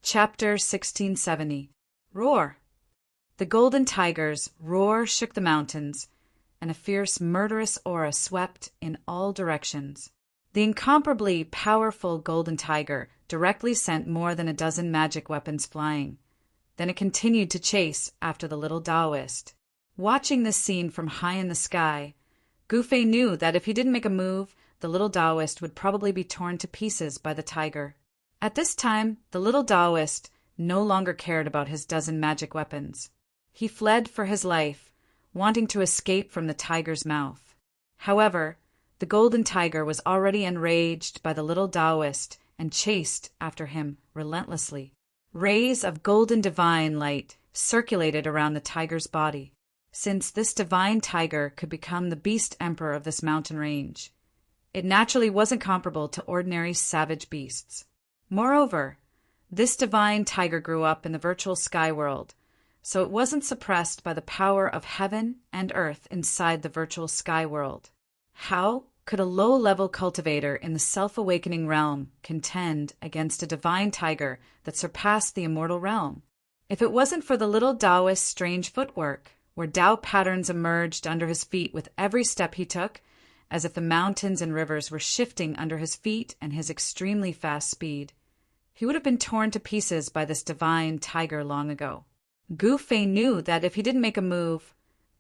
Chapter 1670. Roar! The golden tiger's roar shook the mountains, and a fierce, murderous aura swept in all directions. The incomparably powerful golden tiger directly sent more than a dozen magic weapons flying. Then it continued to chase after the little Taoist. Watching this scene from high in the sky, Gufei knew that if he didn't make a move, the little Taoist would probably be torn to pieces by the tiger. At this time, the little Taoist no longer cared about his dozen magic weapons. He fled for his life, wanting to escape from the tiger's mouth. However, the golden tiger was already enraged by the little Taoist and chased after him relentlessly. Rays of golden divine light circulated around the tiger's body. Since this divine tiger could become the beast emperor of this mountain range, it naturally wasn't comparable to ordinary savage beasts. Moreover, this divine tiger grew up in the virtual sky world, so it wasn't suppressed by the power of heaven and earth inside the virtual sky world. How could a low-level cultivator in the self-awakening realm contend against a divine tiger that surpassed the immortal realm? If it wasn't for the little Taoist's strange footwork, where Tao patterns emerged under his feet with every step he took, as if the mountains and rivers were shifting under his feet and his extremely fast speed, he would have been torn to pieces by this divine tiger long ago. Gufei knew that if he didn't make a move,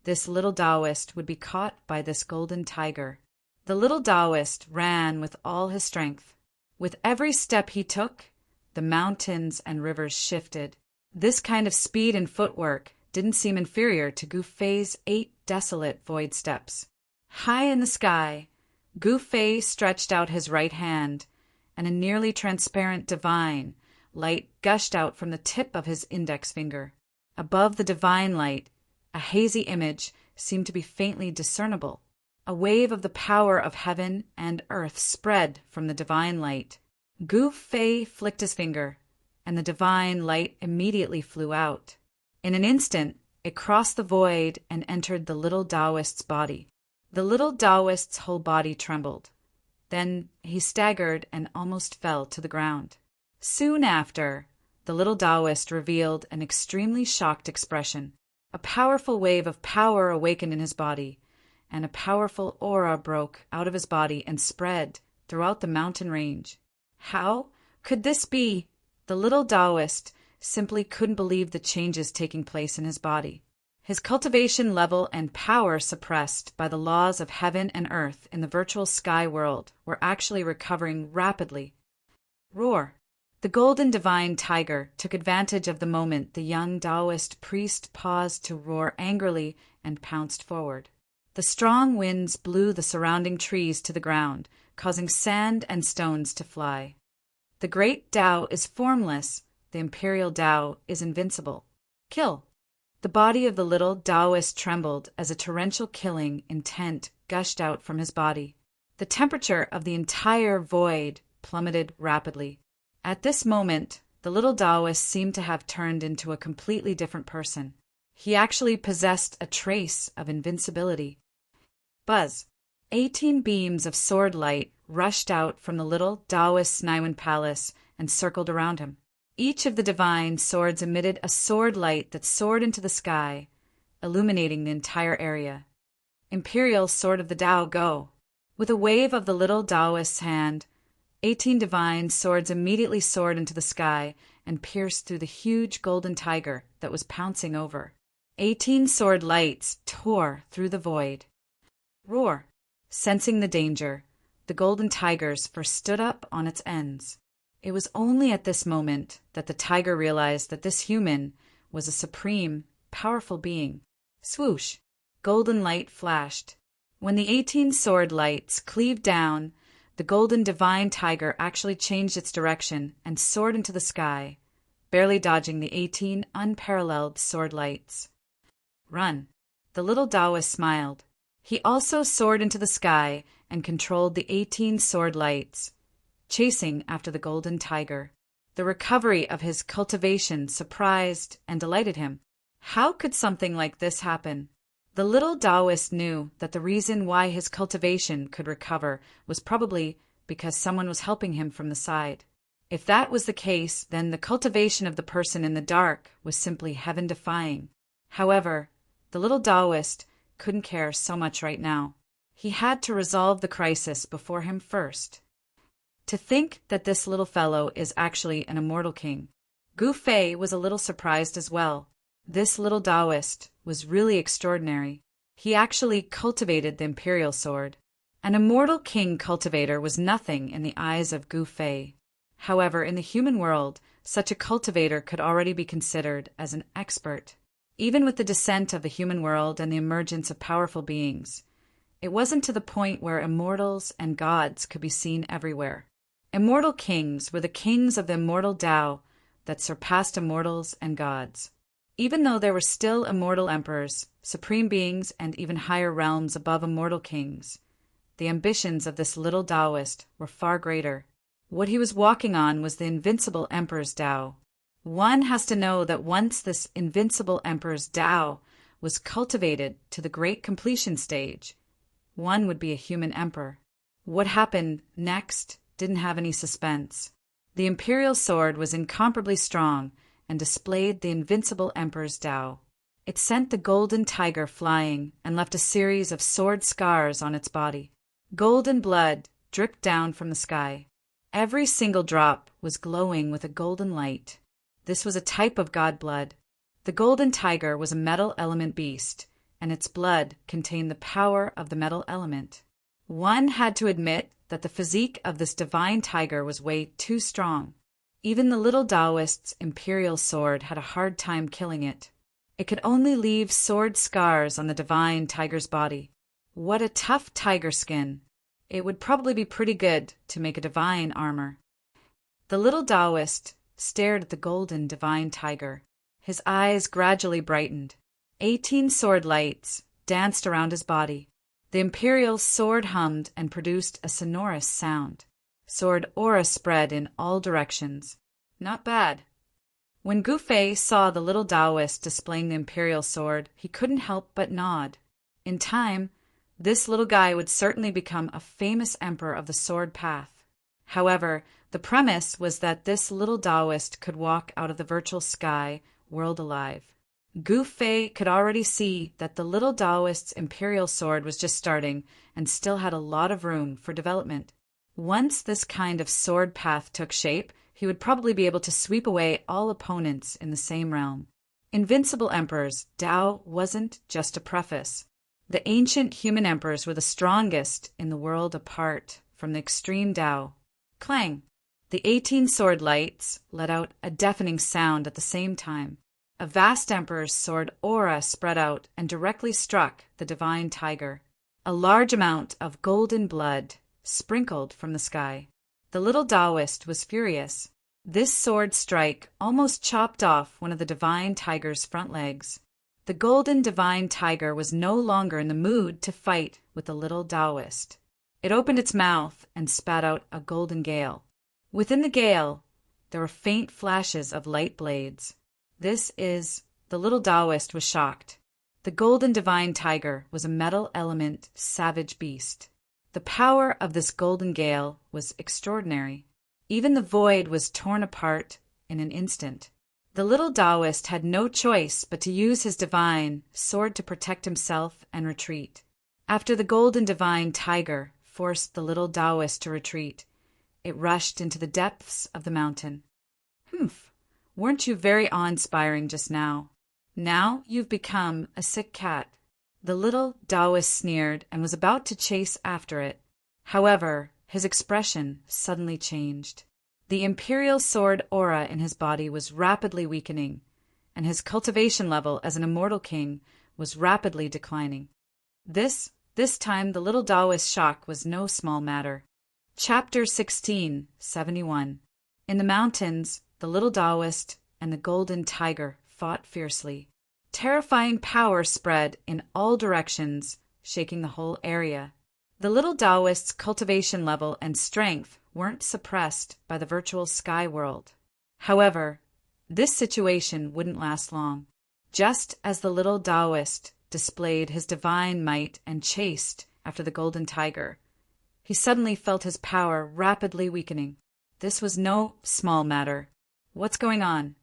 this little Taoist would be caught by this golden tiger. The little Taoist ran with all his strength. With every step he took, the mountains and rivers shifted. This kind of speed and footwork didn't seem inferior to Gufei's 8 desolate void steps. High in the sky, Gufei stretched out his right hand, and a nearly transparent divine light gushed out from the tip of his index finger. Above the divine light, a hazy image seemed to be faintly discernible. A wave of the power of heaven and earth spread from the divine light. Gufei flicked his finger, and the divine light immediately flew out. In an instant, it crossed the void and entered the little Taoist's body. The little Taoist's whole body trembled. Then he staggered and almost fell to the ground. Soon after, the little Taoist revealed an extremely shocked expression. A powerful wave of power awakened in his body, and a powerful aura broke out of his body and spread throughout the mountain range. How could this be? The little Taoist simply couldn't believe the changes taking place in his body. His cultivation level and power suppressed by the laws of heaven and earth in the virtual sky world were actually recovering rapidly. Roar! The golden divine tiger took advantage of the moment the young Taoist priest paused to roar angrily and pounced forward. The strong winds blew the surrounding trees to the ground, causing sand and stones to fly. The great Tao is formless, the imperial Tao is invincible. Kill! The body of the little Taoist trembled as a torrential killing intent gushed out from his body. The temperature of the entire void plummeted rapidly. At this moment, the little Taoist seemed to have turned into a completely different person. He actually possessed a trace of invincibility. Buzz! 18 beams of sword light rushed out from the little Taoist's Naiwan palace and circled around him. Each of the divine swords emitted a sword light that soared into the sky, illuminating the entire area. Imperial Sword of the Tao, go! With a wave of the little Taoist's hand, 18 divine swords immediately soared into the sky and pierced through the huge golden tiger that was pouncing over. 18 sword lights tore through the void. Roar! Sensing the danger, the golden tiger's first stood up on its ends. It was only at this moment that the tiger realized that this human was a supreme, powerful being. Swoosh! Golden light flashed. When the 18 sword lights cleaved down, the golden divine tiger actually changed its direction and soared into the sky, barely dodging the 18 unparalleled sword lights. Run! The little Taoist smiled. He also soared into the sky and controlled the 18 sword lights, chasing after the golden tiger. The recovery of his cultivation surprised and delighted him. How could something like this happen? The little Taoist knew that the reason why his cultivation could recover was probably because someone was helping him from the side. If that was the case, then the cultivation of the person in the dark was simply heaven-defying. However, the little Taoist couldn't care so much right now. He had to resolve the crisis before him first. To think that this little fellow is actually an immortal king. Gu Fei was a little surprised as well. This little Taoist was really extraordinary. He actually cultivated the imperial sword. An immortal king cultivator was nothing in the eyes of Gu Fei. However, in the human world, such a cultivator could already be considered as an expert. Even with the descent of the human world and the emergence of powerful beings, it wasn't to the point where immortals and gods could be seen everywhere. Immortal kings were the kings of the immortal Tao that surpassed immortals and gods. Even though there were still immortal emperors, supreme beings, and even higher realms above immortal kings, the ambitions of this little Taoist were far greater. What he was walking on was the invincible emperor's Tao. One has to know that once this invincible emperor's Tao was cultivated to the great completion stage, one would be a human emperor. What happened next didn't have any suspense. The imperial sword was incomparably strong and displayed the invincible emperor's Tao. It sent the golden tiger flying and left a series of sword scars on its body. Golden blood dripped down from the sky. Every single drop was glowing with a golden light. This was a type of god blood. The golden tiger was a metal element beast, and its blood contained the power of the metal element. One had to admit that the physique of this divine tiger was way too strong. Even the little Taoist's imperial sword had a hard time killing it. It could only leave sword scars on the divine tiger's body. What a tough tiger skin! It would probably be pretty good to make a divine armor. The little Taoist stared at the golden divine tiger. His eyes gradually brightened. 18 sword lights danced around his body. The imperial sword hummed and produced a sonorous sound. Sword aura spread in all directions. Not bad. When Gu Fei saw the little Taoist displaying the imperial sword, he couldn't help but nod. In time, this little guy would certainly become a famous emperor of the sword path. However, the premise was that this little Taoist could walk out of the virtual sky, world alive. Gu Fei could already see that the little Taoist's imperial sword was just starting and still had a lot of room for development. Once this kind of sword path took shape, he would probably be able to sweep away all opponents in the same realm. Invincible emperors, Tao wasn't just a preface. The ancient human emperors were the strongest in the world apart from the extreme Tao. Clang! The 18 sword lights let out a deafening sound at the same time. A vast emperor's sword aura spread out and directly struck the divine tiger. A large amount of golden blood sprinkled from the sky. The little Taoist was furious. This sword strike almost chopped off one of the divine tiger's front legs. The golden divine tiger was no longer in the mood to fight with the little Taoist. It opened its mouth and spat out a golden gale. Within the gale, there were faint flashes of light blades. The little Taoist was shocked. The golden divine tiger was a metal element savage beast. The power of this golden gale was extraordinary. Even the void was torn apart in an instant. The little Taoist had no choice but to use his divine sword to protect himself and retreat. After the golden divine tiger forced the little Taoist to retreat, it rushed into the depths of the mountain. Humph, weren't you very awe-inspiring just now? Now you've become a sick cat. The little Taoist sneered and was about to chase after it. However, his expression suddenly changed. The imperial sword aura in his body was rapidly weakening, and his cultivation level as an immortal king was rapidly declining. This time the little Taoist's shock was no small matter. Chapter 16, 71. In the mountains, the little Taoist and the golden tiger fought fiercely. Terrifying power spread in all directions, shaking the whole area. The little Taoist's cultivation level and strength weren't suppressed by the virtual sky world. However, this situation wouldn't last long. Just as the little Taoist displayed his divine might and chased after the golden tiger, he suddenly felt his power rapidly weakening. this was no small matter. What's going on?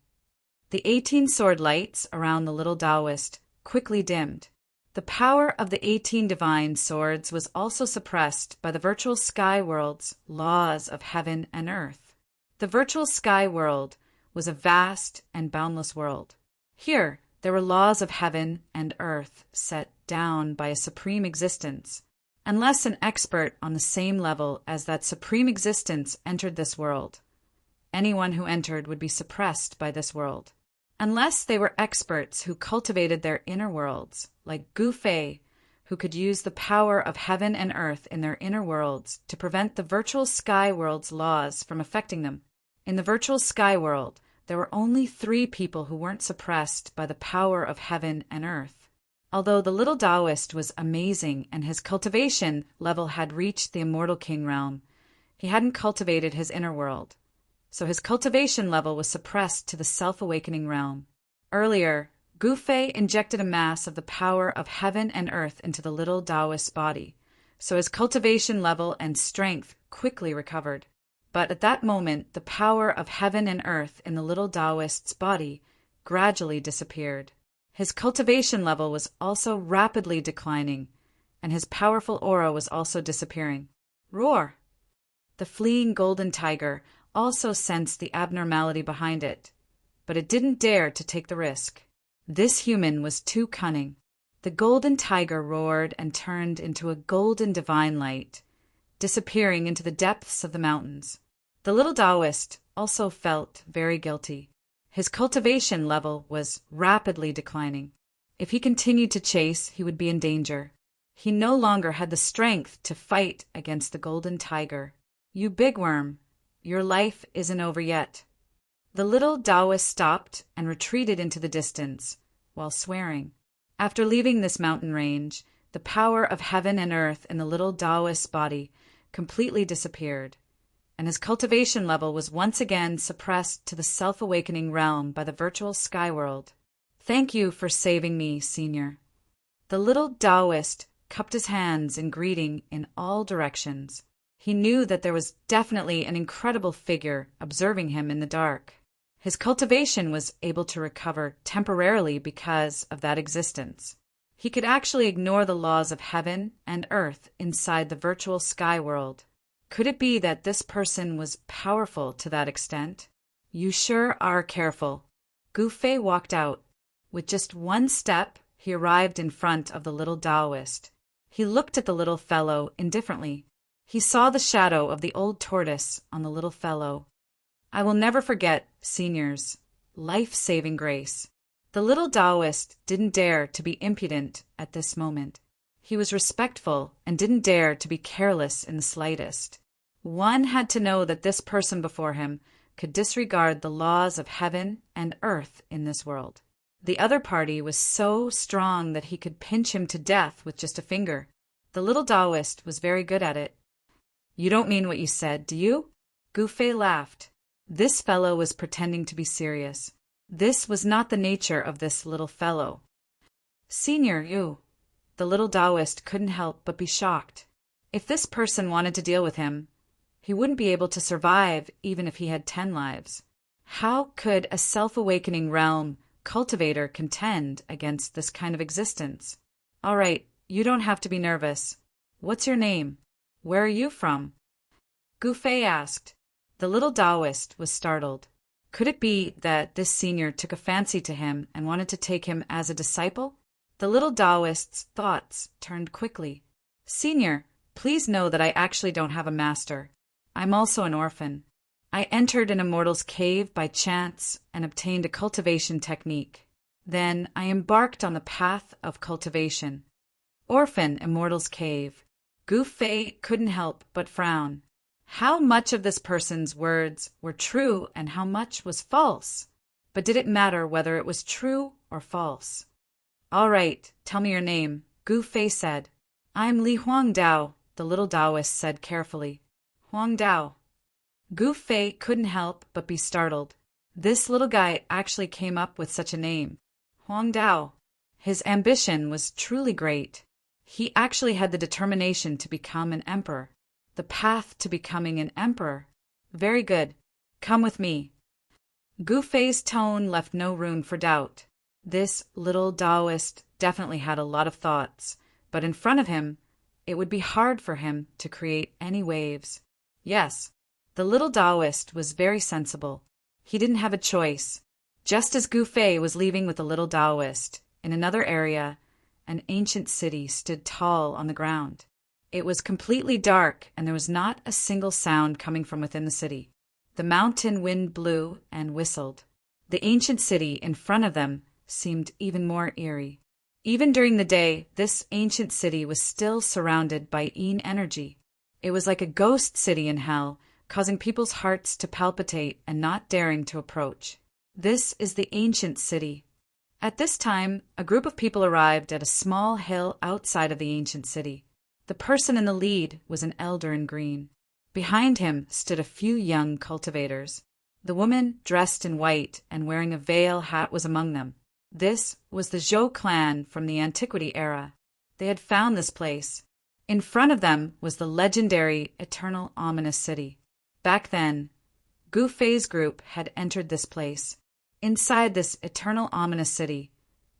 The 18 sword lights around the little Taoist quickly dimmed. The power of the 18 divine swords was also suppressed by the virtual sky world's laws of heaven and earth. The virtual sky world was a vast and boundless world. Here, there were laws of heaven and earth set down by a supreme existence. Unless an expert on the same level as that supreme existence entered this world, anyone who entered would be suppressed by this world. Unless they were experts who cultivated their inner worlds, like Gu Fei, who could use the power of heaven and earth in their inner worlds to prevent the virtual sky world's laws from affecting them. In the virtual sky world, there were only 3 people who weren't suppressed by the power of heaven and earth. Although the little Taoist was amazing and his cultivation level had reached the immortal king realm, he hadn't cultivated his inner world. So his cultivation level was suppressed to the self-awakening realm. Earlier, Gu Fei injected a mass of the power of heaven and earth into the little Taoist's body, so his cultivation level and strength quickly recovered. But at that moment, the power of heaven and earth in the little Taoist's body gradually disappeared. His cultivation level was also rapidly declining, and his powerful aura was also disappearing. Roar! The fleeing golden tiger also sensed the abnormality behind it, but it didn't dare to take the risk. This human was too cunning. The golden tiger roared and turned into a golden divine light, disappearing into the depths of the mountains. The little Taoist also felt very guilty. His cultivation level was rapidly declining. If he continued to chase, he would be in danger. He no longer had the strength to fight against the golden tiger. You big worm, your life isn't over yet. The little Taoist stopped and retreated into the distance, while swearing. After leaving this mountain range, the power of heaven and earth in the little Taoist's body completely disappeared, and his cultivation level was once again suppressed to the self-awakening realm by the virtual sky world. Thank you for saving me, Senior. The little Taoist cupped his hands in greeting in all directions. He knew that there was definitely an incredible figure observing him in the dark. His cultivation was able to recover temporarily because of that existence. He could actually ignore the laws of heaven and earth inside the virtual sky world. Could it be that this person was powerful to that extent? You sure are careful. Gu Fei walked out. With just one step, he arrived in front of the little Taoist. He looked at the little fellow indifferently. He saw the shadow of the old tortoise on the little fellow. I will never forget, Senior's life-saving grace. The little Taoist didn't dare to be impudent at this moment. He was respectful and didn't dare to be careless in the slightest. One had to know that this person before him could disregard the laws of heaven and earth in this world. The other party was so strong that he could pinch him to death with just a finger. The little Taoist was very good at it. You don't mean what you said, do you? Gu Fei laughed. This fellow was pretending to be serious. This was not the nature of this little fellow. Senior, you. The little Taoist couldn't help but be shocked. If this person wanted to deal with him, he wouldn't be able to survive even if he had 10 lives. How could a self-awakening realm cultivator contend against this kind of existence? All right, you don't have to be nervous. What's your name? Where are you from? Gu Fei asked. The little Taoist was startled. Could it be that this senior took a fancy to him and wanted to take him as a disciple? The little Taoist's thoughts turned quickly. Senior, please know that I actually don't have a master. I'm also an orphan. I entered an immortal's cave by chance and obtained a cultivation technique. Then I embarked on the path of cultivation. Orphan Immortal's Cave. Gu Fei couldn't help but frown. How much of this person's words were true and how much was false? But did it matter whether it was true or false? All right, tell me your name, Gu Fei said. I'm Li Huang Dao, the little Taoist said carefully. Huang Dao. Gu Fei couldn't help but be startled. This little guy actually came up with such a name. Huang Dao. His ambition was truly great. He actually had the determination to become an emperor. The path to becoming an emperor. Very good. Come with me. Gu Fei's tone left no room for doubt. This little Taoist definitely had a lot of thoughts, but in front of him, it would be hard for him to create any waves. Yes, the little Taoist was very sensible. He didn't have a choice. Just as Gu Fei was leaving with the little Taoist, in another area, an ancient city stood tall on the ground. It was completely dark, and there was not a single sound coming from within the city. The mountain wind blew and whistled. The ancient city in front of them seemed even more eerie. Even during the day, this ancient city was still surrounded by Yin energy. It was like a ghost city in hell, causing people's hearts to palpitate and not daring to approach. This is the ancient city. At this time, a group of people arrived at a small hill outside of the ancient city. The person in the lead was an elder in green. Behind him stood a few young cultivators. The woman, dressed in white and wearing a veil hat, was among them. This was the Zhou clan from the antiquity era. They had found this place. In front of them was the legendary Eternal Ominous City. Back then, Gu Fei's group had entered this place. Inside this Eternal Ominous City,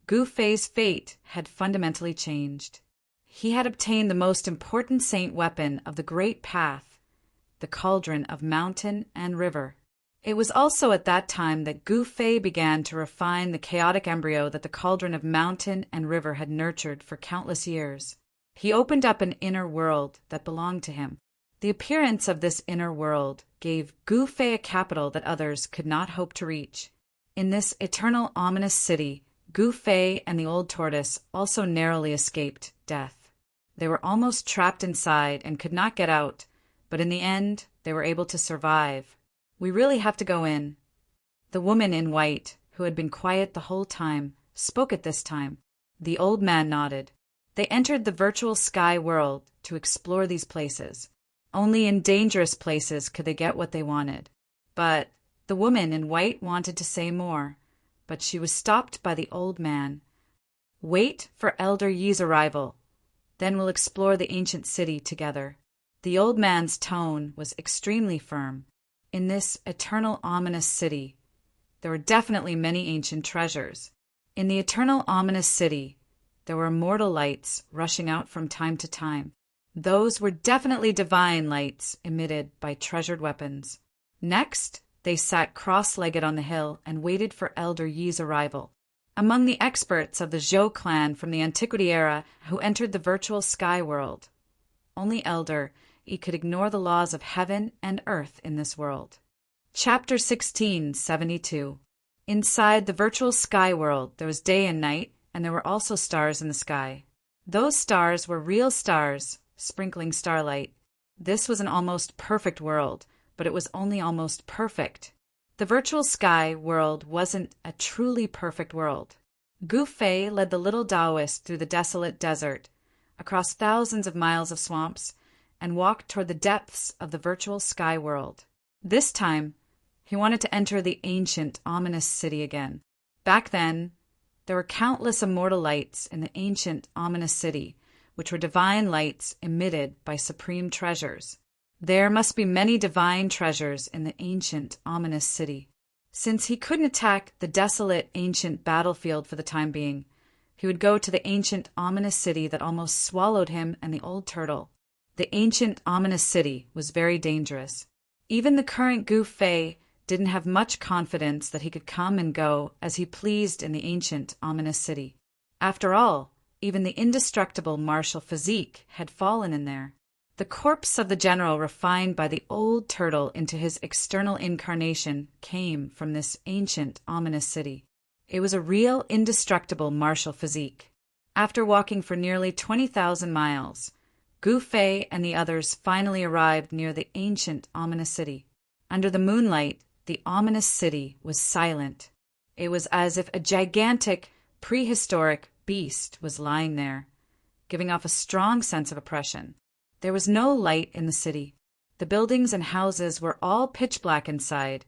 Gu Fei's fate had fundamentally changed. He had obtained the most important saint weapon of the Great Path, the Cauldron of Mountain and River. It was also at that time that Gu Fei began to refine the chaotic embryo that the Cauldron of Mountain and River had nurtured for countless years. He opened up an inner world that belonged to him. The appearance of this inner world gave Gu Fei a capital that others could not hope to reach. In this Eternal Ominous City, Gu Fei and the old tortoise also narrowly escaped death. They were almost trapped inside and could not get out, but in the end, they were able to survive. We really have to go in. The woman in white, who had been quiet the whole time, spoke at this time. The old man nodded. They entered the virtual sky world to explore these places. Only in dangerous places could they get what they wanted. But the woman in white wanted to say more, but she was stopped by the old man. Wait for Elder Yi's arrival. Then we'll explore the ancient city together. The old man's tone was extremely firm. In this Eternal Ominous City, there were definitely many ancient treasures. In the Eternal Ominous City, there were immortal lights rushing out from time to time. Those were definitely divine lights emitted by treasured weapons. Next, they sat cross-legged on the hill and waited for Elder Yi's arrival. Among the experts of the Zhou clan from the antiquity era who entered the virtual sky world, only Elder Yi could ignore the laws of heaven and earth in this world. Chapter 1672. Inside the virtual sky world, there was day and night, and there were also stars in the sky. Those stars were real stars, sprinkling starlight. This was an almost perfect world, but it was only almost perfect. The virtual sky world wasn't a truly perfect world. Gu Fei led the little Taoist through the desolate desert, across thousands of miles of swamps, and walked toward the depths of the virtual sky world. This time, he wanted to enter the ancient, ominous city again. Back then, there were countless immortal lights in the ancient, ominous city, which were divine lights emitted by supreme treasures. There must be many divine treasures in the ancient, ominous city. Since he couldn't attack the desolate, ancient battlefield for the time being, he would go to the ancient, ominous city that almost swallowed him and the old turtle. The ancient, ominous city was very dangerous. Even the current Gu Fei didn't have much confidence that he could come and go as he pleased in the ancient, ominous city. After all, even the indestructible martial physique had fallen in there. The corpse of the general refined by the old turtle into his external incarnation came from this ancient, ominous city. It was a real, indestructible martial physique. After walking for nearly 20,000 miles, Gu Fei and the others finally arrived near the ancient, ominous city. Under the moonlight, the ominous city was silent. It was as if a gigantic, prehistoric beast was lying there, giving off a strong sense of oppression. There was no light in the city. The buildings and houses were all pitch black inside,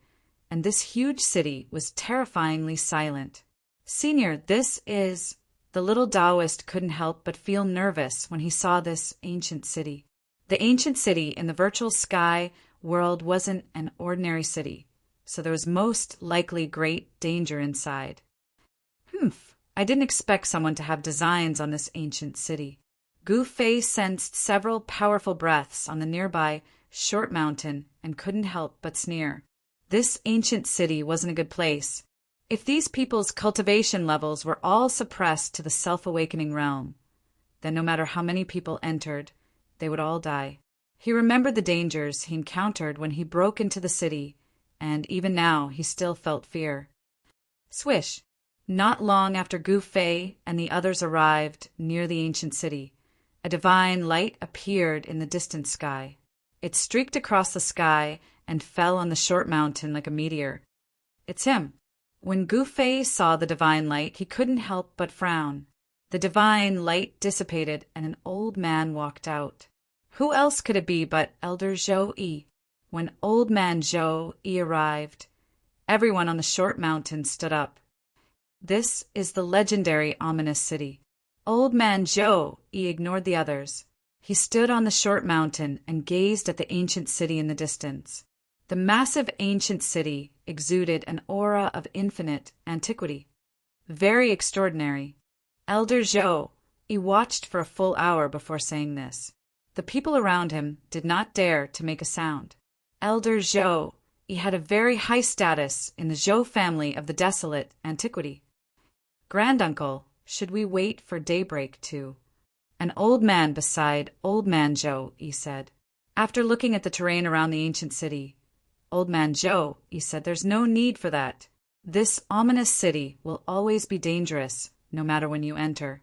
and this huge city was terrifyingly silent. Senior, this is... The little Taoist couldn't help but feel nervous when he saw this ancient city. The ancient city in the virtual sky world wasn't an ordinary city, so there was most likely great danger inside. Humph, I didn't expect someone to have designs on this ancient city. Gu Fei sensed several powerful breaths on the nearby short mountain and couldn't help but sneer. This ancient city wasn't a good place. If these people's cultivation levels were all suppressed to the self-awakening realm, then no matter how many people entered, they would all die. He remembered the dangers he encountered when he broke into the city, and even now he still felt fear. Swish! Not long after Gu Fei and the others arrived near the ancient city, a divine light appeared in the distant sky. It streaked across the sky and fell on the short mountain like a meteor. It's him. When Gu Fei saw the divine light, he couldn't help but frown. The divine light dissipated and an old man walked out. Who else could it be but Elder Zhou Yi? When Old Man Zhou Yi arrived, everyone on the short mountain stood up. This is the legendary ominous city. Old Man Zhou Yi ignored the others. He stood on the short mountain and gazed at the ancient city in the distance. The massive ancient city exuded an aura of infinite antiquity. Very extraordinary. Elder Zhou Yi watched for a full hour before saying this. The people around him did not dare to make a sound. Elder Zhou Yi had a very high status in the Zhou family of the desolate antiquity. Granduncle, should we wait for daybreak to? An old man beside Old Man Zhou Yi said. After looking at the terrain around the ancient city, Old Man Zhou Yi said, "There's no need for that. This ominous city will always be dangerous, no matter when you enter."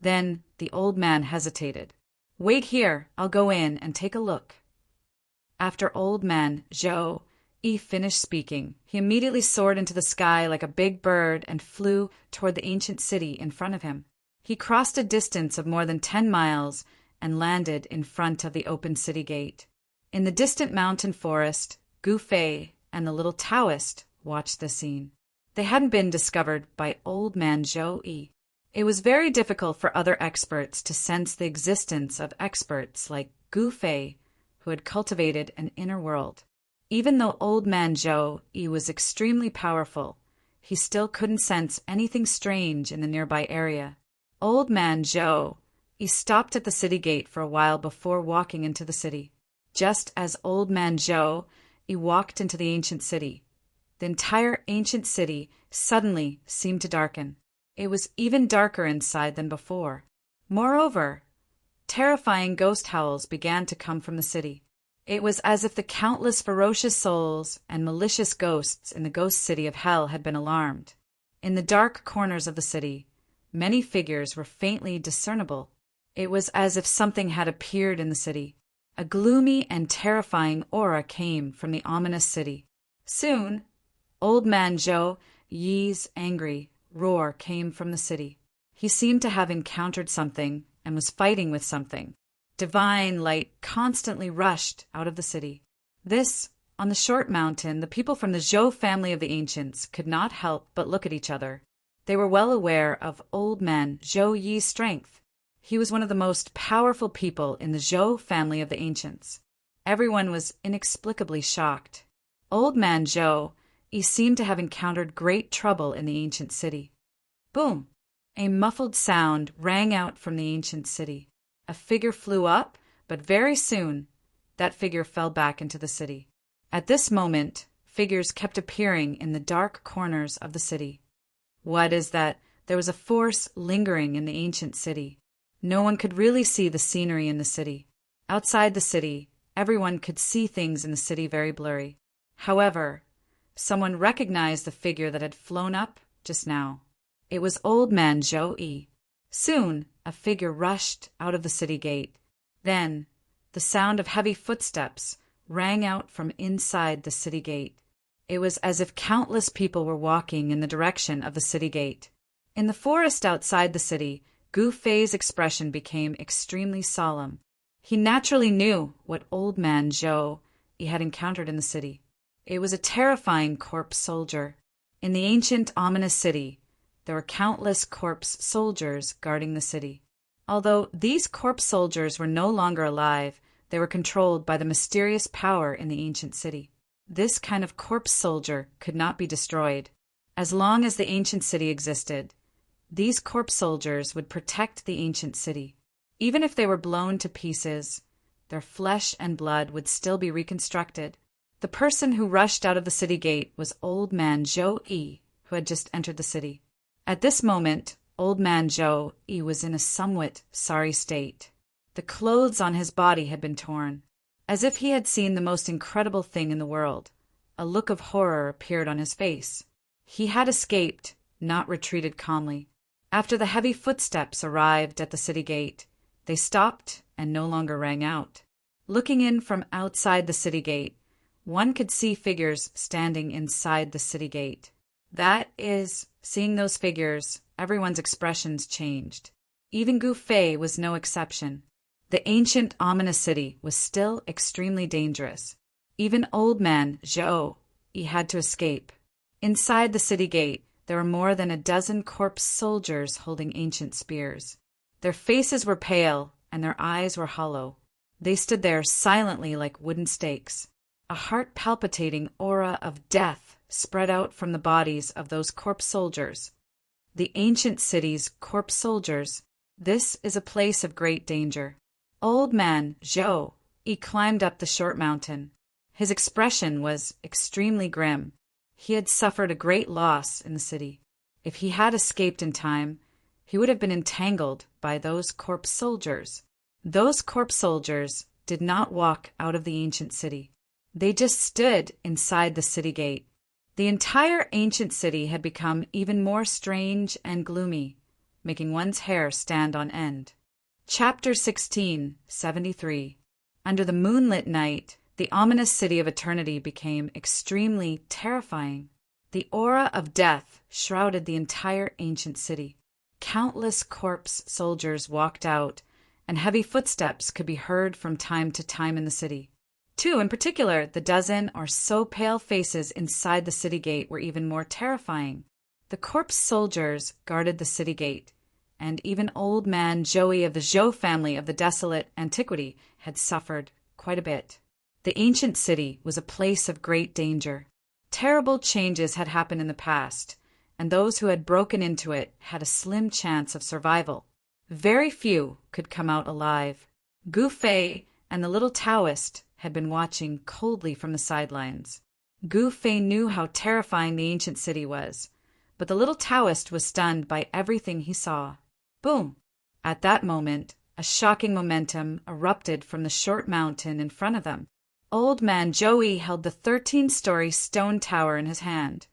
Then the old man hesitated. "Wait here, I'll go in and take a look." After Old Man Zhou Yi finished speaking, he immediately soared into the sky like a big bird and flew toward the ancient city in front of him. He crossed a distance of more than 10 miles and landed in front of the open city gate. In the distant mountain forest, Gu Fei and the little Taoist watched the scene. They hadn't been discovered by Old Man Zhou Yi. It was very difficult for other experts to sense the existence of experts like Gu Fei, who had cultivated an inner world. Even though Old Man Zhou Yi was extremely powerful, he still couldn't sense anything strange in the nearby area. Old Man Zhou Yi stopped at the city gate for a while before walking into the city. Just as Old Man Zhou Yi walked into the ancient city, the entire ancient city suddenly seemed to darken. It was even darker inside than before. Moreover, terrifying ghost howls began to come from the city. It was as if the countless ferocious souls and malicious ghosts in the ghost city of hell had been alarmed. In the dark corners of the city, many figures were faintly discernible. It was as if something had appeared in the city. A gloomy and terrifying aura came from the ominous city. Soon, Old Man Zhou Yi's angry roar came from the city. He seemed to have encountered something and was fighting with something. Divine light constantly rushed out of the city. This, on the short mountain, the people from the Zhou family of the ancients could not help but look at each other. They were well aware of Old Man Zhou Yi's strength. He was one of the most powerful people in the Zhou family of the ancients. Everyone was inexplicably shocked. Old Man Zhou Yi seemed to have encountered great trouble in the ancient city. Boom! A muffled sound rang out from the ancient city. A figure flew up, but very soon that figure fell back into the city. At this moment, figures kept appearing in the dark corners of the city. What is that? There was a force lingering in the ancient city. No one could really see the scenery in the city. Outside the city, everyone could see things in the city very blurry. However, someone recognized the figure that had flown up just now. It was Old Man Zhou Yi. Soon, a figure rushed out of the city gate. Then, the sound of heavy footsteps rang out from inside the city gate. It was as if countless people were walking in the direction of the city gate. In the forest outside the city, Gu Fei's expression became extremely solemn. He naturally knew what Old Man Zhou Yi had encountered in the city. It was a terrifying corpse soldier. In the ancient ominous city, there were countless corpse soldiers guarding the city. Although these corpse soldiers were no longer alive, they were controlled by the mysterious power in the ancient city. This kind of corpse soldier could not be destroyed. As long as the ancient city existed, these corpse soldiers would protect the ancient city. Even if they were blown to pieces, their flesh and blood would still be reconstructed. The person who rushed out of the city gate was Old Man Zhou-yi, who had just entered the city. At this moment, Old Man Zhou-yi was in a somewhat sorry state. The clothes on his body had been torn. As if he had seen the most incredible thing in the world, a look of horror appeared on his face. He had escaped, not retreated calmly. After the heavy footsteps arrived at the city gate, they stopped and no longer rang out. Looking in from outside the city gate, one could see figures standing inside the city gate. That is, seeing those figures, everyone's expressions changed. Even Gu Fei was no exception. The ancient, ominous city was still extremely dangerous. Even Old Man Zhou, he had to escape. Inside the city gate, there were more than a dozen corpse soldiers holding ancient spears. Their faces were pale, and their eyes were hollow. They stood there silently like wooden stakes. A heart-palpitating aura of death spread out from the bodies of those corpse soldiers. The ancient city's corpse soldiers. This is a place of great danger. Old Man Zhou, he climbed up the short mountain. His expression was extremely grim. He had suffered a great loss in the city. If he had escaped in time, he would have been entangled by those corpse soldiers. Those corpse soldiers did not walk out of the ancient city. They just stood inside the city gate. The entire ancient city had become even more strange and gloomy, making one's hair stand on end. Chapter 16, 73. Under the moonlit night, the ominous city of eternity became extremely terrifying. The aura of death shrouded the entire ancient city. Countless corpse soldiers walked out, and heavy footsteps could be heard from time to time in the city. Two, in particular, the dozen or so pale faces inside the city gate were even more terrifying. The corpse soldiers guarded the city gate, and even Old Man Zhou of the Zhou family of the desolate antiquity had suffered quite a bit. The ancient city was a place of great danger. Terrible changes had happened in the past, and those who had broken into it had a slim chance of survival. Very few could come out alive. Gu Fei and the little Taoist had been watching coldly from the sidelines. Gu Fei knew how terrifying the ancient city was, but the little Taoist was stunned by everything he saw. Boom! At that moment, a shocking momentum erupted from the short mountain in front of them. Old Man Zhou held the 13-story stone tower in his hand,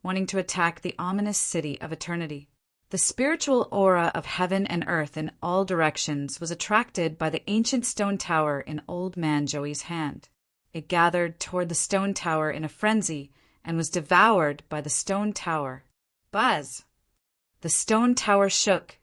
wanting to attack the ominous city of eternity. The spiritual aura of heaven and earth in all directions was attracted by the ancient stone tower in Old Man Zhou's hand. It gathered toward the stone tower in a frenzy and was devoured by the stone tower. Buzz! The stone tower shook,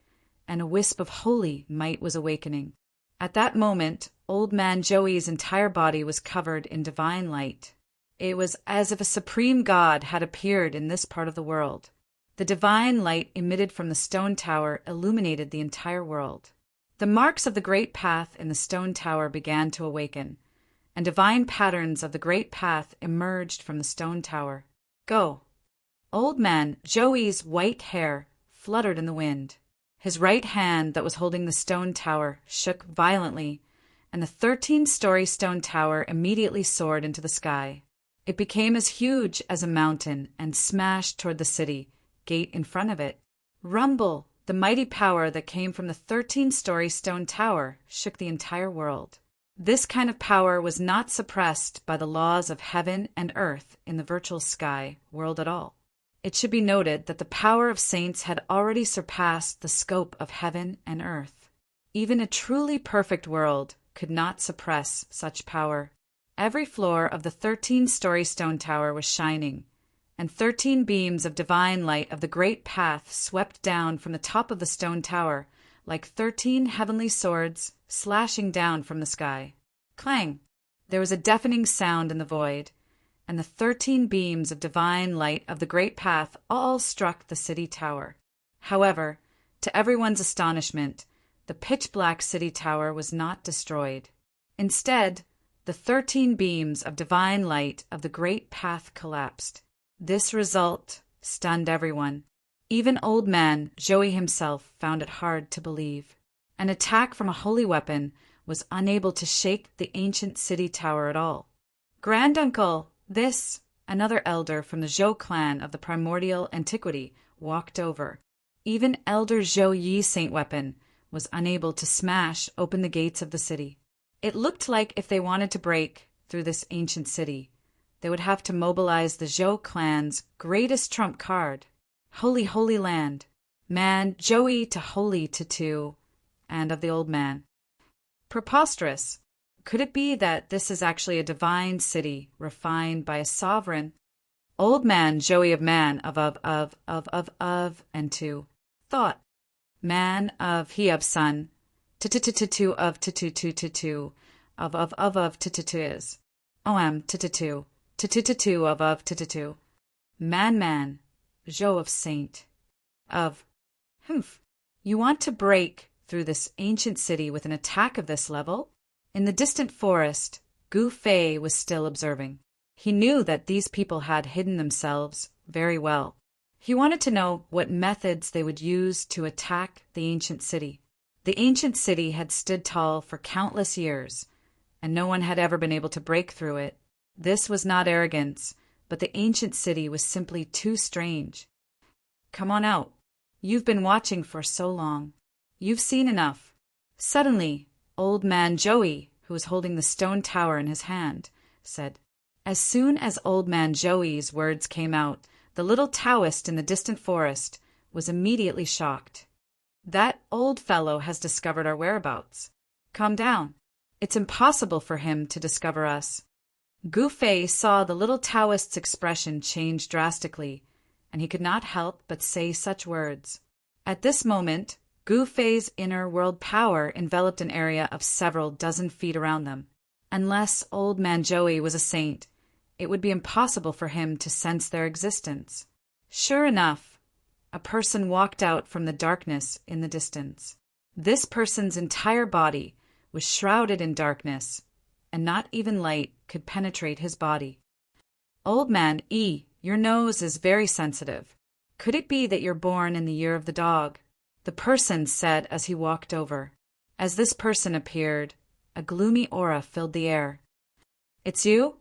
and a wisp of holy might was awakening. At that moment, Old Man Zhou's entire body was covered in divine light. It was as if a supreme god had appeared in this part of the world. The divine light emitted from the stone tower illuminated the entire world. The marks of the great path in the stone tower began to awaken, and divine patterns of the great path emerged from the stone tower. Go! Old Man Zhou's white hair fluttered in the wind. His right hand that was holding the stone tower shook violently, and the 13-story stone tower immediately soared into the sky. It became as huge as a mountain and smashed toward the city gate in front of it. Rumble! The mighty power that came from the 13-story stone tower shook the entire world. This kind of power was not suppressed by the laws of heaven and earth in the virtual sky world at all. It should be noted that the power of saints had already surpassed the scope of heaven and earth. Even a truly perfect world could not suppress such power. Every floor of the 13-story stone tower was shining, and 13 beams of divine light of the great path swept down from the top of the stone tower like 13 heavenly swords slashing down from the sky. Clang! There was a deafening sound in the void, and the 13 beams of divine light of the great path all struck the city tower. However, to everyone's astonishment, the pitch-black city tower was not destroyed. Instead, the 13 beams of divine light of the great path collapsed. This result stunned everyone. Even old man Joey himself found it hard to believe. An attack from a holy weapon was unable to shake the ancient city tower at all. Granduncle, this, another elder from the Zhou clan of the primordial antiquity, walked over. Even Elder Zhou Yi's saint weapon was unable to smash open the gates of the city. It looked like if they wanted to break through this ancient city, they would have to mobilize the Zhou clan's greatest trump card, Holy Holy Land, Man Joey to Holy to Two, and of the old man. Preposterous. Could it be that this is actually a divine city refined by a sovereign? Old man Joey of man of and two. Thought. Man of he of son. Two of two of two is. Om two of two. Man Jo of saint. Of humph. You want to break through this ancient city with an attack of this level? In the distant forest, Gu Fei was still observing. He knew that these people had hidden themselves very well. He wanted to know what methods they would use to attack the ancient city. The ancient city had stood tall for countless years, and no one had ever been able to break through it. This was not arrogance, but the ancient city was simply too strange. Come on out. You've been watching for so long. You've seen enough. Suddenly, old man Joey, who was holding the stone tower in his hand, said. As soon as old man Joey's words came out, the little Taoist in the distant forest was immediately shocked. That old fellow has discovered our whereabouts. Calm down. It's impossible for him to discover us. Gu Fei saw the little Taoist's expression change drastically, and he could not help but say such words. At this moment, Gu Fei's inner world power enveloped an area of several dozen feet around them. Unless old man Joey was a saint, it would be impossible for him to sense their existence. Sure enough, a person walked out from the darkness in the distance. This person's entire body was shrouded in darkness, and not even light could penetrate his body. Old man E, your nose is very sensitive. Could it be that you're born in the year of the dog? The person said as he walked over. As this person appeared, a gloomy aura filled the air. It's you?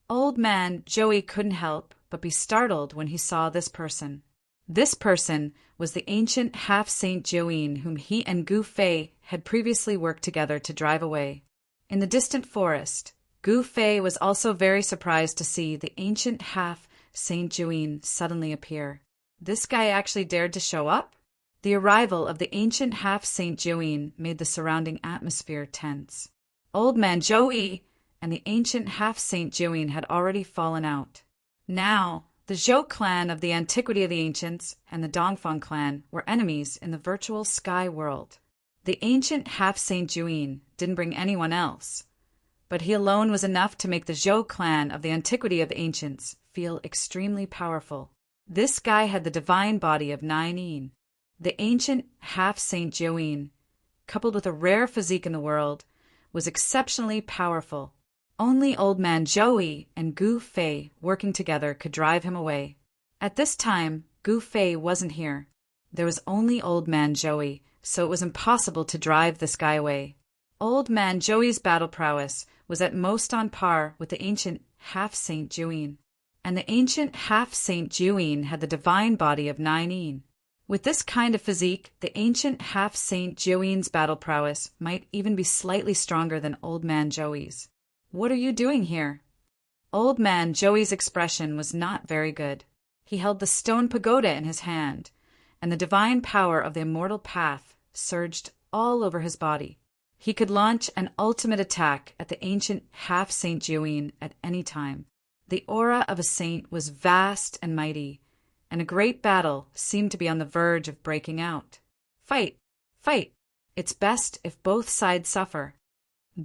Old man Joey couldn't help but be startled when he saw this person. This person was the ancient half-saint Joeen whom he and Gu Fei had previously worked together to drive away. In the distant forest, Gu Fei was also very surprised to see the ancient half-saint Joeen suddenly appear. This guy actually dared to show up? The arrival of the ancient half-saint Joeen made the surrounding atmosphere tense. Old man Joey and the ancient half-saint Joeen had already fallen out. Now, the Zhou clan of the Antiquity of the Ancients and the Dongfang clan were enemies in the virtual sky world. The ancient half-saint Joeen didn't bring anyone else, but he alone was enough to make the Zhou clan of the Antiquity of the Ancients feel extremely powerful. This guy had the divine body of 9 yin. The ancient half-saint Joeen, coupled with a rare physique in the world, was exceptionally powerful. Only old man Joey and Gu Fei working together could drive him away. At this time, Gu Fei wasn't here. There was only old man Joey, so it was impossible to drive this guy away. Old man Joey's battle prowess was at most on par with the ancient half-saint Joeen, and the ancient half-saint Joeen had the divine body of 9 yin. With this kind of physique, the ancient half-saint Joeen's battle prowess might even be slightly stronger than old man Joey's. What are you doing here? Old man Joey's expression was not very good. He held the stone pagoda in his hand, and the divine power of the immortal path surged all over his body. He could launch an ultimate attack at the ancient half-saint Joeen at any time. The aura of a saint was vast and mighty, and a great battle seemed to be on the verge of breaking out. Fight! Fight! It's best if both sides suffer.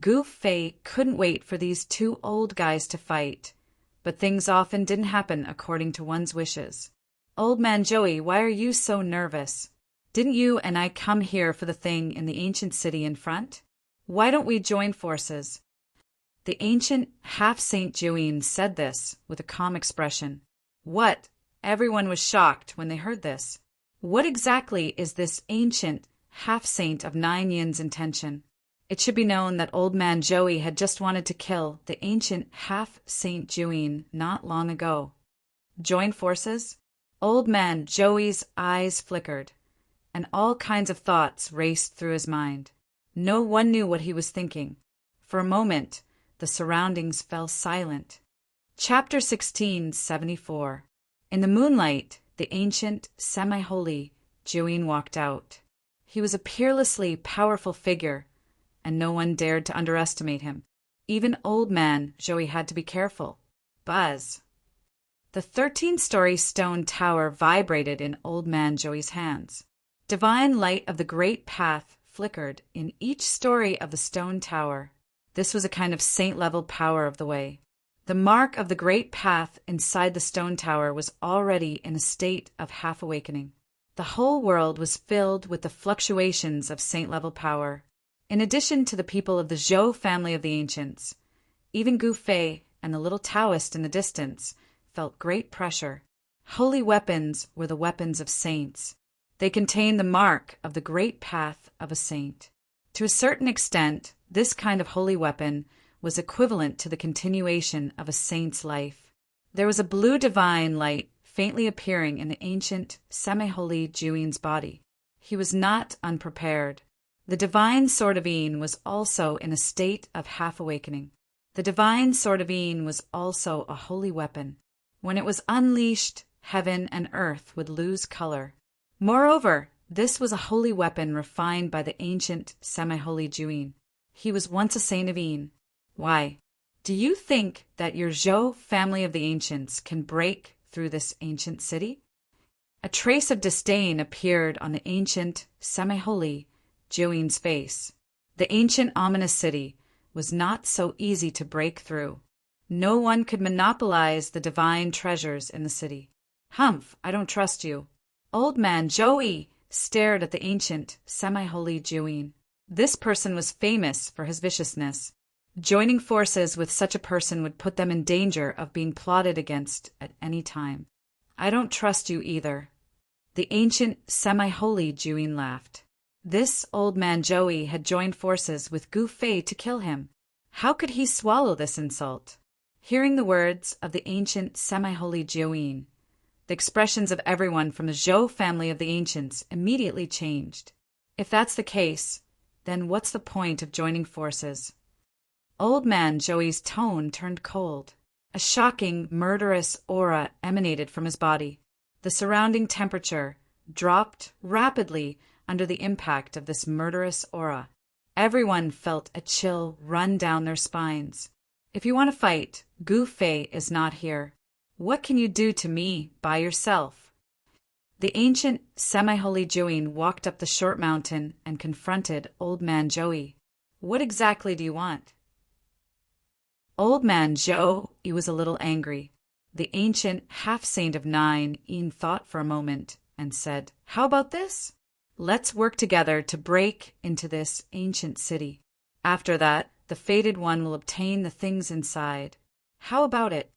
Gu Fei couldn't wait for these two old guys to fight, but things often didn't happen according to one's wishes. Old man Joey, why are you so nervous? Didn't you and I come here for the thing in the ancient city in front? Why don't we join forces? The ancient half-saint Juin said this with a calm expression. What? Everyone was shocked when they heard this. What exactly is this ancient half-saint of 9 yin's intention? It should be known that Old Man Joey had just wanted to kill the ancient half-saint Juin not long ago. Join forces? Old Man Joey's eyes flickered, and all kinds of thoughts raced through his mind. No one knew what he was thinking. For a moment, the surroundings fell silent. Chapter 1674. In the moonlight, the ancient, semi-holy Juin walked out. He was a peerlessly powerful figure, and no one dared to underestimate him. Even Old Man Joey had to be careful. Buzz. The 13-story stone tower vibrated in Old Man Joey's hands. Divine light of the great path flickered in each story of the stone tower. This was a kind of saint-level power of the way. The mark of the great path inside the stone tower was already in a state of half-awakening. The whole world was filled with the fluctuations of saint-level power. In addition to the people of the Zhou family of the ancients, even Gu Fei and the little Taoist in the distance felt great pressure. Holy weapons were the weapons of saints. They contained the mark of the great path of a saint. To a certain extent, this kind of holy weapon was equivalent to the continuation of a saint's life. There was a blue divine light faintly appearing in the ancient, semi-holy Juin's body. He was not unprepared. The divine sword of Yin was also in a state of half-awakening. The divine sword of Yin was also a holy weapon. When it was unleashed, heaven and earth would lose color. Moreover, this was a holy weapon refined by the ancient, semi-holy Juin. He was once a saint of Yin. Why? Do you think that your Zhou family of the ancients can break through this ancient city? A trace of disdain appeared on the ancient, semi-holy Juin's face. The ancient ominous city was not so easy to break through. No one could monopolize the divine treasures in the city. Humph, I don't trust you. Old Man Joey stared at the ancient, semi-holy Juin. This person was famous for his viciousness. Joining forces with such a person would put them in danger of being plotted against at any time. I don't trust you either. The ancient, semi-holy Juin laughed. This Old Man Joey had joined forces with Gu Fei to kill him. How could he swallow this insult? Hearing the words of the ancient, semi-holy Juin, the expressions of everyone from the Zhou family of the ancients immediately changed. If that's the case, then what's the point of joining forces? Old Man Joey's tone turned cold. A shocking, murderous aura emanated from his body. The surrounding temperature dropped rapidly under the impact of this murderous aura. Everyone felt a chill run down their spines. If you want to fight, Gu Fei is not here. What can you do to me by yourself? The ancient, semi-holy Juin walked up the short mountain and confronted Old Man Joey. What exactly do you want? Old Man Joey was a little angry. The ancient half-saint of 9 Yin thought for a moment and said, How about this? Let's work together to break into this ancient city. After that, the fated one will obtain the things inside. How about it?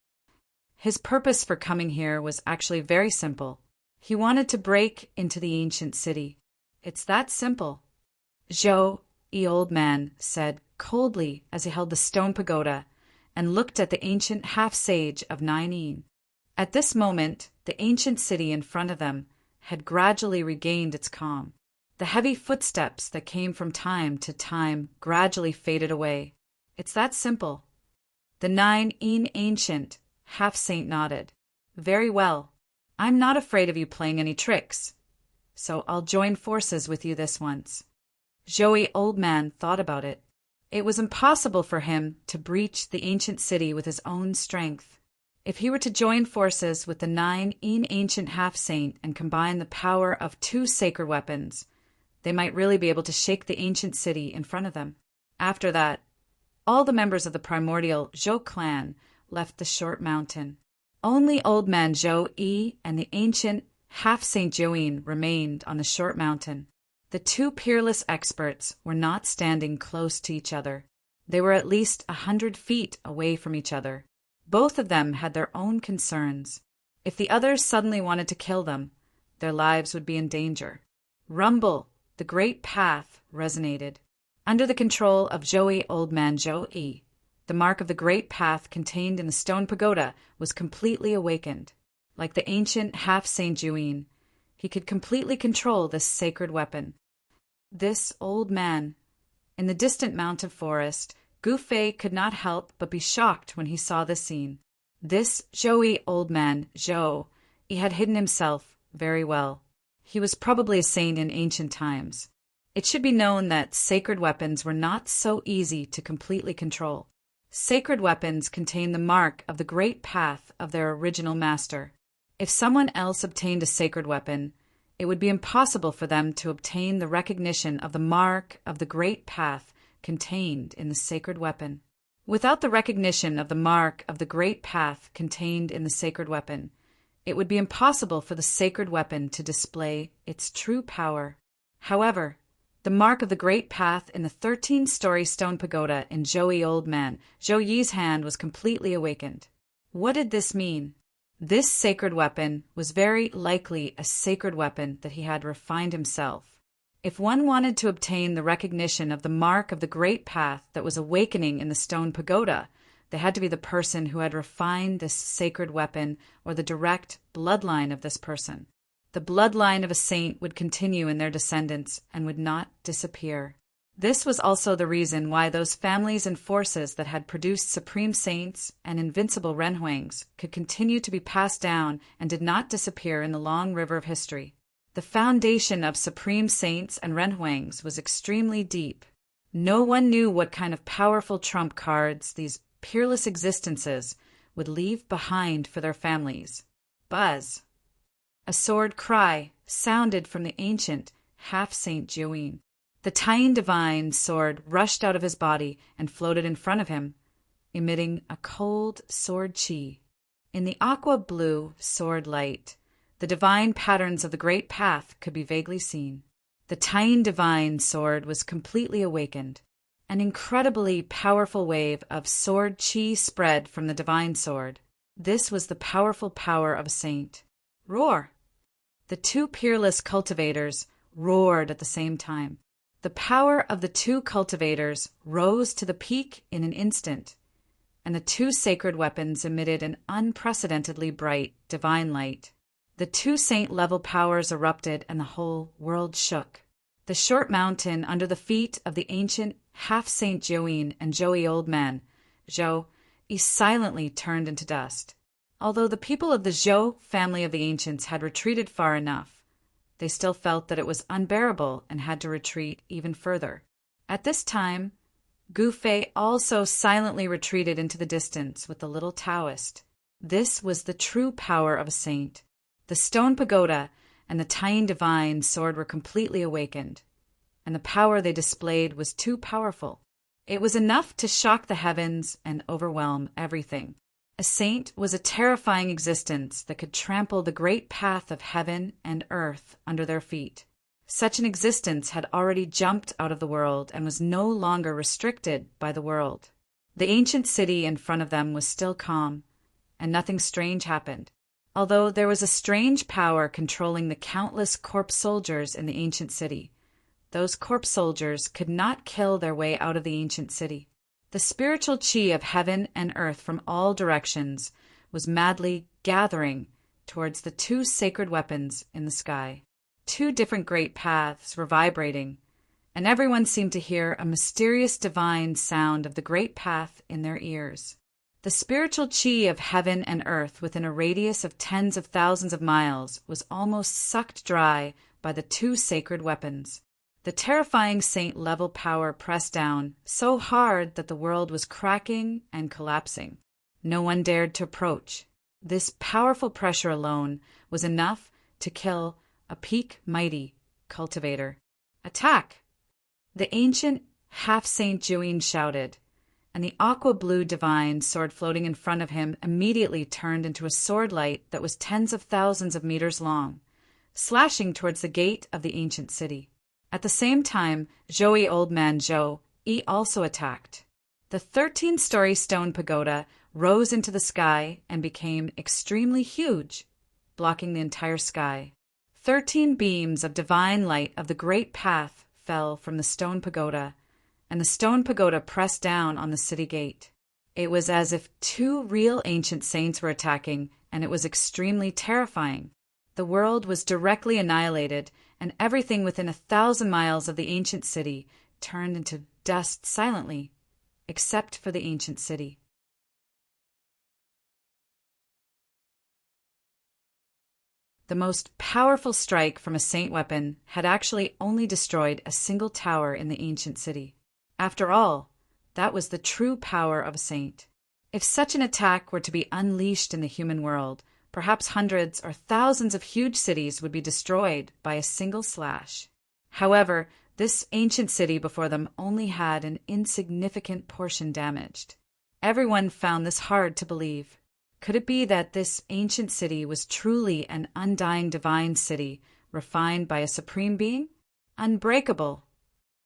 His purpose for coming here was actually very simple. He wanted to break into the ancient city. It's that simple. Zhou, the old man, said coldly as he held the stone pagoda and looked at the ancient half-sage of 9 Yin. At this moment, the ancient city in front of them had gradually regained its calm. The heavy footsteps that came from time to time gradually faded away. It's that simple. The 9 Yin ancient half-saint nodded. Very well. I'm not afraid of you playing any tricks, so I'll join forces with you this once. Joey Old Man thought about it. It was impossible for him to breach the ancient city with his own strength. If he were to join forces with the 9 Yin ancient half-saint and combine the power of 2 sacred weapons, they might really be able to shake the ancient city in front of them. After that, all the members of the primordial Zhou clan left the short mountain. Only Old Man Zhou and the ancient half-saint Juin remained on the short mountain. The 2 peerless experts were not standing close to each other. They were at least 100 feet away from each other. Both of them had their own concerns. If the others suddenly wanted to kill them, their lives would be in danger. Rumble, the great path, resonated. Under the control of Joey Old Man Joey, the mark of the great path contained in the stone pagoda was completely awakened. Like the ancient half-Saint Juin, he could completely control this sacred weapon. This old man. In the distant mountain forest, Gufei could not help but be shocked when he saw this scene. This Joey Old Man, Zhou, he had hidden himself very well. He was probably a saint in ancient times. It should be known that sacred weapons were not so easy to completely control. Sacred weapons contain the mark of the great path of their original master. If someone else obtained a sacred weapon, it would be impossible for them to obtain the recognition of the mark of the great path contained in the sacred weapon. Without the recognition of the mark of the great path contained in the sacred weapon, it would be impossible for the sacred weapon to display its true power. However, the mark of the great path in the 13-story stone pagoda in Joey Old Man Zhou Yi's hand was completely awakened. What did this mean? This sacred weapon was very likely a sacred weapon that he had refined himself. If one wanted to obtain the recognition of the mark of the great path that was awakening in the stone pagoda, they had to be the person who had refined this sacred weapon or the direct bloodline of this person. The bloodline of a saint would continue in their descendants and would not disappear. This was also the reason why those families and forces that had produced supreme saints and invincible renhuangs could continue to be passed down and did not disappear in the long river of history. The foundation of supreme saints and renhuangs was extremely deep. No one knew what kind of powerful trump cards these peerless existences would leave behind for their families. Buzz! A sword cry sounded from the ancient half-Saint Juin. The Taiyin divine sword rushed out of his body and floated in front of him, emitting a cold sword chi. In the aqua-blue sword light, the divine patterns of the great path could be vaguely seen. The Taiyin divine sword was completely awakened. An incredibly powerful wave of sword chi spread from the divine sword. This was the powerful power of a saint. Roar! The two peerless cultivators roared at the same time. The power of the two cultivators rose to the peak in an instant, and the two sacred weapons emitted an unprecedentedly bright divine light. The two saint-level powers erupted and the whole world shook. The short mountain under the feet of the ancient half-Saint Juin and Joey Old Man, Zhou, silently turned into dust. Although the people of the Zhou family of the ancients had retreated far enough, they still felt that it was unbearable and had to retreat even further. At this time, Gufei also silently retreated into the distance with the little Taoist. This was the true power of a saint. The stone pagoda and the Taiyin divine sword were completely awakened, and the power they displayed was too powerful. It was enough to shock the heavens and overwhelm everything. A saint was a terrifying existence that could trample the great path of heaven and earth under their feet. Such an existence had already jumped out of the world and was no longer restricted by the world. The ancient city in front of them was still calm, and nothing strange happened. Although there was a strange power controlling the countless corpse soldiers in the ancient city, those corpse soldiers could not kill their way out of the ancient city. The spiritual chi of heaven and earth from all directions was madly gathering towards the two sacred weapons in the sky. Two different great paths were vibrating, and everyone seemed to hear a mysterious divine sound of the great path in their ears. The spiritual chi of heaven and earth within a radius of tens of thousands of miles was almost sucked dry by the two sacred weapons. The terrifying saint-level power pressed down so hard that the world was cracking and collapsing. No one dared to approach. This powerful pressure alone was enough to kill a peak mighty cultivator. Attack! The ancient half-Saint Juin shouted, and the aqua-blue divine sword floating in front of him immediately turned into a sword light that was tens of thousands of meters long, slashing towards the gate of the ancient city. At the same time, Joey Old Man Zhou also attacked. The 13-story stone pagoda rose into the sky and became extremely huge, blocking the entire sky. 13 beams of divine light of the great path fell from the stone pagoda, and the stone pagoda pressed down on the city gate. It was as if 2 real ancient saints were attacking, and it was extremely terrifying. The world was directly annihilated, and everything within 1,000 miles of the ancient city turned into dust silently, except for the ancient city. The most powerful strike from a saint weapon had actually only destroyed a single tower in the ancient city. After all, that was the true power of a saint. If such an attack were to be unleashed in the human world, perhaps hundreds or thousands of huge cities would be destroyed by a single slash. However, this ancient city before them only had an insignificant portion damaged. Everyone found this hard to believe. Could it be that this ancient city was truly an undying divine city, refined by a supreme being? Unbreakable.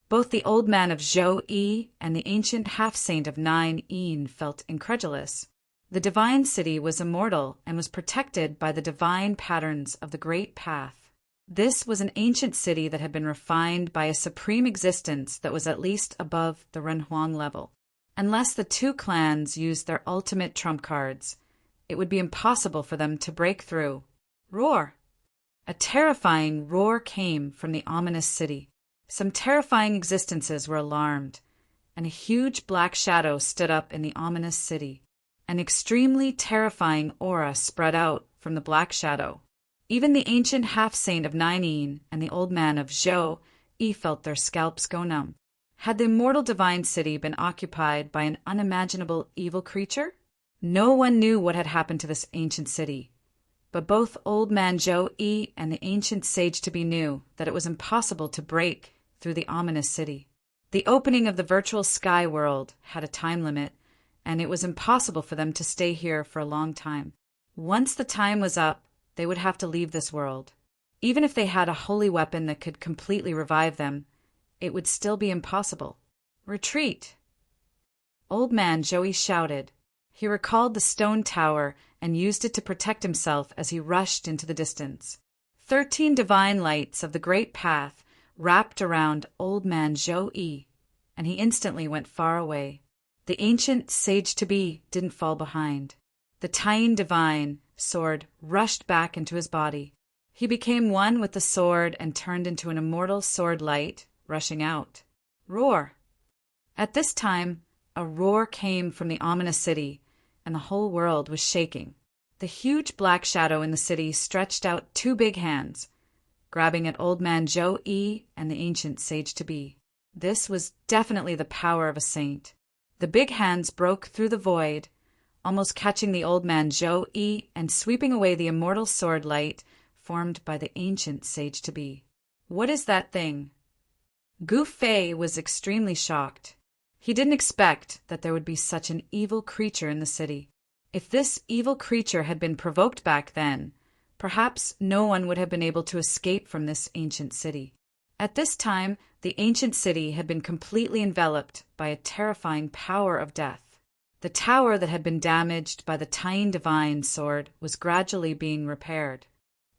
Both the old man of Zhou-Yi and the ancient half-saint of Nine-Yin felt incredulous. The divine city was immortal and was protected by the divine patterns of the Great Path. This was an ancient city that had been refined by a supreme existence that was at least above the Renhuang level. Unless the 2 clans used their ultimate trump cards, it would be impossible for them to break through. Roar! A terrifying roar came from the ominous city. Some terrifying existences were alarmed, and a huge black shadow stood up in the ominous city. An extremely terrifying aura spread out from the black shadow. Even the ancient half-saint of Nine-Yin and the old man of Zhou-Yi felt their scalps go numb. Had the immortal divine city been occupied by an unimaginable evil creature? No one knew what had happened to this ancient city, but both old man Zhou-Yi and the ancient sage-to-be knew that it was impossible to break through the ominous city. The opening of the virtual sky world had a time limit, and it was impossible for them to stay here for a long time. Once the time was up, they would have to leave this world. Even if they had a holy weapon that could completely revive them, it would still be impossible. Retreat! Old man Zhou-Yi shouted. He recalled the stone tower and used it to protect himself as he rushed into the distance. 13 divine lights of the great path wrapped around old man Zhou-Yi, and he instantly went far away. The ancient sage-to-be didn't fall behind. The Taiyin divine sword rushed back into his body. He became one with the sword and turned into an immortal sword light, rushing out. Roar! At this time, a roar came from the ominous city, and the whole world was shaking. The huge black shadow in the city stretched out 2 big hands, grabbing at old man Zhou-Yi and the ancient sage-to-be. This was definitely the power of a saint. The big hands broke through the void, almost catching the old man Zhou-Yi and sweeping away the immortal sword light formed by the ancient sage-to-be. What is that thing? Gu Fei was extremely shocked. He didn't expect that there would be such an evil creature in the city. If this evil creature had been provoked back then, perhaps no one would have been able to escape from this ancient city. At this time, the ancient city had been completely enveloped by a terrifying power of death. The tower that had been damaged by the Taiyin divine sword was gradually being repaired.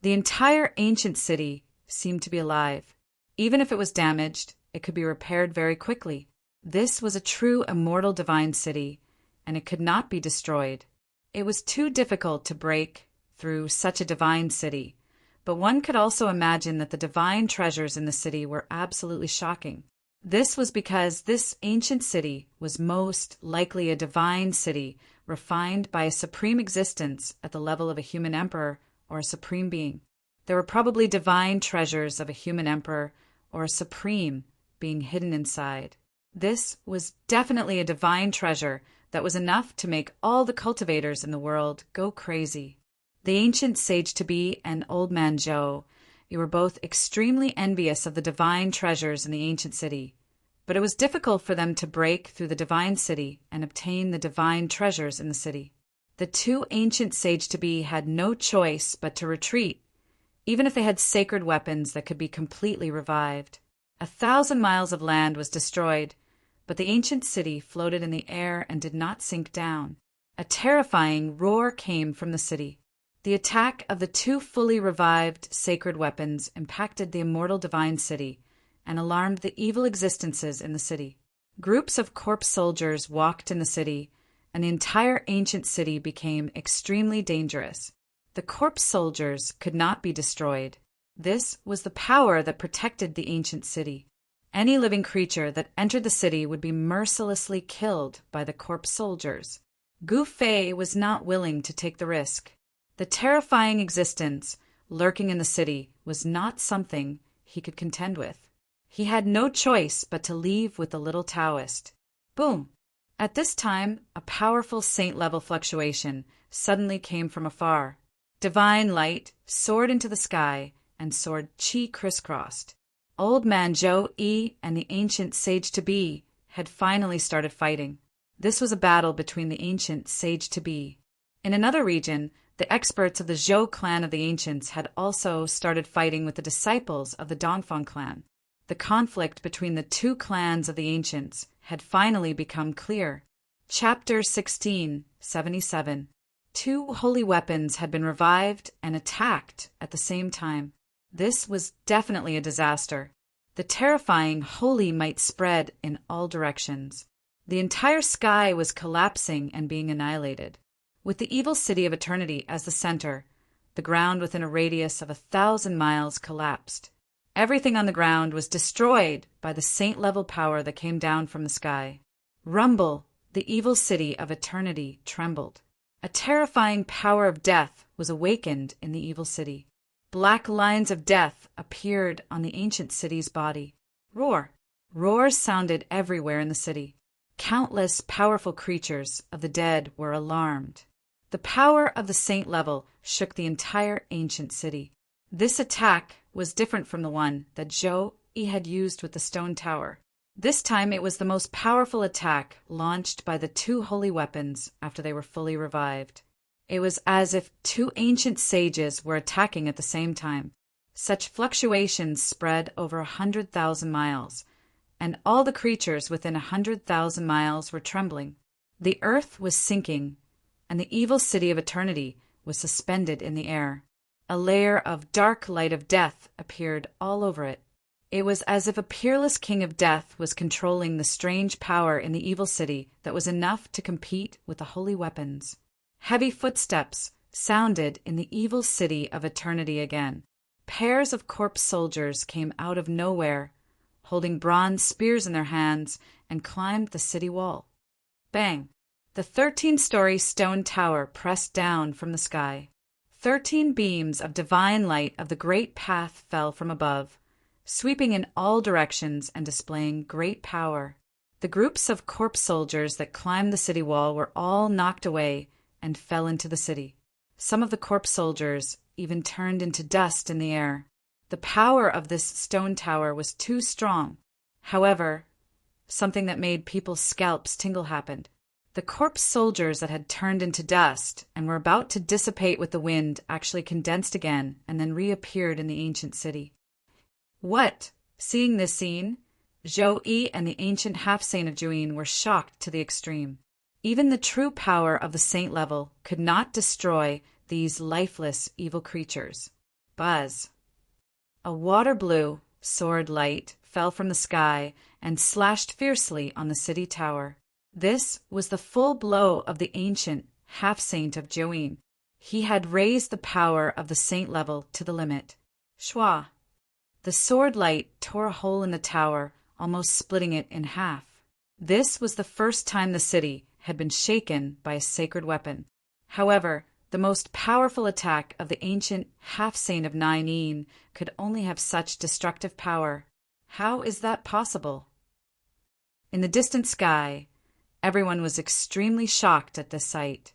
The entire ancient city seemed to be alive. Even if it was damaged, it could be repaired very quickly. This was a true immortal divine city, and it could not be destroyed. It was too difficult to break through such a divine city, but one could also imagine that the divine treasures in the city were absolutely shocking. This was because this ancient city was most likely a divine city refined by a supreme existence at the level of a human emperor or a supreme being. There were probably divine treasures of a human emperor or a supreme being hidden inside. This was definitely a divine treasure that was enough to make all the cultivators in the world go crazy. The ancient sage-to-be and old man Zhou, you were both extremely envious of the divine treasures in the ancient city, but it was difficult for them to break through the divine city and obtain the divine treasures in the city. The 2 ancient sage-to-be had no choice but to retreat, even if they had sacred weapons that could be completely revived. 1,000 miles of land was destroyed, but the ancient city floated in the air and did not sink down. A terrifying roar came from the city. The attack of the two fully revived sacred weapons impacted the immortal divine city and alarmed the evil existences in the city. Groups of corpse soldiers walked in the city, and the entire ancient city became extremely dangerous. The corpse soldiers could not be destroyed. This was the power that protected the ancient city. Any living creature that entered the city would be mercilessly killed by the corpse soldiers. Gu Fei was not willing to take the risk. The terrifying existence lurking in the city was not something he could contend with. He had no choice but to leave with the little Taoist. Boom! At this time, a powerful saint-level fluctuation suddenly came from afar. Divine light soared into the sky and soared chi crisscrossed. Old man Zhou Yi and the ancient sage-to-be had finally started fighting. This was a battle between the ancient sage-to-be. In another region, the experts of the Zhou clan of the ancients had also started fighting with the disciples of the Dongfang clan. The conflict between the two clans of the ancients had finally become clear. Chapter 16, 77. Two holy weapons had been revived and attacked at the same time. This was definitely a disaster. The terrifying holy might spread in all directions. The entire sky was collapsing and being annihilated. With the evil city of eternity as the center, the ground within a radius of 1,000 miles collapsed. Everything on the ground was destroyed by the saint-level power that came down from the sky. Rumble, the evil city of eternity, trembled. A terrifying power of death was awakened in the evil city. Black lines of death appeared on the ancient city's body. Roar! Roars sounded everywhere in the city. Countless powerful creatures of the dead were alarmed. The power of the saint level shook the entire ancient city. This attack was different from the one that Zhou Yi had used with the stone tower. This time it was the most powerful attack launched by the two holy weapons after they were fully revived. It was as if two ancient sages were attacking at the same time. Such fluctuations spread over 100,000 miles, and all the creatures within 100,000 miles were trembling. The earth was sinking, and the evil city of eternity was suspended in the air. A layer of dark light of death appeared all over it. It was as if a peerless king of death was controlling the strange power in the evil city that was enough to compete with the holy weapons. Heavy footsteps sounded in the evil city of eternity again. Pairs of corpse soldiers came out of nowhere, holding bronze spears in their hands, and climbed the city wall. Bang! The 13-story stone tower pressed down from the sky. 13 beams of divine light of the great path fell from above, sweeping in all directions and displaying great power. The groups of corpse soldiers that climbed the city wall were all knocked away and fell into the city. Some of the corpse soldiers even turned into dust in the air. The power of this stone tower was too strong. However, something that made people's scalps tingle happened. The corpse soldiers that had turned into dust and were about to dissipate with the wind actually condensed again and then reappeared in the ancient city. What? Seeing this scene, Zhou Yi and the ancient half-saint of Juyin were shocked to the extreme. Even the true power of the saint level could not destroy these lifeless evil creatures. Buzz. A water-blue sword light fell from the sky and slashed fiercely on the city tower. This was the full blow of the ancient half-saint of Juyin. He had raised the power of the saint level to the limit. Shwa. The sword light tore a hole in the tower, almost splitting it in half. This was the first time the city had been shaken by a sacred weapon. However, the most powerful attack of the ancient half-saint of Nine could only have such destructive power. How is that possible? In the distant sky, everyone was extremely shocked at this sight.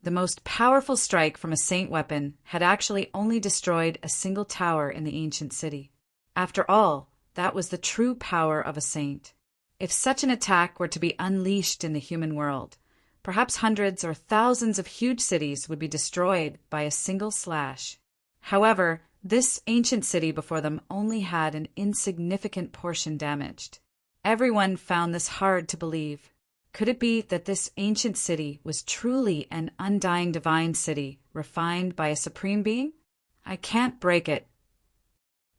The most powerful strike from a saint weapon had actually only destroyed a single tower in the ancient city. After all, that was the true power of a saint. If such an attack were to be unleashed in the human world, perhaps hundreds or thousands of huge cities would be destroyed by a single slash. However, this ancient city before them only had an insignificant portion damaged. Everyone found this hard to believe. Could it be that this ancient city was truly an undying divine city, refined by a supreme being? I can't break it.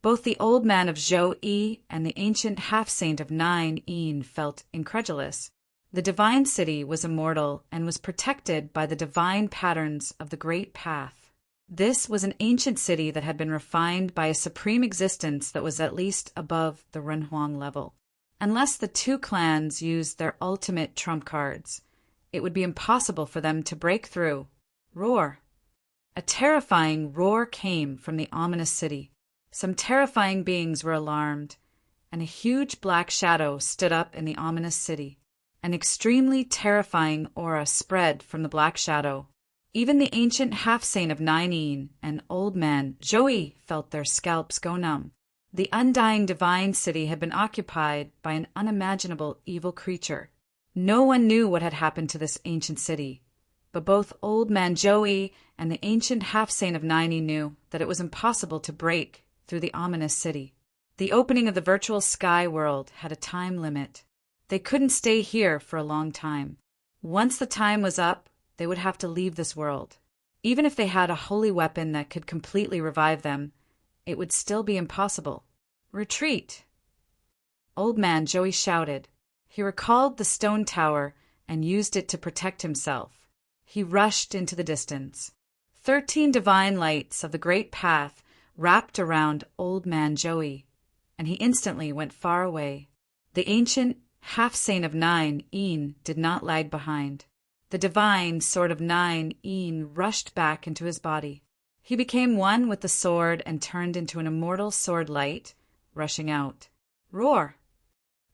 Both the old man of Zhou-Yi and the ancient half-saint of Nine-Yin felt incredulous. The divine city was immortal and was protected by the divine patterns of the Great Path. This was an ancient city that had been refined by a supreme existence that was at least above the Renhuang level. Unless the two clans used their ultimate trump cards, it would be impossible for them to break through. Roar! A terrifying roar came from the ominous city. Some terrifying beings were alarmed, and a huge black shadow stood up in the ominous city. An extremely terrifying aura spread from the black shadow. Even the ancient half-saint of Nine-Yin and old man Zhou-Yi felt their scalps go numb. The undying divine city had been occupied by an unimaginable evil creature. No one knew what had happened to this ancient city, but both old man Zhou-Yi and the ancient half-saint of Nine-Yin knew that it was impossible to break through the ominous city. The opening of the virtual sky world had a time limit. They couldn't stay here for a long time. Once the time was up, they would have to leave this world. Even if they had a holy weapon that could completely revive them, it would still be impossible. Retreat! Old man Zhou-Yi shouted. He recalled the stone tower and used it to protect himself. He rushed into the distance. 13 divine lights of the Great Path wrapped around old man Zhou-Yi, and he instantly went far away. The ancient half-saint of Nine-Yin did not lag behind. The divine sword of Nine-Yin rushed back into his body. He became one with the sword and turned into an immortal sword light, rushing out. Roar!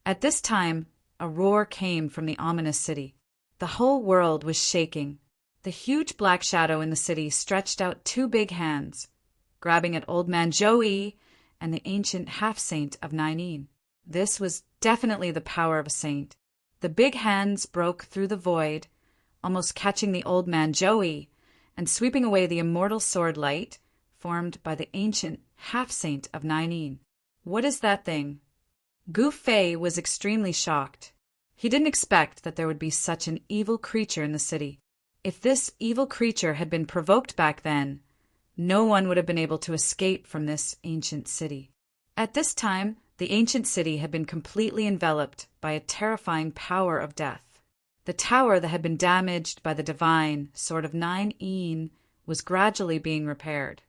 At this time, a roar came from the ominous city. The whole world was shaking. The huge black shadow in the city stretched out 2 big hands, grabbing at old man Zhou-Yi and the ancient half-saint of Nine-Yin. This was definitely the power of a saint. The big hands broke through the void, almost catching the old man Zhou-Yi and sweeping away the immortal sword light formed by the ancient half-saint of Nine-Yin. What is that thing? Gu Fei was extremely shocked. He didn't expect that there would be such an evil creature in the city. If this evil creature had been provoked back then, no one would have been able to escape from this ancient city. At this time, the ancient city had been completely enveloped by a terrifying power of death. The tower that had been damaged by the divine sword of Nine-Yin was gradually being repaired.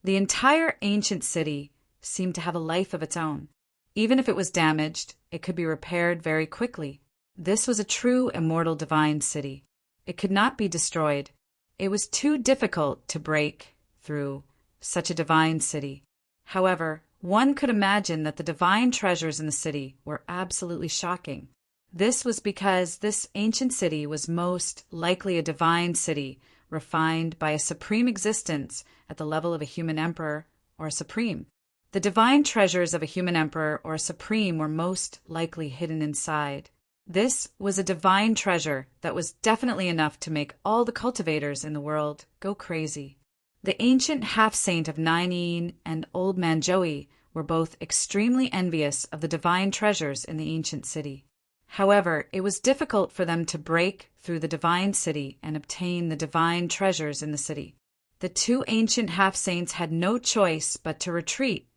The entire ancient city seemed to have a life of its own. Even if it was damaged, it could be repaired very quickly. This was a true immortal divine city. It could not be destroyed. It was too difficult to break through such a divine city. However, one could imagine that the divine treasures in the city were absolutely shocking. This was because this ancient city was most likely a divine city, refined by a supreme existence at the level of a human emperor or a supreme. The divine treasures of a human emperor or a supreme were most likely hidden inside. This was a divine treasure that was definitely enough to make all the cultivators in the world go crazy. The ancient half-saint of Nine-Yin and old man Zhou-Yi were both extremely envious of the divine treasures in the ancient city. However, it was difficult for them to break through the divine city and obtain the divine treasures in the city. The 2 ancient half-saints had no choice but to retreat,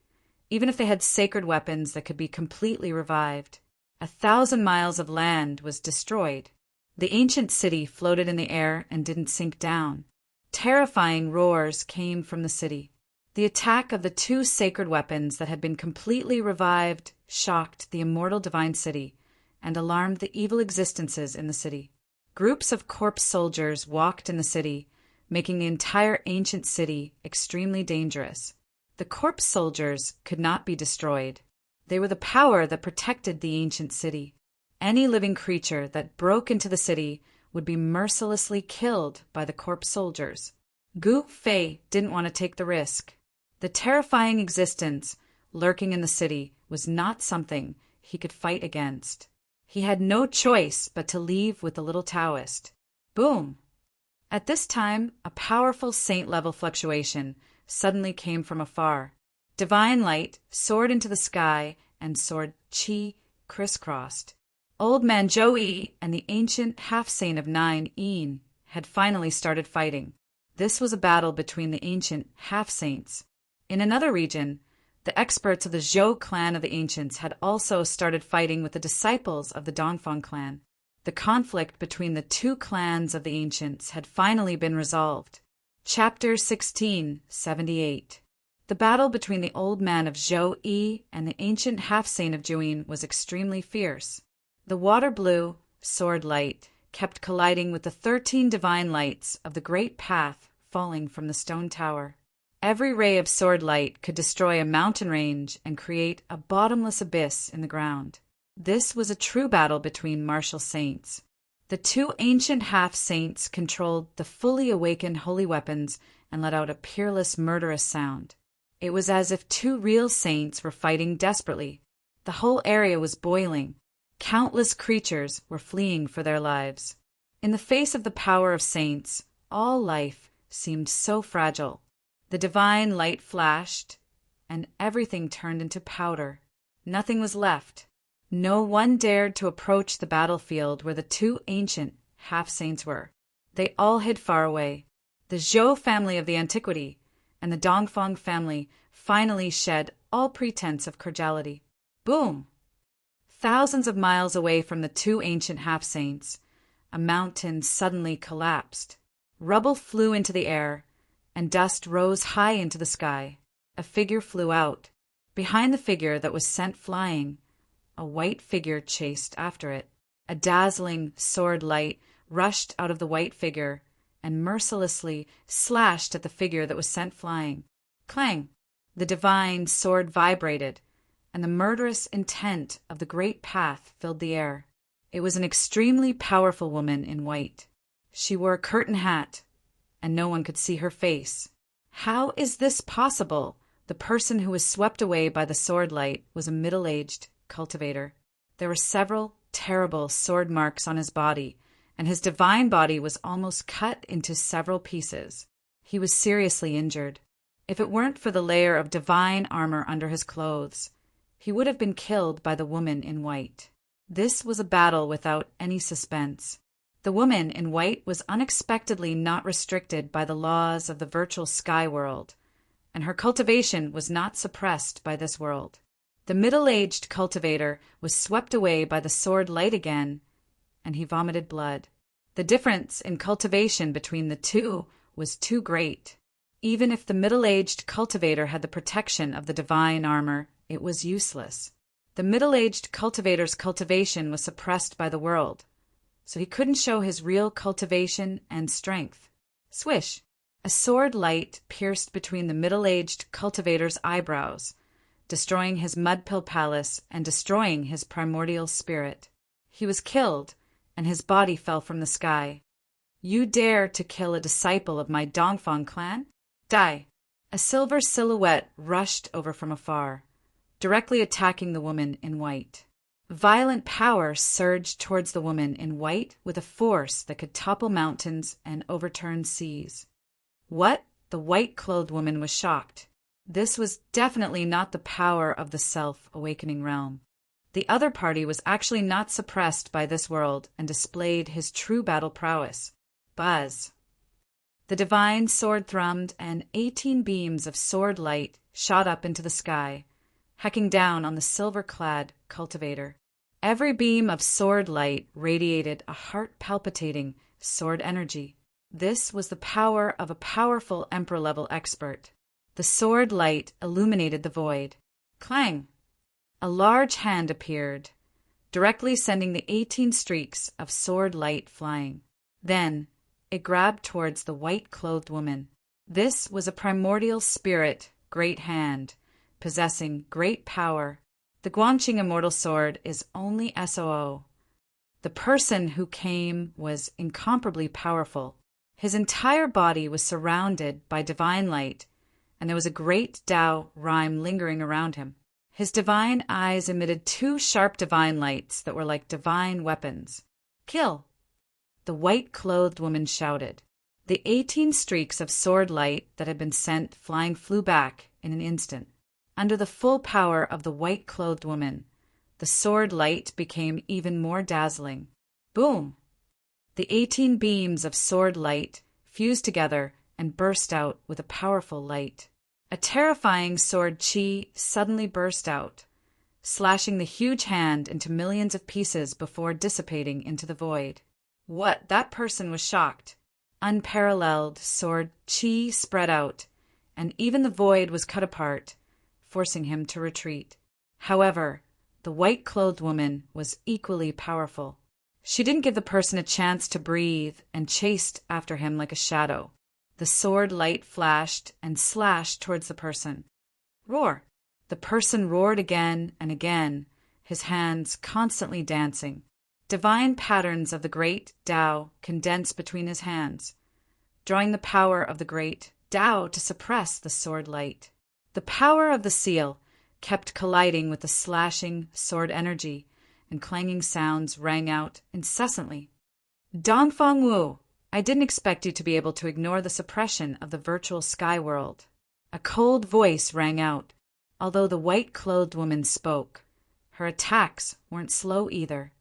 even if they had sacred weapons that could be completely revived. 1,000 miles of land was destroyed. The ancient city floated in the air and didn't sink down. Terrifying roars came from the city. The attack of the 2 sacred weapons that had been completely revived shocked the immortal divine city and alarmed the evil existences in the city. Groups of corpse soldiers walked in the city, making the entire ancient city extremely dangerous. The corpse soldiers could not be destroyed. They were the power that protected the ancient city. Any living creature that broke into the city would be mercilessly killed by the corpse soldiers. Gu Fei didn't want to take the risk. The terrifying existence lurking in the city was not something he could fight against. He had no choice but to leave with the little Taoist. Boom! At this time, a powerful saint-level fluctuation suddenly came from afar. Divine light soared into the sky and soared qi crisscrossed. Old Man Joey and the ancient half-saint of 9 had finally started fighting. This was a battle between the ancient half-saints. In another region, the experts of the Zhou clan of the ancients had also started fighting with the disciples of the Dongfang clan. The conflict between the two clans of the ancients had finally been resolved. Chapter 1678. The battle between the old man of Zhou Yi and the ancient half-saint of Juyin was extremely fierce. The water-blue sword light kept colliding with the 13 divine lights of the great path falling from the stone tower. Every ray of sword light could destroy a mountain range and create a bottomless abyss in the ground. This was a true battle between martial saints. The two ancient half-saints controlled the fully awakened holy weapons and let out a peerless, murderous sound. It was as if two real saints were fighting desperately. The whole area was boiling. Countless creatures were fleeing for their lives. In the face of the power of saints, all life seemed so fragile. The divine light flashed, and everything turned into powder. Nothing was left. No one dared to approach the battlefield where the two ancient half-saints were. They all hid far away. The Zhou family of the antiquity and the Dongfang family finally shed all pretense of cordiality. Boom! Thousands of miles away from the two ancient half-saints, a mountain suddenly collapsed. Rubble flew into the air, and dust rose high into the sky. A figure flew out. Behind the figure that was sent flying, a white figure chased after it. A dazzling sword light rushed out of the white figure and mercilessly slashed at the figure that was sent flying. Clang! The divine sword vibrated, and the murderous intent of the great path filled the air. It was an extremely powerful woman in white. She wore a curtain hat, and no one could see her face. How is this possible? The person who was swept away by the sword light was a middle-aged cultivator. There were several terrible sword marks on his body, and his divine body was almost cut into several pieces. He was seriously injured. If it weren't for the layer of divine armor under his clothes, he would have been killed by the woman in white. This was a battle without any suspense. The woman in white was unexpectedly not restricted by the laws of the virtual sky world, and her cultivation was not suppressed by this world. The middle-aged cultivator was swept away by the sword light again, and he vomited blood. The difference in cultivation between the two was too great. Even if the middle-aged cultivator had the protection of the divine armor, it was useless. The middle-aged cultivator's cultivation was suppressed by the world, so he couldn't show his real cultivation and strength. Swish! A sword light pierced between the middle-aged cultivator's eyebrows, destroying his mud-pill palace and destroying his primordial spirit. He was killed, and his body fell from the sky. You dare to kill a disciple of my Dongfang clan? Die! A silver silhouette rushed over from afar, directly attacking the woman in white. Violent power surged towards the woman in white with a force that could topple mountains and overturn seas. What? The white-clothed woman was shocked. This was definitely not the power of the self-awakening realm. The other party was actually not suppressed by this world and displayed his true battle prowess. Buzz! The divine sword thrummed, and 18 beams of sword light shot up into the sky, hacking down on the silver-clad cultivator. Every beam of sword light radiated a heart-palpitating sword energy. This was the power of a powerful emperor-level expert. The sword light illuminated the void. Clang! A large hand appeared, directly sending the 18 streaks of sword light flying. Then it grabbed towards the white-clothed woman. This was a primordial spirit, great hand, possessing great power. The Guanqing Immortal Sword is only SOO. The person who came was incomparably powerful. His entire body was surrounded by divine light, and there was a great Tao rhyme lingering around him. His divine eyes emitted 2 sharp divine lights that were like divine weapons. Kill! The white-clothed woman shouted. The 18 streaks of sword light that had been sent flying flew back in an instant. Under the full power of the white-clothed woman, the sword light became even more dazzling. Boom! The 18 beams of sword light fused together and burst out with a powerful light. A terrifying sword chi suddenly burst out, slashing the huge hand into millions of pieces before dissipating into the void. What? That person was shocked. Unparalleled sword chi spread out, and even the void was cut apart, forcing him to retreat. However, the white-clothed woman was equally powerful. She didn't give the person a chance to breathe and chased after him like a shadow. The sword light flashed and slashed towards the person. Roar! The person roared again and again, his hands constantly dancing. Divine patterns of the great Tao condensed between his hands, drawing the power of the great Tao to suppress the sword light. The power of the seal kept colliding with the slashing sword energy, and clanging sounds rang out incessantly. Dongfang Wu, I didn't expect you to be able to ignore the suppression of the virtual sky world. A cold voice rang out. Although the white-clothed woman spoke, her attacks weren't slow either.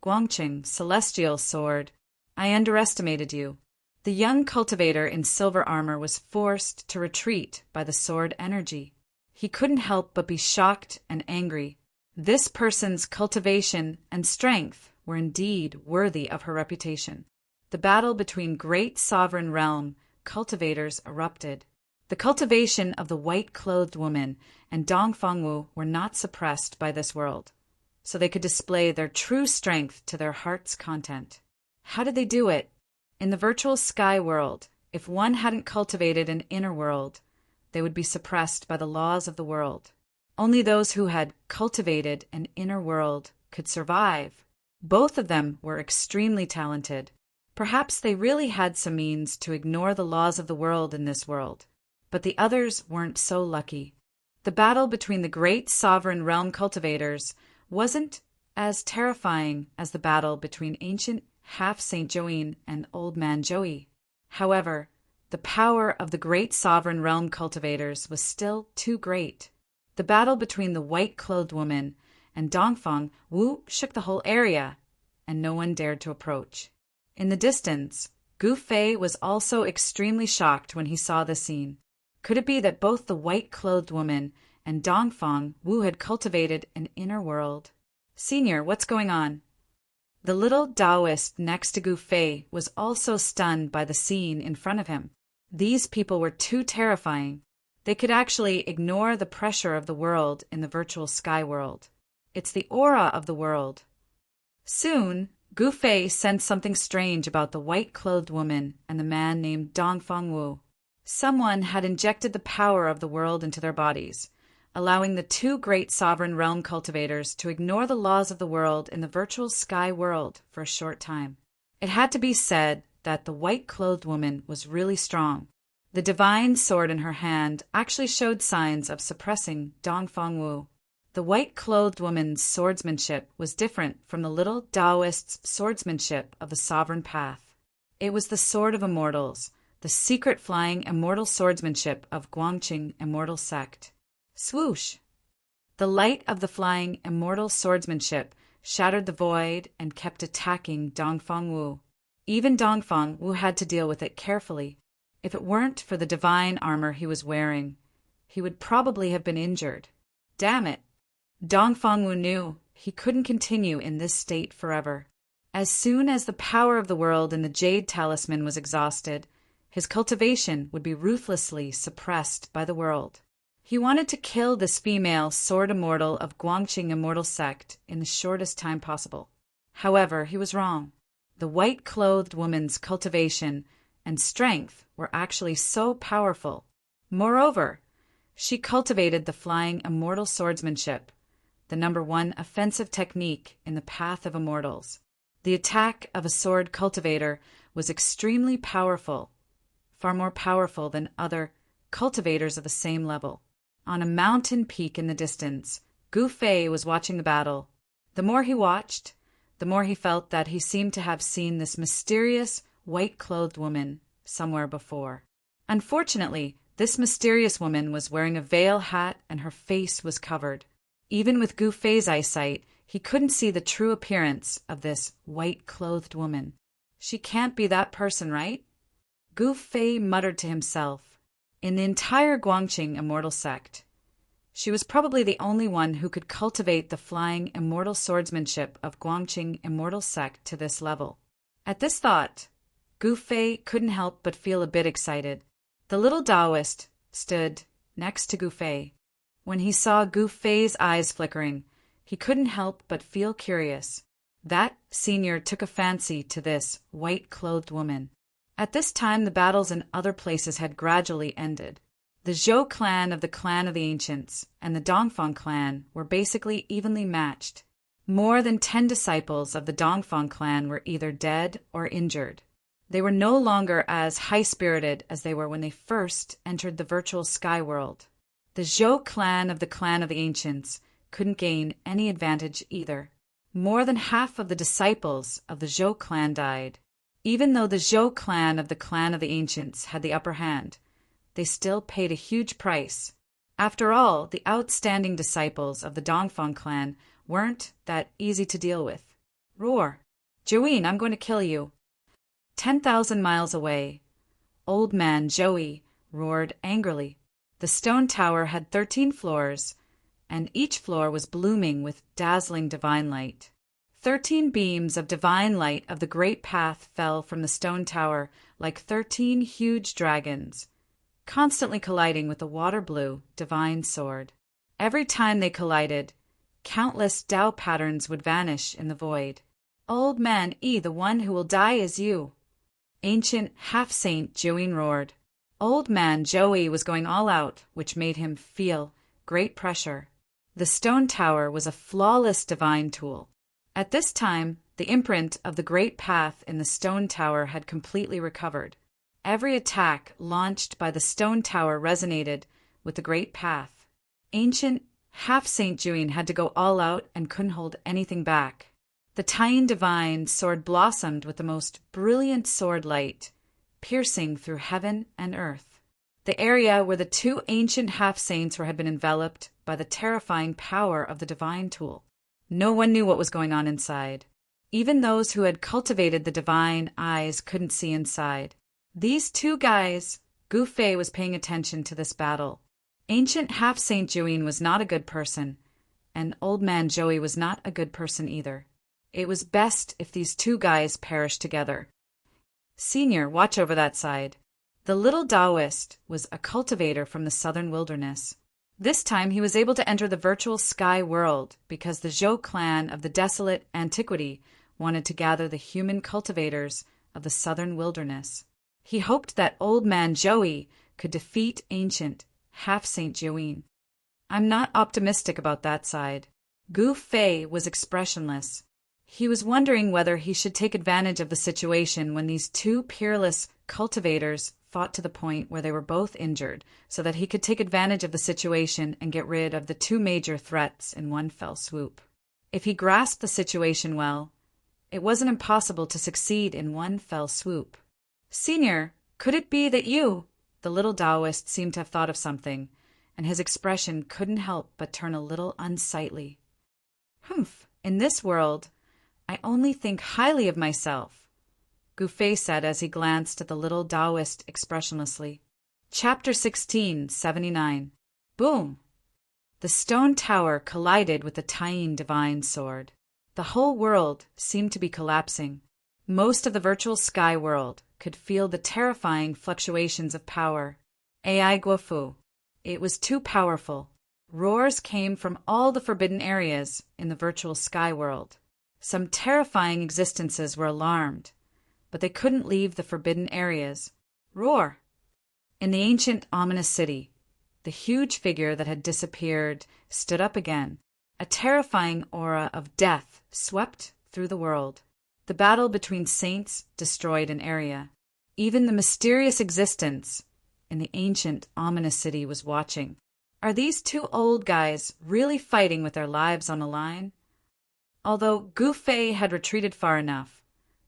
Guangqing, celestial sword, I underestimated you. The young cultivator in silver armor was forced to retreat by the sword energy. He couldn't help but be shocked and angry. This person's cultivation and strength were indeed worthy of her reputation. The battle between great sovereign realm cultivators erupted. The cultivation of the white-clothed woman and Dongfang Wu were not suppressed by this world, so they could display their true strength to their heart's content. How did they do it? In the virtual sky world, if one hadn't cultivated an inner world, they would be suppressed by the laws of the world. Only those who had cultivated an inner world could survive. Both of them were extremely talented. Perhaps they really had some means to ignore the laws of the world in this world, but the others weren't so lucky. The battle between the great sovereign realm cultivators wasn't as terrifying as the battle between ancient half-Saint Joine and Old Man Joey. However, the power of the great sovereign realm cultivators was still too great. The battle between the white-clothed woman and Dongfang Wu shook the whole area, and no one dared to approach. In the distance, Gu Fei was also extremely shocked when he saw the scene. Could it be that both the white-clothed woman and Dongfang Wu had cultivated an inner world? Senior, what's going on? The little Taoist next to Gu Fei was also stunned by the scene in front of him. These people were too terrifying. They could actually ignore the pressure of the world in the virtual sky world. It's the aura of the world. Soon, Gu Fei sensed something strange about the white-clothed woman and the man named Dongfang Wu. Someone had injected the power of the world into their bodies, allowing the two great sovereign realm cultivators to ignore the laws of the world in the virtual sky world for a short time. It had to be said that the white-clothed woman was really strong. The divine sword in her hand actually showed signs of suppressing Dongfang Wu. The white-clothed woman's swordsmanship was different from the little Taoist's swordsmanship of the sovereign path. It was the sword of immortals, the secret flying immortal swordsmanship of Guangqing immortal sect. Swoosh! The light of the flying immortal swordsmanship shattered the void and kept attacking Dongfang Wu. Even Dongfang Wu had to deal with it carefully. If it weren't for the divine armor he was wearing, he would probably have been injured. Damn it! Dongfang Wu knew he couldn't continue in this state forever. As soon as the power of the world in the Jade Talisman was exhausted, his cultivation would be ruthlessly suppressed by the world. He wanted to kill this female sword immortal of Guangqing immortal sect in the shortest time possible. However, he was wrong. The white-clothed woman's cultivation and strength were actually so powerful. Moreover, she cultivated the flying immortal swordsmanship, the #1 offensive technique in the path of immortals. The attack of a sword cultivator was extremely powerful, far more powerful than other cultivators of the same level. On a mountain peak in the distance, Gu Fei was watching the battle. The more he watched, the more he felt that he seemed to have seen this mysterious white-clothed woman somewhere before. Unfortunately, this mysterious woman was wearing a veil hat and her face was covered. Even with Gu Fei's eyesight, He couldn't see the true appearance of this white-clothed woman. She can't be that person, right? Gu Fei muttered to himself. In the entire Guangqing immortal sect, she was probably the only one who could cultivate the flying immortal swordsmanship of Guangqing immortal sect to this level. At this thought, Gu Fei couldn't help but feel a bit excited. The little Taoist stood next to Gu Fei. When he saw Gu Fei's eyes flickering, he couldn't help but feel curious. That senior took a fancy to this white-clothed woman. At this time, the battles in other places had gradually ended. The Zhou clan of the Ancients and the Dongfang clan were basically evenly matched. More than 10 disciples of the Dongfang clan were either dead or injured. They were no longer as high-spirited as they were when they first entered the virtual sky world. The Zhou clan of the Ancients couldn't gain any advantage either. More than half of the disciples of the Zhou clan died. Even though the Zhou clan of the Ancients had the upper hand, they still paid a huge price. After all, the outstanding disciples of the Dongfang clan weren't that easy to deal with. Roar! Joey, I'm going to kill you. 10,000 miles away, Old Man Joey roared angrily. The stone tower had 13 floors, and each floor was blooming with dazzling divine light. 13 beams of divine light of the great path fell from the stone tower like 13 huge dragons, constantly colliding with the water-blue divine sword. Every time they collided, countless Tao patterns would vanish in the void. Old Man the one who will die is you. Ancient half-saint Joey roared. Old Man Joey was going all out, which made him feel great pressure. The stone tower was a flawless divine tool. At this time, the imprint of the great path in the stone tower had completely recovered. Every attack launched by the stone tower resonated with the great path. Ancient half-saint Juin had to go all out and couldn't hold anything back. The Taiyin divine sword blossomed with the most brilliant sword light, piercing through heaven and earth. The area where the 2 ancient half-saints had been enveloped by the terrifying power of the divine tool. No one knew what was going on inside. Even those who had cultivated the divine eyes couldn't see inside. These 2 guys, Gu Fei was paying attention to this battle. Ancient half-saint Juin was not a good person, and Old Man Joey was not a good person either. It was best if these 2 guys perished together. Senior, watch over that side. The little Taoist was a cultivator from the southern wilderness. This time he was able to enter the virtual sky world because the Zhou clan of the desolate antiquity wanted to gather the human cultivators of the southern wilderness. He hoped that Old Man Joey could defeat ancient half-saint Join. I'm not optimistic about that side. Gu Fei was expressionless. He was wondering whether he should take advantage of the situation when these 2 peerless cultivators fought to the point where they were both injured, so that he could take advantage of the situation and get rid of the 2 major threats in one fell swoop. If he grasped the situation well, it wasn't impossible to succeed in one fell swoop. Senior, could it be that you? The little Taoist seemed to have thought of something, and his expression couldn't help but turn a little unsightly. Humph, in this world, I only think highly of myself, Gu Fei said as he glanced at the little Taoist expressionlessly. Chapter 16, 79. Boom! The stone tower collided with the Taiyin divine sword. The whole world seemed to be collapsing. Most of the virtual sky world could feel the terrifying fluctuations of power. Ai Guofu. It was too powerful. Roars came from all the forbidden areas in the virtual sky world. Some terrifying existences were alarmed, but they couldn't leave the forbidden areas. Roar! In the ancient ominous city, the huge figure that had disappeared stood up again. A terrifying aura of death swept through the world. The battle between saints destroyed an area. Even the mysterious existence in the ancient ominous city was watching. Are these 2 old guys really fighting with their lives on the line? Although Gu Fei had retreated far enough,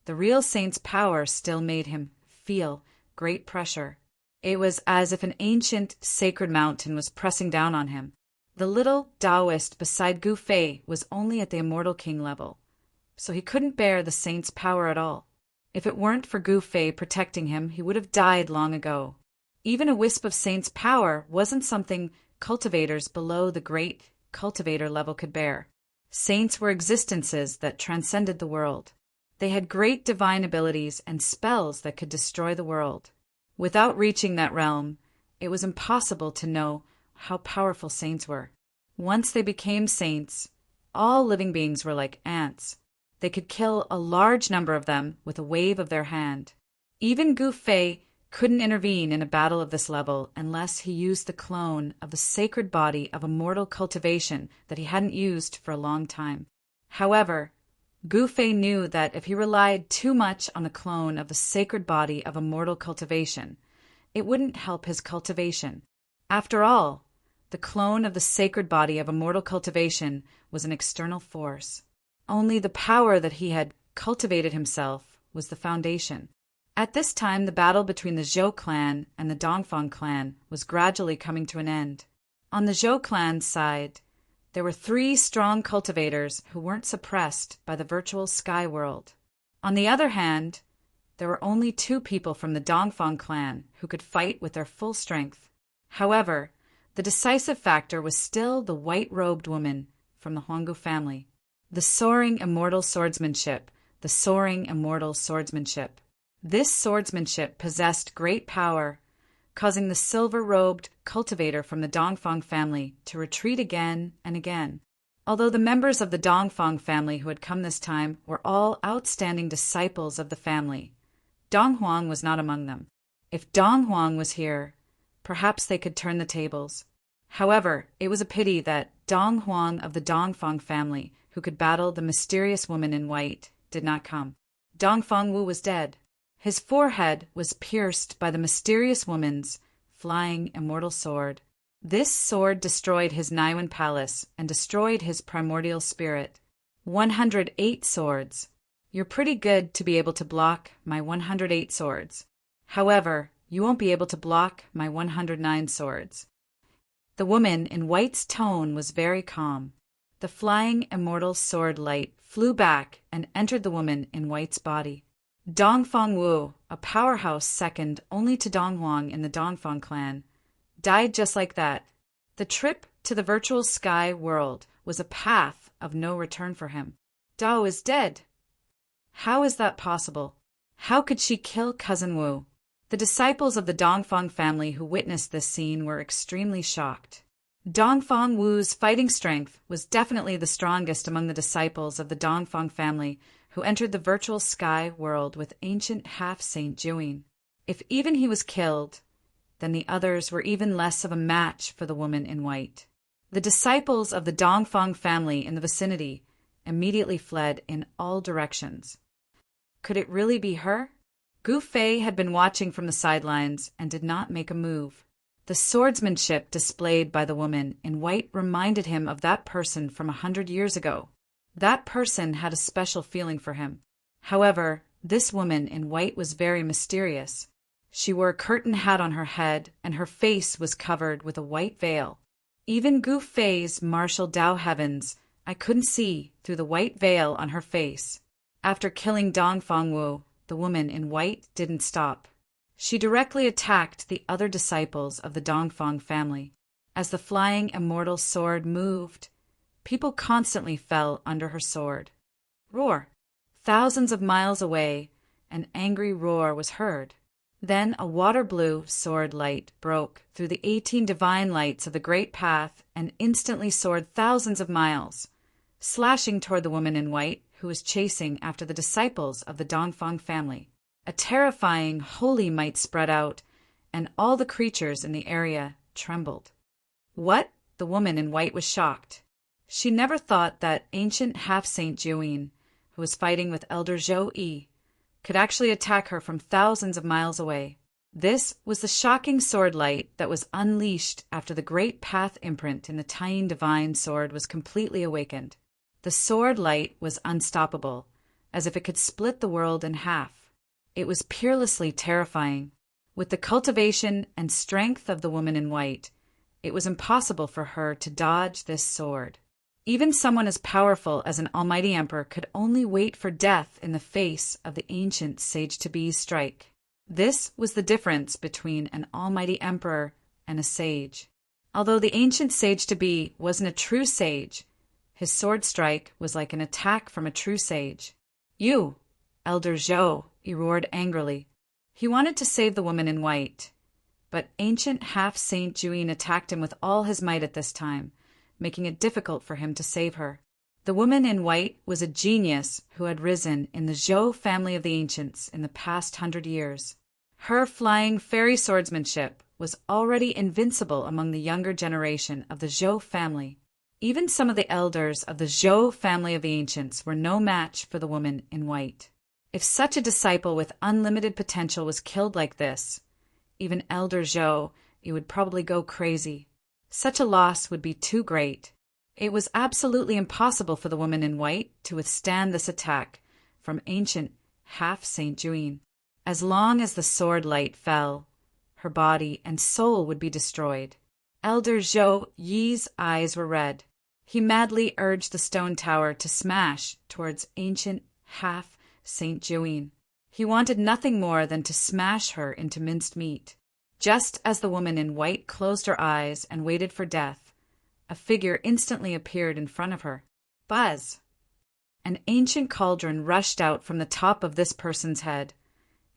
the real saint's power still made him feel great pressure. It was as if an ancient, sacred mountain was pressing down on him. The little Taoist beside Gu Fei was only at the Immortal King level, so he couldn't bear the saint's power at all. If it weren't for Gu Fei protecting him, he would have died long ago. Even a wisp of saint's power wasn't something cultivators below the great cultivator level could bear. Saints were existences that transcended the world. They had great divine abilities and spells that could destroy the world. Without reaching that realm, it was impossible to know how powerful saints were. Once they became saints, all living beings were like ants. They could kill a large number of them with a wave of their hand. Even Gu Fei couldn't intervene in a battle of this level unless he used the clone of the sacred body of immortal cultivation that he hadn't used for a long time. However, Gu Fei knew that if he relied too much on the clone of the sacred body of immortal cultivation, it wouldn't help his cultivation. After all, the clone of the sacred body of immortal cultivation was an external force. Only the power that he had cultivated himself was the foundation. At this time, the battle between the Zhou clan and the Dongfang clan was gradually coming to an end. On the Zhou clan's side, there were 3 strong cultivators who weren't suppressed by the virtual sky world. On the other hand, there were only 2 people from the Dongfang clan who could fight with their full strength. However, the decisive factor was still the white-robed woman from the Huanggu family. The soaring immortal swordsmanship, the soaring immortal swordsmanship. This swordsmanship possessed great power, causing the silver-robed cultivator from the Dongfang family to retreat again and again. Although the members of the Dongfang family who had come this time were all outstanding disciples of the family, Dong Huang was not among them. If Dong Huang was here, perhaps they could turn the tables. However, it was a pity that Dong Huang of the Dongfang family, who could battle the mysterious woman in white, did not come. Dongfang Wu was dead. His forehead was pierced by the mysterious woman's flying immortal sword. This sword destroyed his Naiwan palace and destroyed his primordial spirit. 108 swords. You're pretty good to be able to block my 108 swords. However, you won't be able to block my 109 swords. The woman in white's tone was very calm. The flying immortal sword light flew back and entered the woman in white's body. Dongfang Wu, a powerhouse second only to Dong Huang in the Dongfang clan, died just like that. The trip to the virtual sky world was a path of no return for him. Dao is dead. How is that possible? How could she kill Cousin Wu? The disciples of the Dongfang family who witnessed this scene were extremely shocked. Dongfang Wu's fighting strength was definitely the strongest among the disciples of the Dongfang family who entered the virtual sky world with ancient half-saint Juyin. If even he was killed, then the others were even less of a match for the woman in white. The disciples of the Dongfang family in the vicinity immediately fled in all directions. Could it really be her? Gu Fei had been watching from the sidelines and did not make a move. The swordsmanship displayed by the woman in white reminded him of that person from 100 years ago. That person had a special feeling for him. However, this woman in white was very mysterious. She wore a curtain hat on her head, and her face was covered with a white veil. Even Gu Fei's martial Dao heavens I couldn't see through the white veil on her face. After killing Dongfang Wu, the woman in white didn't stop. She directly attacked the other disciples of the Dongfang family. As the flying immortal sword moved, people constantly fell under her sword. Roar! Thousands of miles away, an angry roar was heard. Then a water-blue sword light broke through the 18 divine lights of the Great Path and instantly soared thousands of miles, slashing toward the woman in white who was chasing after the disciples of the Dongfang family. A terrifying holy might spread out, and all the creatures in the area trembled. What? The woman in white was shocked. She never thought that ancient half-saint Juyin, who was fighting with Elder Zhou Yi, could actually attack her from thousands of miles away. This was the shocking sword light that was unleashed after the Great Path imprint in the Tying Divine Sword was completely awakened. The sword light was unstoppable, as if it could split the world in half. It was peerlessly terrifying. With the cultivation and strength of the woman in white, It was impossible for her to dodge this sword. Even someone as powerful as an almighty emperor could only wait for death in the face of the ancient sage-to-be's strike. This was the difference between an almighty emperor and a sage. Although the ancient sage-to-be wasn't a true sage, his sword strike was like an attack from a true sage. "You, Elder Zhou," he roared angrily. He wanted to save the woman in white, but ancient half-Saint Juin attacked him with all his might at this time, making it difficult for him to save her. The woman in white was a genius who had risen in the Zhou family of the ancients in the past 100 years. Her flying fairy swordsmanship was already invincible among the younger generation of the Zhou family. Even some of the elders of the Zhou family of the ancients were no match for the woman in white. If such a disciple with unlimited potential was killed like this, even Elder Zhou, he would probably go crazy. Such a loss would be too great. It was absolutely impossible for the woman in white to withstand this attack from ancient half-Saint Juin. As long as the sword light fell, her body and soul would be destroyed. Elder Zhou Yi's eyes were red. He madly urged the stone tower to smash towards ancient half-Saint Juin. He wanted nothing more than to smash her into minced meat. Just as the woman in white closed her eyes and waited for death, a figure instantly appeared in front of her. Buzz! An ancient cauldron rushed out from the top of this person's head,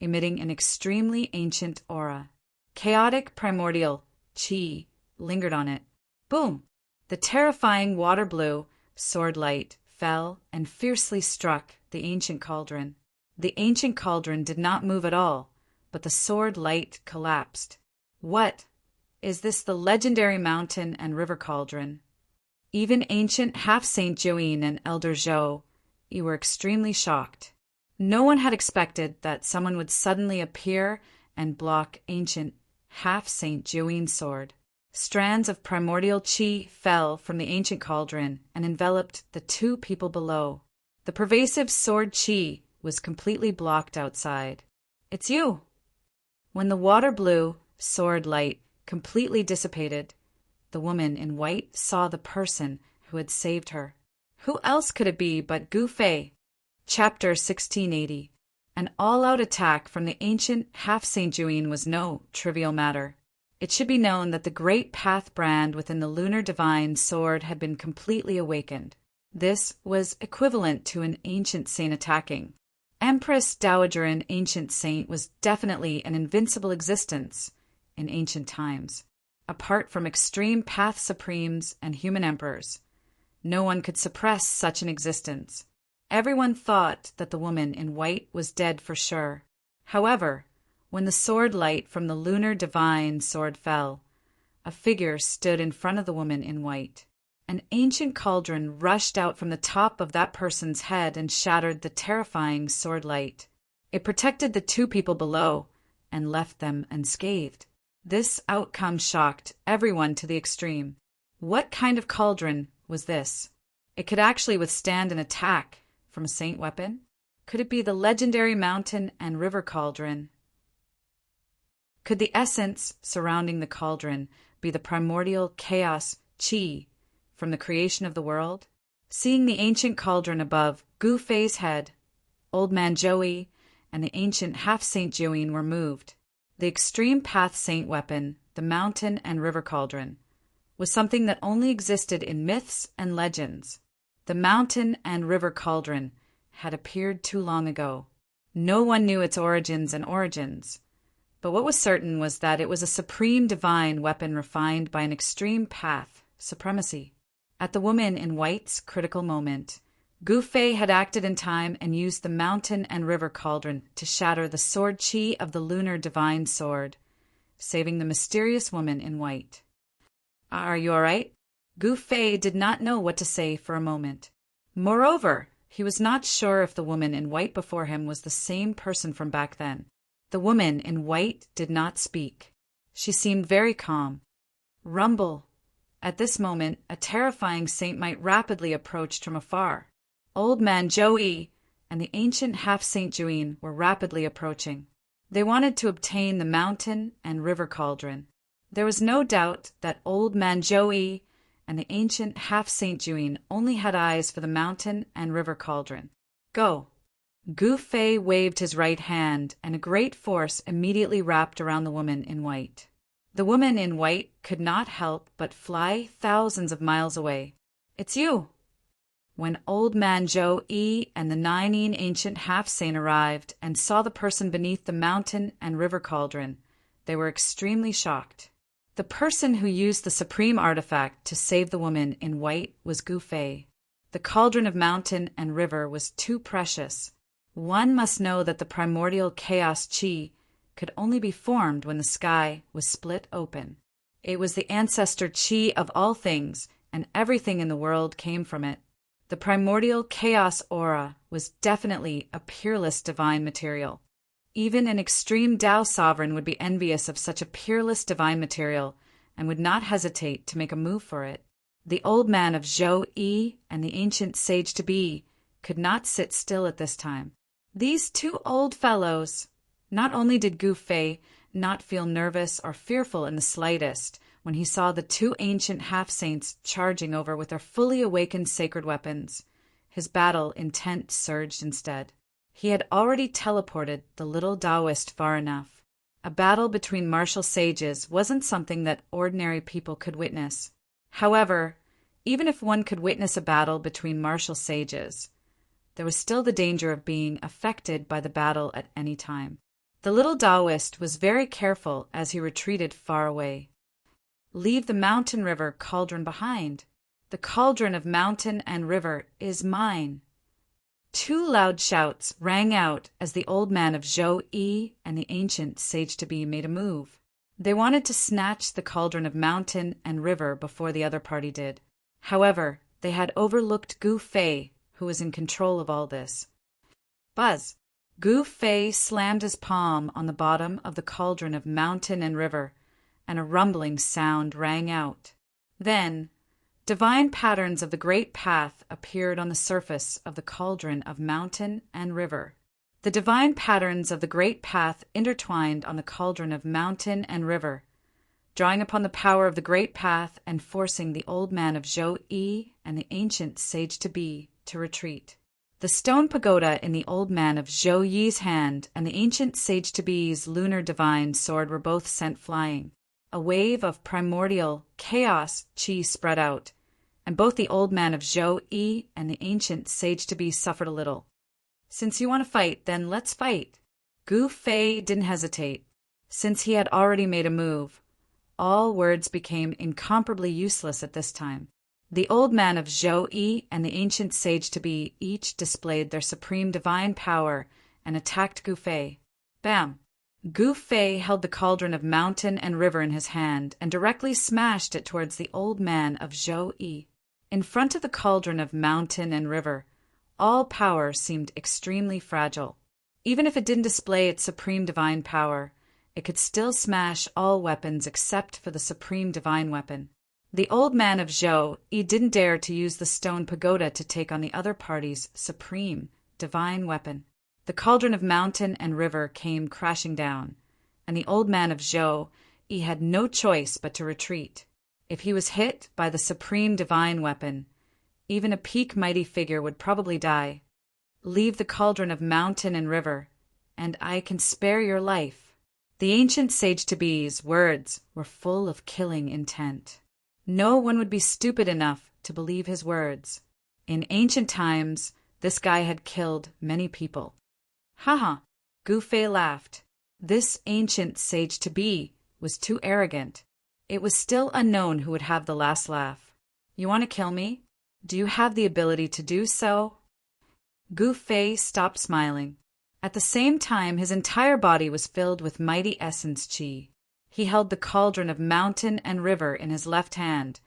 emitting an extremely ancient aura. Chaotic primordial qi lingered on it. Boom! The terrifying water-blue sword light fell and fiercely struck the ancient cauldron. The ancient cauldron did not move at all, but the sword light collapsed. What? Is this the legendary mountain and river cauldron? Even ancient half-Saint Juin and Elder Zhou, you were extremely shocked. No one had expected that someone would suddenly appear and block ancient half-Saint Juin's sword. Strands of primordial qi fell from the ancient cauldron and enveloped the two people below. The pervasive sword qi was completely blocked outside. It's you! When the water-blue sword light completely dissipated, the woman in white saw the person who had saved her. Who else could it be but Gu Fei? Chapter 1680. An all-out attack from the ancient half-Saint Juin was no trivial matter. It should be known that the great path brand within the lunar divine sword had been completely awakened. This was equivalent to an ancient saint attacking. Empress Dowager, an ancient saint, was definitely an invincible existence in ancient times. Apart from extreme path supremes and human emperors, no one could suppress such an existence. Everyone thought that the woman in white was dead for sure. However, when the sword light from the lunar divine sword fell, a figure stood in front of the woman in white. An ancient cauldron rushed out from the top of that person's head and shattered the terrifying sword light. It protected the two people below and left them unscathed. This outcome shocked everyone to the extreme. What kind of cauldron was this? It could actually withstand an attack from a saint weapon? Could it be the legendary mountain and river cauldron? Could the essence surrounding the cauldron be the primordial chaos qi from the creation of the world? Seeing the ancient cauldron above Gu Fei's head, Old Man Joey and the ancient half-Saint Juin were moved. The extreme path saint weapon, the mountain and river cauldron, was something that only existed in myths and legends. The mountain and river cauldron had appeared too long ago. No one knew its origins, but what was certain was that it was a supreme divine weapon refined by an extreme path supremacy. At the woman in white's critical moment, Gu Fei had acted in time and used the mountain and river cauldron to shatter the sword qi of the lunar divine sword, saving the mysterious woman in white. Are you all right? Gu Fei did not know what to say for a moment. Moreover, he was not sure if the woman in white before him was the same person from back then. The woman in white did not speak. She seemed very calm. Rumble. At this moment, a terrifying saint might rapidly approach from afar. Old Man Joey and the ancient half-Saint Juin were rapidly approaching. They wanted to obtain the mountain and river cauldron. There was no doubt that old man Joey and the ancient half-Saint Juin only had eyes for the mountain and river cauldron. Go! Gu Fei waved his right hand, and a great force immediately wrapped around the woman in white. The woman in white could not help but fly thousands of miles away. It's you! When old man Zhou-Yi and the 9 ancient half-saint arrived and saw the person beneath the mountain and river cauldron, they were extremely shocked. The person who used the supreme artifact to save the woman in white was Gu Fei. The cauldron of mountain and river was too precious. One must know that the primordial chaos chi could only be formed when the sky was split open. It was the ancestor chi of all things, and everything in the world came from it. The primordial chaos aura was definitely a peerless divine material. Even an extreme Tao sovereign would be envious of such a peerless divine material and would not hesitate to make a move for it. The old man of Zhou-Yi and the ancient sage-to-be could not sit still at this time. These two old fellows. Not only did Gu Fei not feel nervous or fearful in the slightest when he saw the 2 ancient half-saints charging over with their fully awakened sacred weapons, his battle intent surged instead. He had already teleported the little Taoist far enough. A battle between martial sages wasn't something that ordinary people could witness. However, even if one could witness a battle between martial sages, there was still the danger of being affected by the battle at any time. The little Taoist was very careful as he retreated far away. Leave the mountain river cauldron behind. The cauldron of mountain and river is mine. 2 loud shouts rang out as the old man of Zhou-Yi and the ancient sage-to-be made a move. They wanted to snatch the cauldron of mountain and river before the other party did. However, they had overlooked Gu Fei, who was in control of all this. Buzz! Gu Fei slammed his palm on the bottom of the cauldron of mountain and river, and a rumbling sound rang out. Then, divine patterns of the great path appeared on the surface of the cauldron of mountain and river. The divine patterns of the great path intertwined on the cauldron of mountain and river, drawing upon the power of the great path and forcing the old man of Zhou-Yi and the ancient sage-to-be to retreat. The stone pagoda in the old man of Zhou-Yi's hand and the ancient sage-to-be's lunar divine sword were both sent flying. A wave of primordial chaos chi spread out, and both the old man of Zhou-Yi and the ancient sage-to-be suffered a little. Since you want to fight, then let's fight. Gu Fei didn't hesitate. Since he had already made a move, all words became incomparably useless at this time. The old man of Zhou-Yi and the ancient sage-to-be each displayed their supreme divine power and attacked Gu Fei. Bam! Gu Fei held the cauldron of mountain and river in his hand and directly smashed it towards the old man of Zhou-Yi. In front of the cauldron of mountain and river, all power seemed extremely fragile. Even if it didn't display its supreme divine power, it could still smash all weapons except for the supreme divine weapon. The old man of Zhou-Yi didn't dare to use the stone pagoda to take on the other party's supreme divine weapon. The cauldron of mountain and river came crashing down, and the old man of Zhou-Yi had no choice but to retreat. If he was hit by the supreme divine weapon, even a peak mighty figure would probably die. Leave the cauldron of mountain and river, and I can spare your life. The ancient sage-to-be's words were full of killing intent. No one would be stupid enough to believe his words. In ancient times, this guy had killed many people. Haha, Gu Fei laughed. This ancient sage-to-be was too arrogant. It was still unknown who would have the last laugh. You want to kill me? Do you have the ability to do so? Gu Fei stopped smiling. At the same time, his entire body was filled with mighty essence chi. He held the cauldron of mountain and river in his left hand,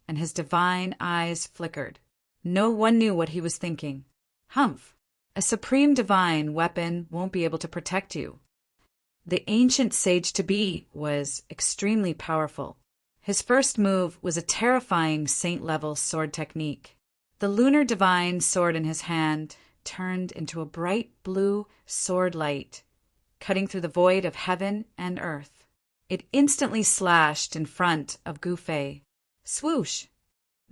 and his divine eyes flickered. No one knew what he was thinking. Humph! A supreme divine weapon won't be able to protect you. The ancient sage-to-be was extremely powerful. His first move was a terrifying saint-level sword technique. The lunar divine sword in his hand turned into a bright blue sword light, cutting through the void of heaven and earth. It instantly slashed in front of Gu Fei. Swoosh!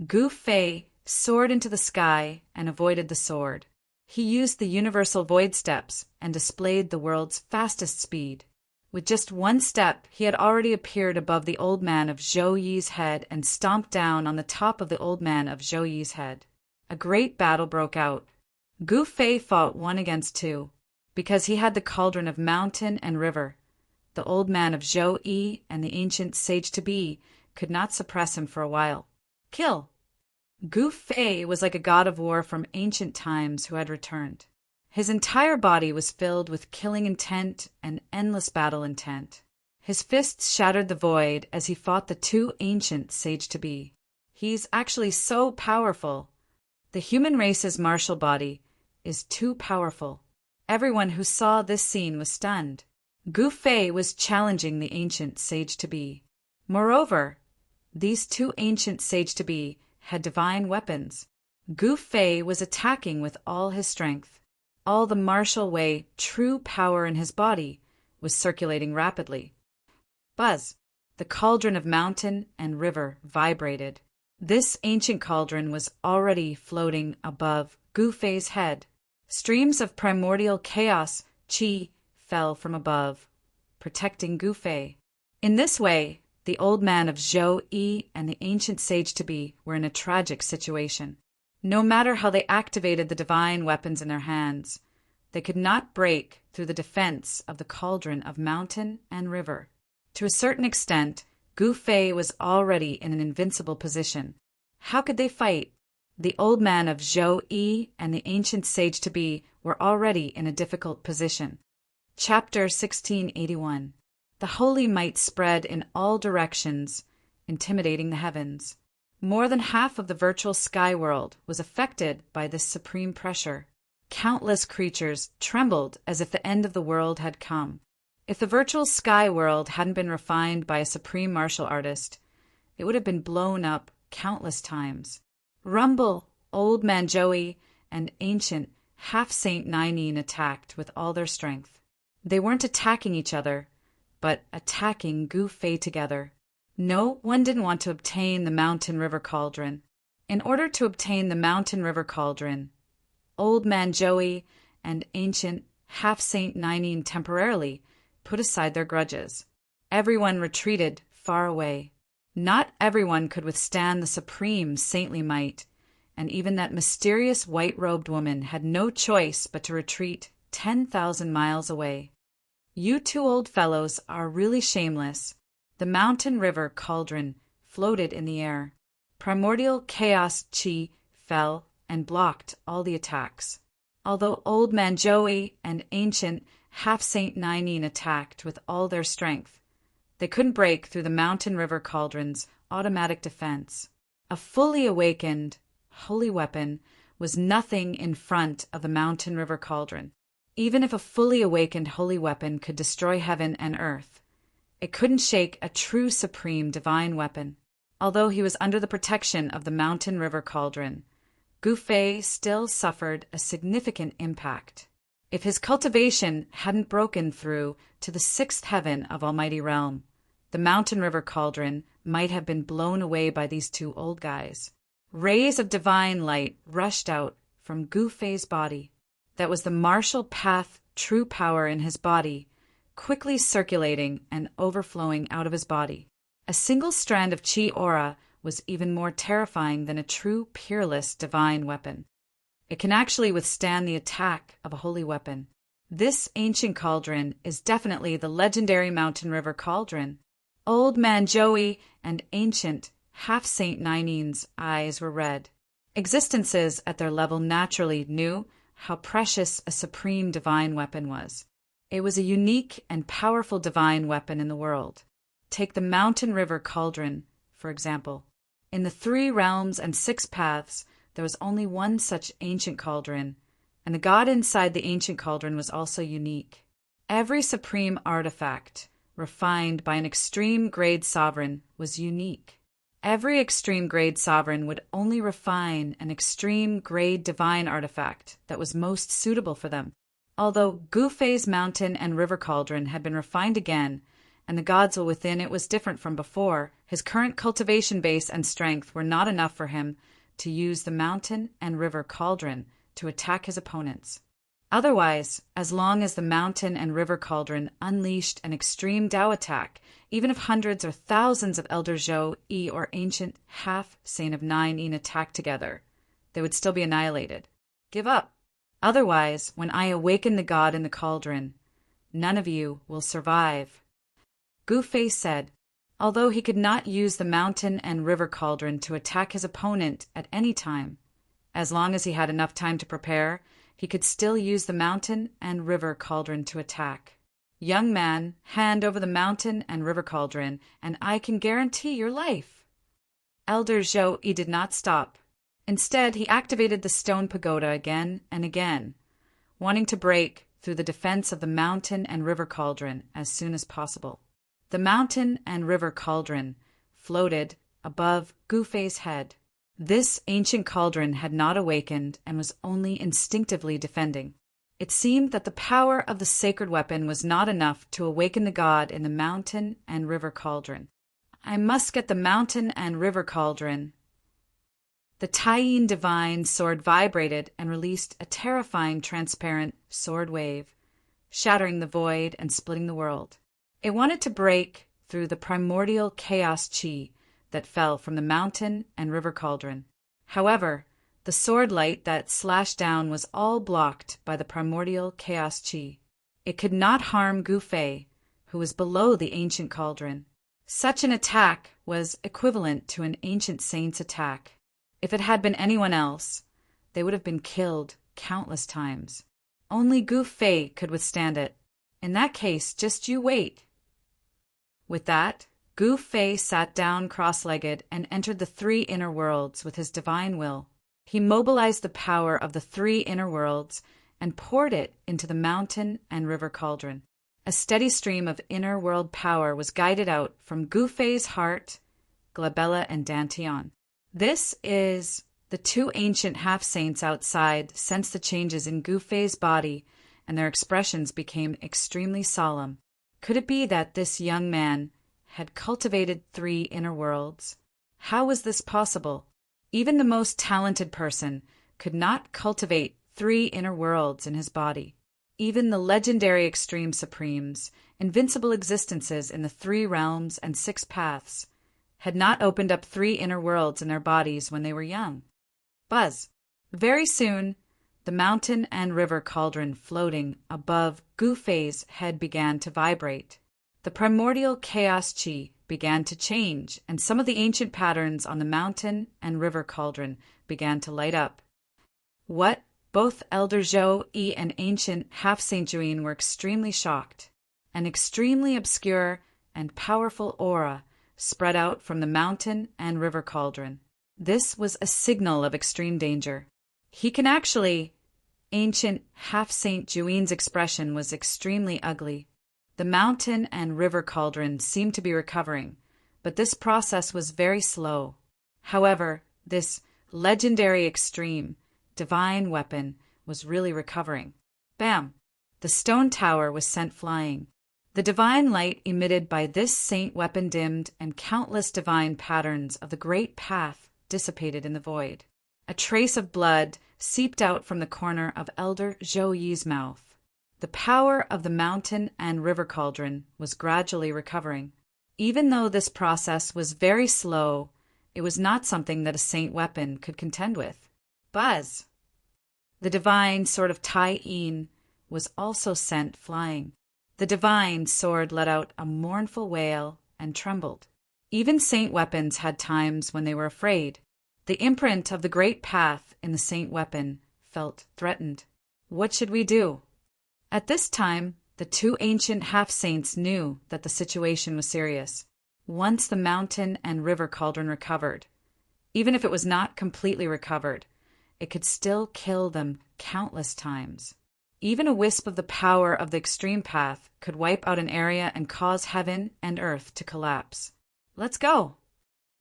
Gu Fei soared into the sky and avoided the sword. He used the universal void steps and displayed the world's fastest speed. With just one step, he had already appeared above the old man of Zhou Yi's head and stomped down on the top of the old man of Zhou Yi's head. A great battle broke out. Gu Fei fought 1 against 2. Because he had the cauldron of mountain and river, the old man of Zhou Yi and the ancient sage-to-be could not suppress him for a while. Kill! Gu Fei was like a god of war from ancient times who had returned. His entire body was filled with killing intent and endless battle intent. His fists shattered the void as he fought the 2 ancient sage-to-be. He's actually so powerful. The human race's martial body is too powerful. Everyone who saw this scene was stunned. Gu Fei was challenging the ancient sage-to-be. Moreover, these 2 ancient sage-to-be had divine weapons. Gu Fei was attacking with all his strength. All the martial way, true power in his body was circulating rapidly. Buzz! The cauldron of mountain and river vibrated. This ancient cauldron was already floating above Gu Fei's head. Streams of primordial chaos qi fell from above, protecting Gu Fei. In this way, the old man of Zhou Yi and the ancient sage-to-be were in a tragic situation. No matter how they activated the divine weapons in their hands, they could not break through the defense of the cauldron of mountain and river. To a certain extent, Gu Fei was already in an invincible position. How could they fight? The old man of Zhou Yi and the ancient sage-to-be were already in a difficult position. Chapter 1681. The holy might spread in all directions, intimidating the heavens. More than half of the virtual sky world was affected by this supreme pressure. Countless creatures trembled as if the end of the world had come. If the virtual sky world hadn't been refined by a supreme martial artist, it would have been blown up countless times. Rumble, old man Joey, and ancient half-saint Ninine attacked with all their strength. They weren't attacking each other, but attacking Gu Fei together. No, one didn't want to obtain the mountain river cauldron. In order to obtain the mountain river cauldron, old man Joey and ancient half-saint Ninine temporarily put aside their grudges. Everyone retreated far away. Not everyone could withstand the supreme saintly might, and even that mysterious white-robed woman had no choice but to retreat 10,000 miles away. You 2 old fellows are really shameless. The mountain river cauldron floated in the air. Primordial chaos qi fell and blocked all the attacks. Although old man Joey and ancient half-saint Ninine attacked with all their strength, they couldn't break through the mountain river cauldron's automatic defense. A fully awakened holy weapon was nothing in front of the mountain river cauldron. Even if a fully awakened holy weapon could destroy heaven and earth, it couldn't shake a true supreme divine weapon. Although he was under the protection of the mountain river cauldron, Gu Fei still suffered a significant impact. If his cultivation hadn't broken through to the 6th heaven of Almighty Realm, the mountain river cauldron might have been blown away by these 2 old guys. Rays of divine light rushed out from Gu Fei's body. That was the martial path true power in his body, quickly circulating and overflowing out of his body. A single strand of chi aura was even more terrifying than a true peerless divine weapon. It can actually withstand the attack of a holy weapon. This ancient cauldron is definitely the legendary mountain river cauldron. Old man Joey and ancient half-saint Ninine's eyes were red. Existences at their level naturally knew how precious a supreme divine weapon was. It was a unique and powerful divine weapon in the world. Take the mountain river cauldron, for example. In the 3 realms and 6 paths, there was only one such ancient cauldron, and the god inside the ancient cauldron was also unique. Every supreme artifact, refined by an extreme grade sovereign, was unique. Every extreme grade sovereign would only refine an extreme grade divine artifact that was most suitable for them. Although Gu Fei's mountain and river cauldron had been refined again and the gods within it was different from before. His current cultivation base and strength were not enough for him to use the mountain and river cauldron to attack his opponents. Otherwise, as long as the mountain and river cauldron unleashed an extreme Tao attack, even if hundreds or thousands of Elder Zhou Yi or ancient half-saint of 9 Yin attacked together, they would still be annihilated. Give up. Otherwise, when I awaken the god in the cauldron, none of you will survive. Gu Fei said, although he could not use the mountain and river cauldron to attack his opponent at any time, as long as he had enough time to prepare, he could still use the mountain and river cauldron to attack. Young man, hand over the mountain and river cauldron, and I can guarantee your life. Elder Zhou Yi did not stop. Instead, he activated the stone pagoda again and again, wanting to break through the defense of the mountain and river cauldron as soon as possible. The mountain and river cauldron floated above Gu Fei's head. This ancient cauldron had not awakened and was only instinctively defending. It seemed that the power of the sacred weapon was not enough to awaken the god in the mountain and river cauldron. I must get the mountain and river cauldron. The Taiyin divine sword vibrated and released a terrifying transparent sword wave, shattering the void and splitting the world. It wanted to break through the primordial chaos chi that fell from the mountain and river cauldron. However, the sword light that slashed down was all blocked by the primordial chaos chi. It could not harm Gu Fei, who was below the ancient cauldron. Such an attack was equivalent to an ancient saint's attack. If it had been anyone else, they would have been killed countless times. Only Gu Fei could withstand it. In that case, just you wait. With that, Gu Fei sat down cross-legged and entered the 3 inner worlds with his divine will. He mobilized the power of the 3 inner worlds and poured it into the mountain and river cauldron. A steady stream of inner world power was guided out from Gu Fei's heart, Glabella, and Dantian. This is the 2 ancient half-saints outside sensed the changes in Gu Fei's body, and their expressions became extremely solemn. Could it be that this young man had cultivated 3 inner worlds? How was this possible? Even the most talented person could not cultivate 3 inner worlds in his body. Even the legendary extreme supremes, invincible existences in the 3 realms and 6 paths, had not opened up 3 inner worlds in their bodies when they were young. Buzz. Very soon, the mountain and river cauldron floating above Gu Fei's head began to vibrate. The primordial chaos chi began to change, and some of the ancient patterns on the mountain and river cauldron began to light up. What? Both Elder Zhou Yi and ancient half-Saint Juyin were extremely shocked. An extremely obscure and powerful aura spread out from the mountain and river cauldron. This was a signal of extreme danger. He can actually... Ancient half-Saint Juin's expression was extremely ugly. The mountain and river cauldron seemed to be recovering, but this process was very slow. However, this legendary extreme, divine weapon was really recovering. Bam! The stone tower was sent flying. The divine light emitted by this saint weapon dimmed, and countless divine patterns of the great path dissipated in the void. A trace of blood seeped out from the corner of Elder Zhou Yi's mouth. The power of the mountain and river cauldron was gradually recovering. Even though this process was very slow, it was not something that a saint weapon could contend with. Buzz! The divine sword of Tai Yin was also sent flying. The divine sword let out a mournful wail and trembled. Even saint weapons had times when they were afraid. The imprint of the great path in the saint weapon felt threatened. What should we do? At this time, the 2 ancient half-saints knew that the situation was serious. Once the mountain and river cauldron recovered, even if it was not completely recovered, it could still kill them countless times. Even a wisp of the power of the extreme path could wipe out an area and cause heaven and earth to collapse. Let's go!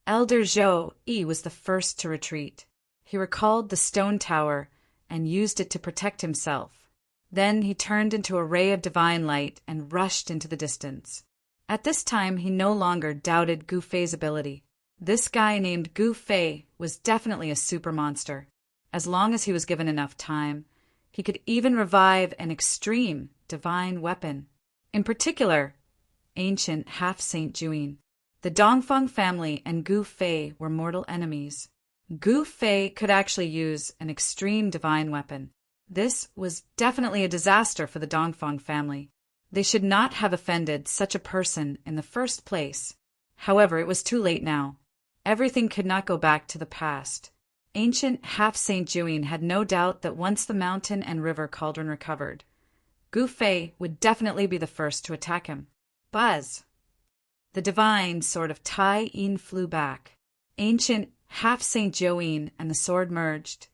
Elder Zhou Yi was the first to retreat. He recalled the stone tower and used it to protect himself. Then he turned into a ray of divine light and rushed into the distance. At this time, he no longer doubted Gu Fei's ability. This guy named Gu Fei was definitely a super monster. As long as he was given enough time, he could even revive an extreme divine weapon. In particular, ancient half-saint Juyin. The Dongfeng family and Gu Fei were mortal enemies. Gu Fei could actually use an extreme divine weapon. This was definitely a disaster for the Dongfeng family. They should not have offended such a person in the first place. However, it was too late now. Everything could not go back to the past. Ancient half-saint Juyin had no doubt that once the mountain and river cauldron recovered, Gu Fei would definitely be the first to attack him. Buzz! The divine sword of Tai Yin flew back. Ancient half-saint Juyin and the sword merged,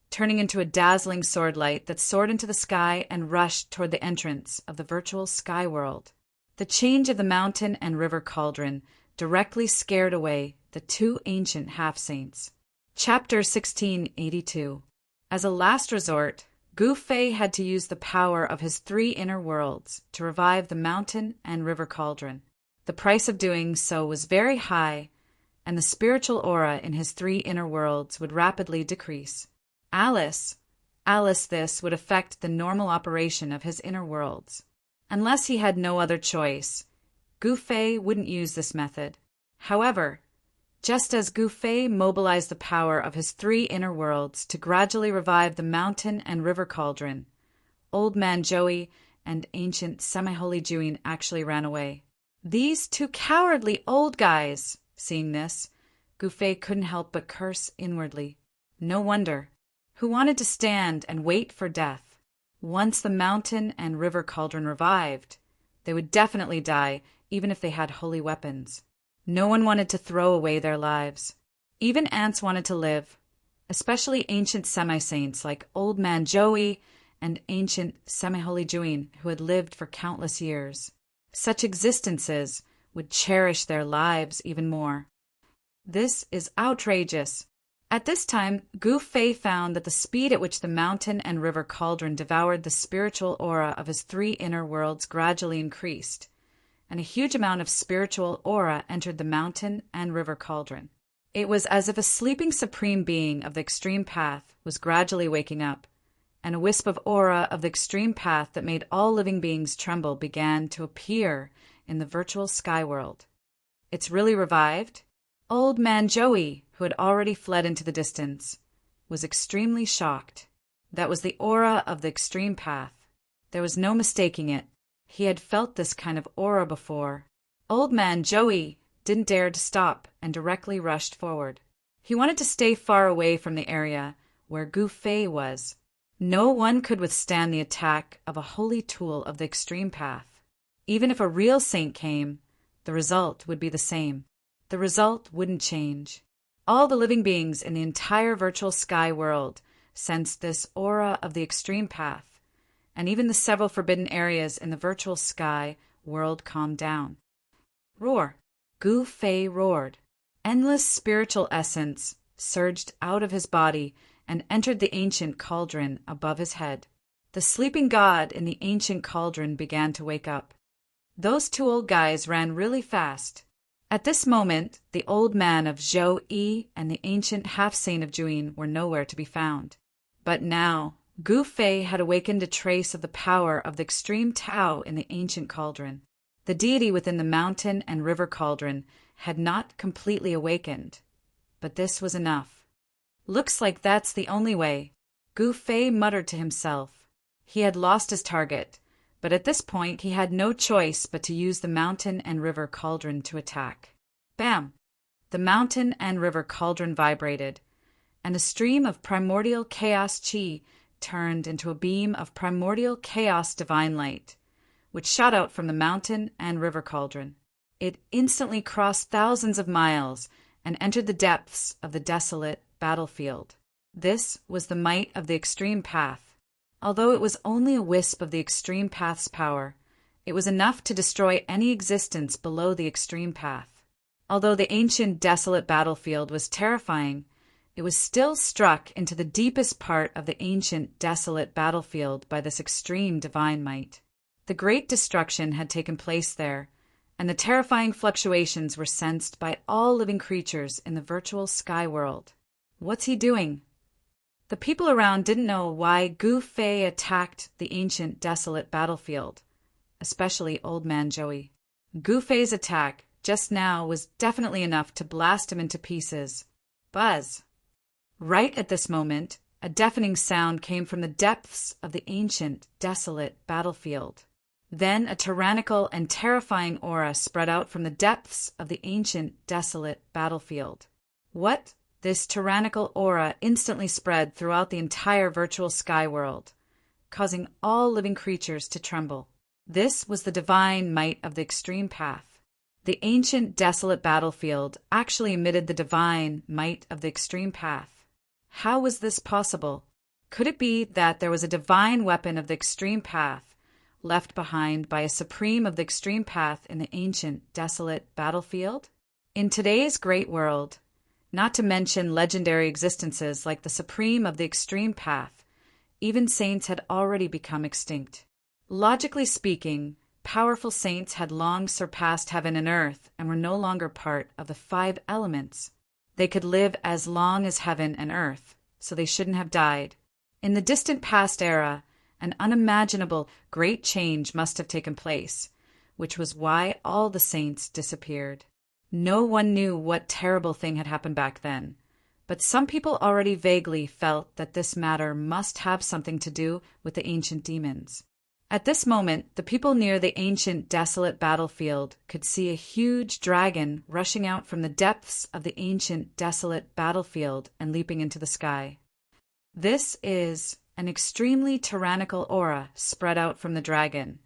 turning into a dazzling sword light that soared into the sky and rushed toward the entrance of the virtual sky world. The change of the mountain and river cauldron directly scared away the two ancient half-saints. Chapter 1682. As a last resort, Gu Fei had to use the power of his three inner worlds to revive the mountain and river cauldron. The price of doing so was very high, and the spiritual aura in his three inner worlds would rapidly decrease. Alice this would affect the normal operation of his inner worlds. Unless he had no other choice, Gu Fei wouldn't use this method. However, just as Gu Fei mobilized the power of his three inner worlds to gradually revive the mountain and river cauldron, Old Man Joey and ancient semi-holy Juyin actually ran away. These two cowardly old guys! Seeing this, Gu Fei couldn't help but curse inwardly. No wonder. Who wanted to stand and wait for death? Once the mountain and river cauldron revived, they would definitely die, even if they had holy weapons. No one wanted to throw away their lives. Even ants wanted to live, especially ancient semi-saints like Old Man Joey and ancient semi-holy Juyin who had lived for countless years. Such existences would cherish their lives even more. This is outrageous. At this time, Gu Fei found that the speed at which the mountain and river cauldron devoured the spiritual aura of his three inner worlds gradually increased, and a huge amount of spiritual aura entered the mountain and river cauldron. It was as if a sleeping supreme being of the extreme path was gradually waking up, and a wisp of aura of the extreme path that made all living beings tremble began to appear in the virtual sky world. It's really revived? Old Man Joey, who had already fled into the distance, was extremely shocked. That was the aura of the extreme path. There was no mistaking it. He had felt this kind of aura before. Old Man Joey didn't dare to stop and directly rushed forward. He wanted to stay far away from the area where Gu Fei was. No one could withstand the attack of a holy tool of the extreme path. Even if a real saint came, the result would be the same. The result wouldn't change. All the living beings in the entire virtual sky world sensed this aura of the extreme path, and even the several forbidden areas in the virtual sky world calmed down. Roar! Gu Fei roared. Endless spiritual essence surged out of his body and entered the ancient cauldron above his head. The sleeping god in the ancient cauldron began to wake up. Those two old guys ran really fast. At this moment, the old man of Zhou Yi and the ancient half-saint of Juyin were nowhere to be found. But now, Gu Fei had awakened a trace of the power of the extreme Tao in the ancient cauldron. The deity within the mountain and river cauldron had not completely awakened, but this was enough. Looks like that's the only way, Gu Fei muttered to himself. He had lost his target, but at this point he had no choice but to use the mountain and river cauldron to attack. Bam! The mountain and river cauldron vibrated, and a stream of primordial chaos chi turned into a beam of primordial chaos divine light, which shot out from the mountain and river cauldron. It instantly crossed thousands of miles and entered the depths of the desolate battlefield. This was the might of the extreme path. Although it was only a wisp of the extreme path's power, it was enough to destroy any existence below the extreme path. Although the ancient desolate battlefield was terrifying, it was still struck into the deepest part of the ancient desolate battlefield by this extreme divine might. The great destruction had taken place there, and the terrifying fluctuations were sensed by all living creatures in the virtual sky world. What's he doing? The people around didn't know why Gu Fei attacked the ancient desolate battlefield, especially Old Man Joey. Gu Fei's attack just now was definitely enough to blast him into pieces. Buzz! Right at this moment, a deafening sound came from the depths of the ancient, desolate battlefield. Then a tyrannical and terrifying aura spread out from the depths of the ancient, desolate battlefield. What? This tyrannical aura instantly spread throughout the entire virtual sky world, causing all living creatures to tremble. This was the divine might of the extreme path. The ancient, desolate battlefield actually emitted the divine might of the extreme path. How was this possible? Could it be that there was a divine weapon of the extreme path left behind by a supreme of the extreme path in the ancient, desolate battlefield? In today's great world, not to mention legendary existences like the supreme of the extreme path, even saints had already become extinct. Logically speaking, powerful saints had long surpassed heaven and earth and were no longer part of the 5 elements. They could live as long as heaven and earth, so they shouldn't have died. In the distant past era, an unimaginable great change must have taken place, which was why all the saints disappeared. No one knew what terrible thing had happened back then, but some people already vaguely felt that this matter must have something to do with the ancient demons. At this moment, the people near the ancient desolate battlefield could see a huge dragon rushing out from the depths of the ancient desolate battlefield and leaping into the sky. This is an extremely tyrannical aura spread out from the dragon,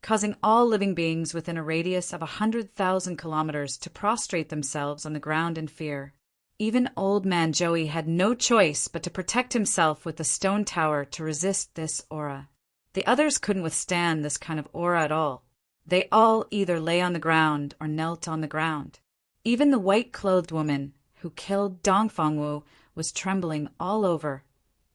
causing all living beings within a radius of 100,000 kilometers to prostrate themselves on the ground in fear. Even Old Man Joey had no choice but to protect himself with the stone tower to resist this aura. The others couldn't withstand this kind of aura at all. They all either lay on the ground or knelt on the ground. Even the white-clothed woman who killed Dongfangwu was trembling all over,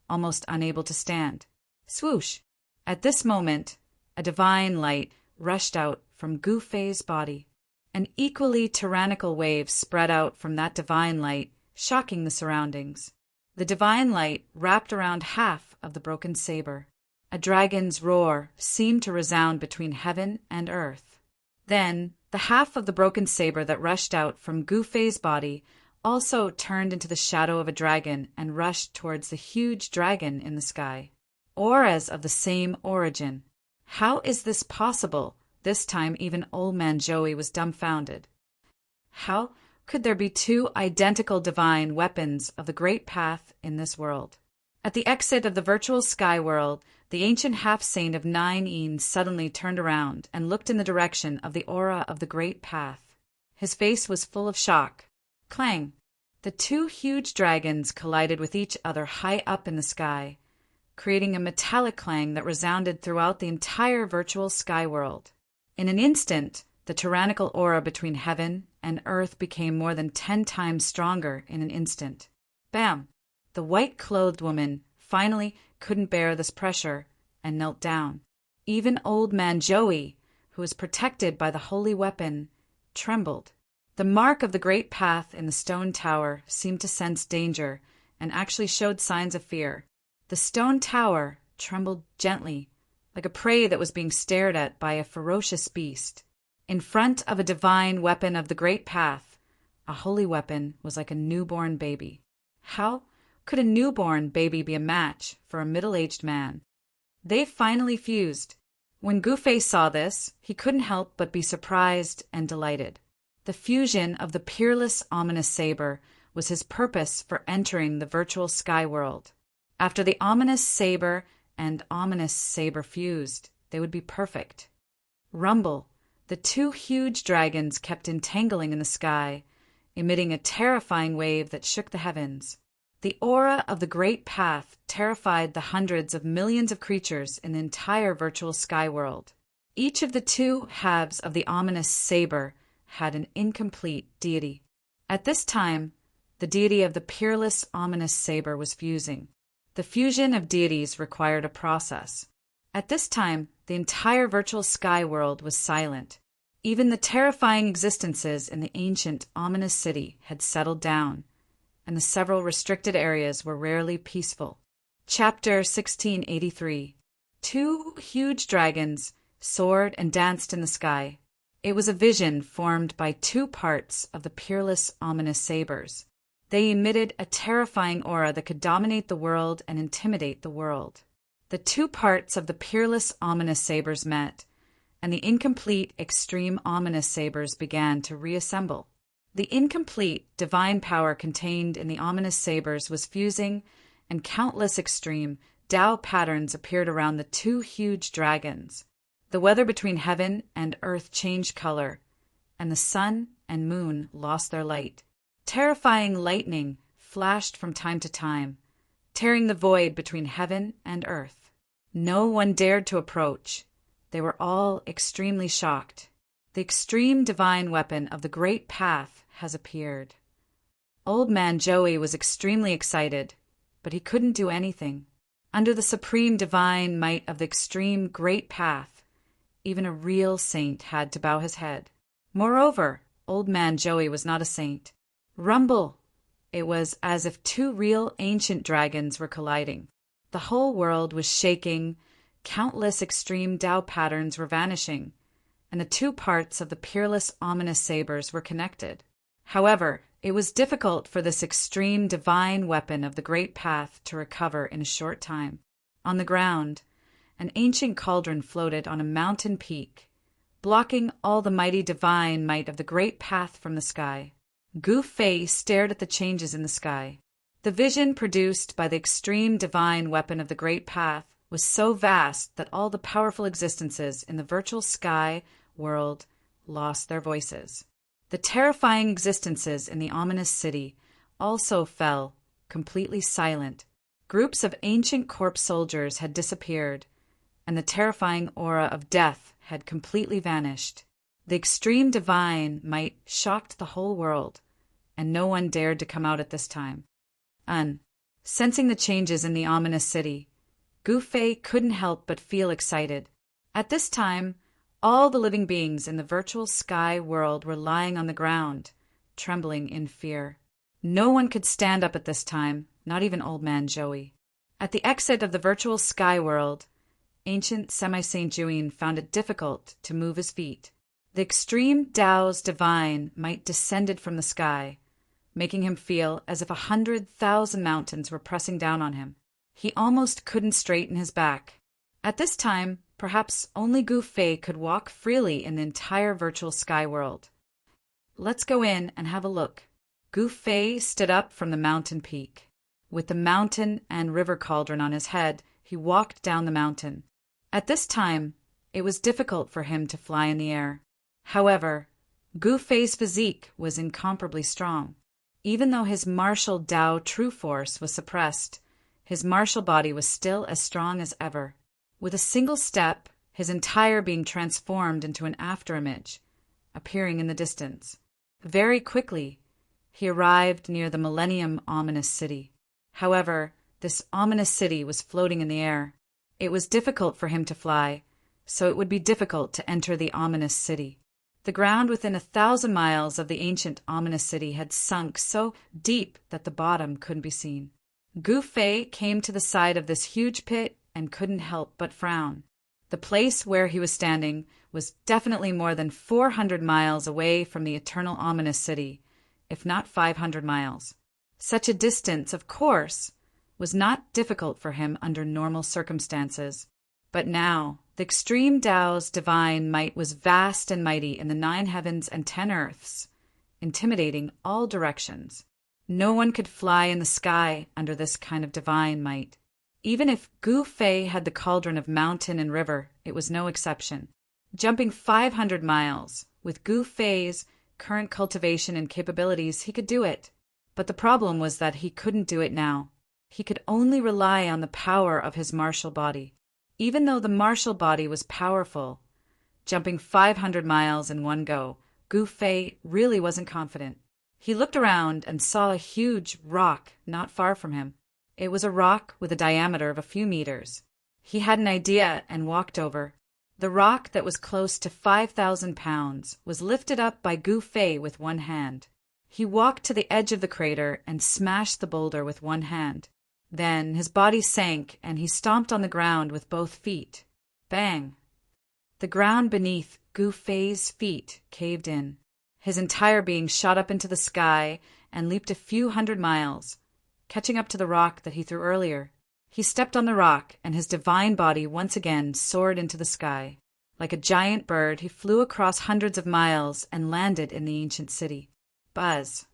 almost unable to stand. Swoosh! At this moment, a divine light rushed out from Gu Fei's body. An equally tyrannical wave spread out from that divine light, shocking the surroundings. The divine light wrapped around half of the broken saber. A dragon's roar seemed to resound between heaven and earth. Then, the half of the broken saber that rushed out from Gu Fei's body also turned into the shadow of a dragon and rushed towards the huge dragon in the sky. Auras of the same origin. How is this possible? This time even Old Man Joey was dumbfounded. How could there be 2 identical divine weapons of the great path in this world? At the exit of the virtual sky world, the ancient half-saint of 9 Eons suddenly turned around and looked in the direction of the aura of the great path. His face was full of shock. Clang! The 2 huge dragons collided with each other high up in the sky, creating a metallic clang that resounded throughout the entire virtual sky world. In an instant, the tyrannical aura between heaven and earth became more than 10 times stronger in an instant. Bam! The white-clothed woman finally couldn't bear this pressure and knelt down. Even Old Man Joey, who was protected by the holy weapon, trembled. The mark of the great path in the stone tower seemed to sense danger and actually showed signs of fear. The stone tower trembled gently, like a prey that was being stared at by a ferocious beast. In front of a divine weapon of the great path, a holy weapon was like a newborn baby. How could a newborn baby be a match for a middle-aged man? They finally fused. When Gu Fei saw this, he couldn't help but be surprised and delighted. The fusion of the peerless ominous saber was his purpose for entering the virtual sky world. After the ominous saber and ominous saber fused, they would be perfect. Rumble! The 2 huge dragons kept entangling in the sky, emitting a terrifying wave that shook the heavens. The aura of the great path terrified the hundreds of millions of creatures in the entire virtual sky world. Each of the 2 halves of the ominous saber had an incomplete deity. At this time, the deity of the peerless ominous saber was fusing. The fusion of deities required a process. At this time, the entire virtual sky world was silent. Even the terrifying existences in the ancient, ominous city had settled down, and the several restricted areas were rarely peaceful. Chapter 1683. Two huge dragons soared and danced in the sky. It was a vision formed by two parts of the peerless, ominous sabers. They emitted a terrifying aura that could dominate the world and intimidate the world. The two parts of the peerless, ominous sabers met, and the incomplete, extreme, ominous sabers began to reassemble. The incomplete, divine power contained in the ominous sabers was fusing, and countless extreme, Tao patterns appeared around the two huge dragons. The weather between heaven and earth changed color, and the sun and moon lost their light. Terrifying lightning flashed from time to time, tearing the void between heaven and earth. No one dared to approach. They were all extremely shocked. The extreme divine weapon of the Great Path has appeared. Old Man Joey was extremely excited, but he couldn't do anything. Under the supreme divine might of the extreme Great Path, even a real saint had to bow his head. Moreover, Old Man Joey was not a saint. Rumble! It was as if two real ancient dragons were colliding. The whole world was shaking, countless extreme Tao patterns were vanishing, and the two parts of the peerless, ominous sabers were connected. However, it was difficult for this extreme divine weapon of the Great Path to recover in a short time. On the ground, an ancient cauldron floated on a mountain peak, blocking all the mighty divine might of the Great Path from the sky. Gu Fei stared at the changes in the sky. The vision produced by the extreme divine weapon of the Great Path was so vast that all the powerful existences in the virtual sky world lost their voices. The terrifying existences in the ominous city also fell, completely silent. Groups of ancient corpse soldiers had disappeared, and the terrifying aura of death had completely vanished. The extreme divine might shocked the whole world, and no one dared to come out at this time. Sensing the changes in the ominous city, Gu Fei couldn't help but feel excited. At this time, all the living beings in the virtual sky world were lying on the ground, trembling in fear. No one could stand up at this time, not even Old Man Joey. At the exit of the virtual sky world, ancient Semi-Saint Juin found it difficult to move his feet. The extreme Tao's divine might descended from the sky, making him feel as if 100,000 mountains were pressing down on him. He almost couldn't straighten his back. At this time, perhaps only Gu Fei could walk freely in the entire virtual sky world. Let's go in and have a look. Gu Fei stood up from the mountain peak. With the mountain and river cauldron on his head, he walked down the mountain. At this time, it was difficult for him to fly in the air. However, Gu Fei's physique was incomparably strong. Even though his martial Tao true force was suppressed, his martial body was still as strong as ever. With a single step, his entire being transformed into an afterimage, appearing in the distance. Very quickly, he arrived near the Millennium Ominous City. However, this ominous city was floating in the air. It was difficult for him to fly, so it would be difficult to enter the ominous city. The ground within 1,000 miles of the ancient ominous city had sunk so deep that the bottom couldn't be seen. Gu Fei came to the side of this huge pit and couldn't help but frown. The place where he was standing was definitely more than 400 miles away from the eternal ominous city, if not 500 miles. Such a distance, of course, was not difficult for him under normal circumstances. But now, the extreme Tao's divine might was vast and mighty in the 9 heavens and 10 earths, intimidating all directions. No one could fly in the sky under this kind of divine might. Even if Gu Fei had the cauldron of mountain and river, it was no exception. Jumping 500 miles, with Gu Fei's current cultivation and capabilities, he could do it. But the problem was that he couldn't do it now. He could only rely on the power of his martial body. Even though the martial body was powerful, jumping 500 miles in one go, Gu Fei really wasn't confident. He looked around and saw a huge rock not far from him. It was a rock with a diameter of a few meters. He had an idea and walked over. The rock that was close to 5,000 pounds was lifted up by Gu Fei with one hand. He walked to the edge of the crater and smashed the boulder with one hand. Then his body sank and he stomped on the ground with both feet. Bang! The ground beneath Gu Fei's feet caved in. His entire being shot up into the sky and leaped a few hundred miles, catching up to the rock that he threw earlier. He stepped on the rock, and his divine body once again soared into the sky. Like a giant bird, he flew across hundreds of miles and landed in the ancient city. Buzz.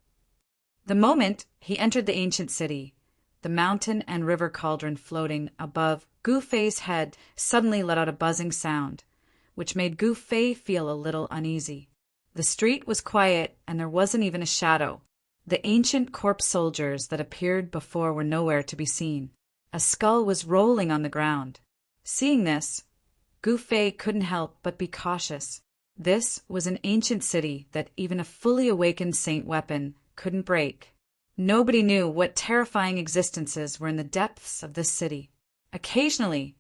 The moment he entered the ancient city, the mountain and river cauldron floating above Gu Fei's head suddenly let out a buzzing sound, which made Gu Fei feel a little uneasy. The street was quiet, and there wasn't even a shadow. The ancient corpse soldiers that appeared before were nowhere to be seen. A skull was rolling on the ground. Seeing this, Gu Fei couldn't help but be cautious. This was an ancient city that even a fully awakened saint weapon couldn't break. Nobody knew what terrifying existences were in the depths of this city. Occasionally,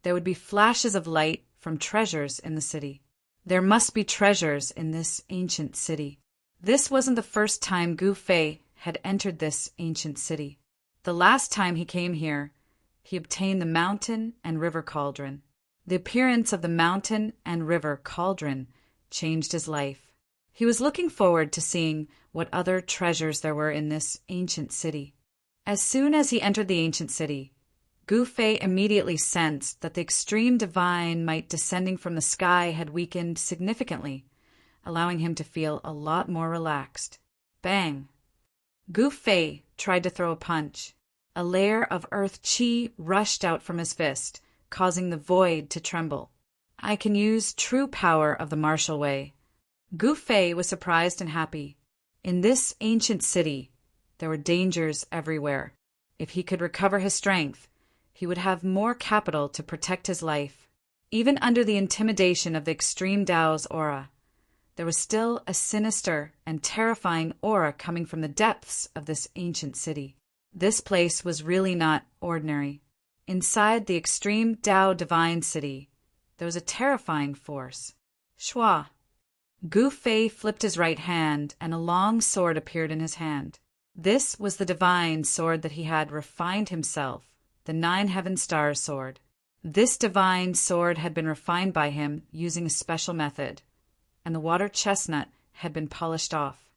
there would be flashes of light from treasures in the city. There must be treasures in this ancient city. This wasn't the first time Gu Fei had entered this ancient city. The last time he came here, he obtained the mountain and river cauldron. The appearance of the mountain and river cauldron changed his life. He was looking forward to seeing what other treasures there were in this ancient city. As soon as he entered the ancient city, Gu Fei immediately sensed that the extreme divine might descending from the sky had weakened significantly, allowing him to feel a lot more relaxed. Bang! Gu Fei tried to throw a punch. A layer of earth chi rushed out from his fist, causing the void to tremble. I can use true power of the martial way. Gu Fei was surprised and happy. In this ancient city, there were dangers everywhere. If he could recover his strength, he would have more capital to protect his life. Even under the intimidation of the extreme Tao's aura, there was still a sinister and terrifying aura coming from the depths of this ancient city. This place was really not ordinary. Inside the extreme Tao divine city, there was a terrifying force. Shua. Gu Fei flipped his right hand, and a long sword appeared in his hand. This was the divine sword that he had refined himself, the 9 Heaven Star sword. This divine sword had been refined by him using a special method, and the water chestnut had been polished off.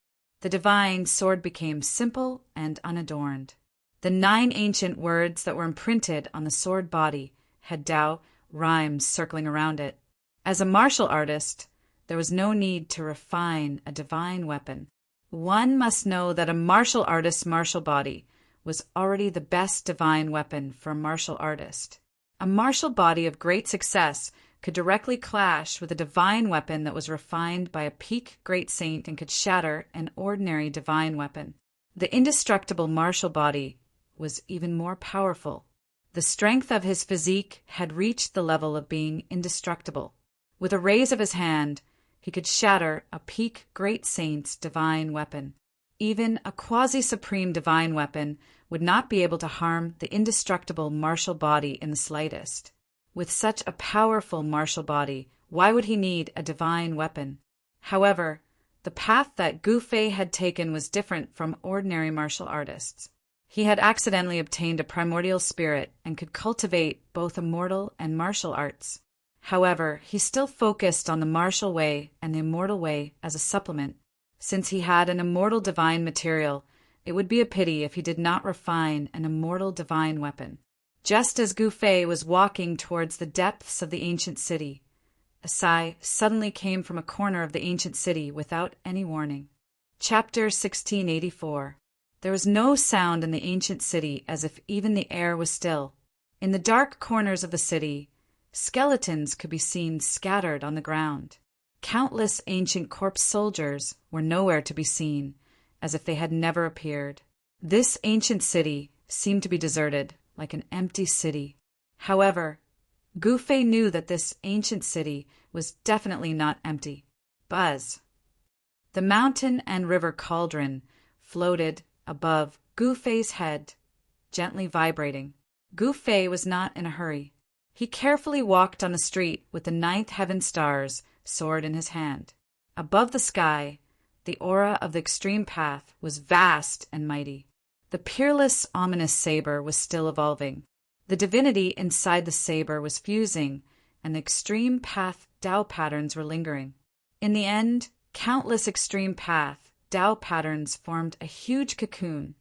The divine sword became simple and unadorned. The 9 ancient words that were imprinted on the sword body had Tao rhymes circling around it. As a martial artist, there was no need to refine a divine weapon. One must know that a martial artist's martial body was already the best divine weapon for a martial artist. A martial body of great success could directly clash with a divine weapon that was refined by a peak great saint and could shatter an ordinary divine weapon. The indestructible martial body was even more powerful. The strength of his physique had reached the level of being indestructible. With a raise of his hand, he could shatter a peak great saint's divine weapon. Even a quasi-supreme divine weapon would not be able to harm the indestructible martial body in the slightest. With such a powerful martial body, why would he need a divine weapon? However, the path that Gu Fei had taken was different from ordinary martial artists. He had accidentally obtained a primordial spirit and could cultivate both immortal and martial arts. However, he still focused on the martial way and the immortal way as a supplement. Since he had an immortal divine material, it would be a pity if he did not refine an immortal divine weapon. Just as Gu Fei was walking towards the depths of the ancient city, a sigh suddenly came from a corner of the ancient city without any warning. Chapter 1684. There was no sound in the ancient city, as if even the air was still. In the dark corners of the city, skeletons could be seen scattered on the ground. Countless ancient corpse soldiers were nowhere to be seen, as if they had never appeared. This ancient city seemed to be deserted, like an empty city. However, Gu Fei knew that this ancient city was definitely not empty. Buzz. The mountain and river cauldron floated above Gu Fei's head, gently vibrating. Gu Fei was not in a hurry. He carefully walked on the street with the ninth heaven star's sword in his hand. Above the sky, the aura of the extreme path was vast and mighty. The peerless, ominous saber was still evolving. The divinity inside the saber was fusing, and the extreme path Tao patterns were lingering. In the end, countless extreme path Tao patterns formed a huge cocoon,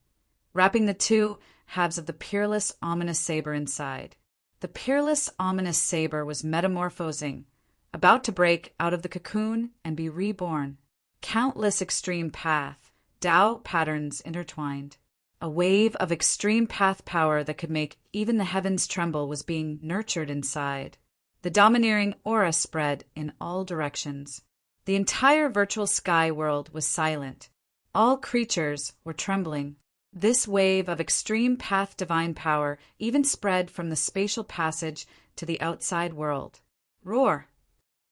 wrapping the two halves of the peerless, ominous saber inside. The peerless, ominous saber was metamorphosing, about to break out of the cocoon and be reborn. Countless extreme path Tao patterns intertwined. A wave of extreme path power that could make even the heavens tremble was being nurtured inside. The domineering aura spread in all directions. The entire virtual sky world was silent. All creatures were trembling. This wave of extreme path divine power even spread from the spatial passage to the outside world. Roar!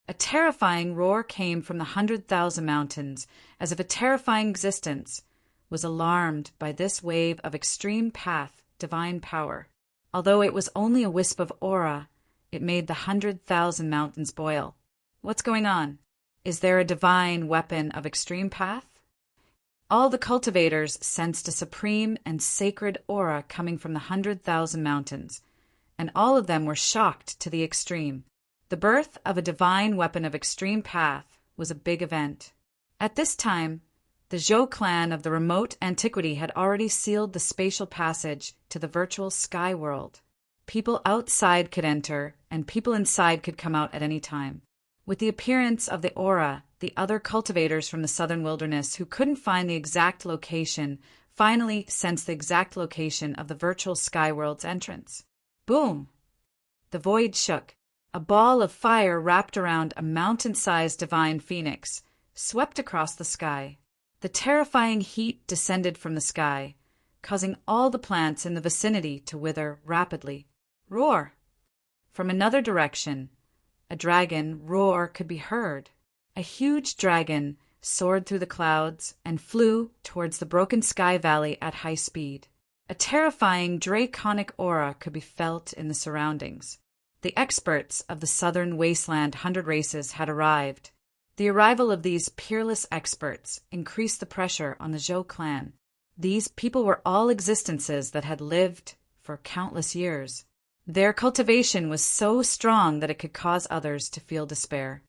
A terrifying roar came from the 100,000 mountains, as if a terrifying existence was alarmed by this wave of extreme path divine power. Although it was only a wisp of aura, it made the 100,000 mountains boil. What's going on? Is there a divine weapon of extreme path? All the cultivators sensed a supreme and sacred aura coming from the 100,000 mountains, and all of them were shocked to the extreme. The birth of a divine weapon of extreme path was a big event. At this time, the Zhou clan of the remote antiquity had already sealed the spatial passage to the virtual sky world. People outside could enter, and people inside could come out at any time. With the appearance of the aura, the other cultivators from the southern wilderness who couldn't find the exact location finally sensed the exact location of the virtual sky world's entrance. Boom! The void shook. A ball of fire wrapped around a mountain-sized divine phoenix swept across the sky. The terrifying heat descended from the sky, causing all the plants in the vicinity to wither rapidly. Roar! From another direction, a dragon roar could be heard. A huge dragon soared through the clouds and flew towards the broken sky valley at high speed. A terrifying draconic aura could be felt in the surroundings. The experts of the southern wasteland 100 races had arrived. The arrival of these peerless experts increased the pressure on the Zhou clan. These people were all existences that had lived for countless years. Their cultivation was so strong that it could cause others to feel despair.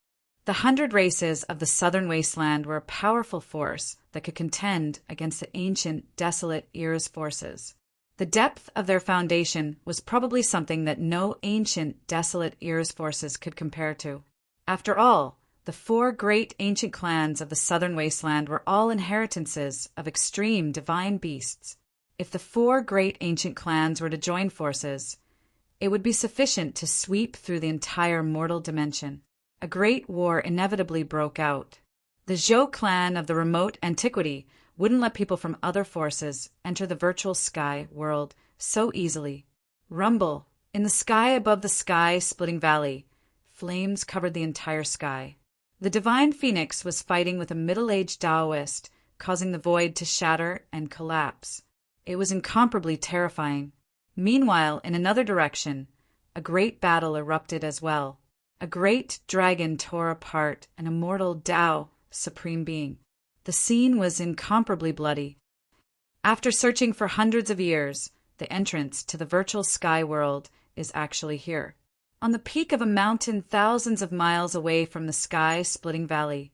The 100 races of the southern wasteland were a powerful force that could contend against the ancient, desolate Era's forces. The depth of their foundation was probably something that no ancient, desolate Era's forces could compare to. After all, the 4 great ancient clans of the southern wasteland were all inheritances of extreme divine beasts. If the 4 great ancient clans were to join forces, it would be sufficient to sweep through the entire mortal dimension. A great war inevitably broke out. The Zhou clan of the remote antiquity wouldn't let people from other forces enter the virtual sky world so easily. Rumble! In the sky above the sky-splitting valley, flames covered the entire sky. The divine phoenix was fighting with a middle-aged Taoist, causing the void to shatter and collapse. It was incomparably terrifying. Meanwhile, in another direction, a great battle erupted as well. A great dragon tore apart an immortal Tao supreme being. The scene was incomparably bloody. After searching for hundreds of years, the entrance to the virtual sky world is actually here. On the peak of a mountain thousands of miles away from the sky-splitting valley,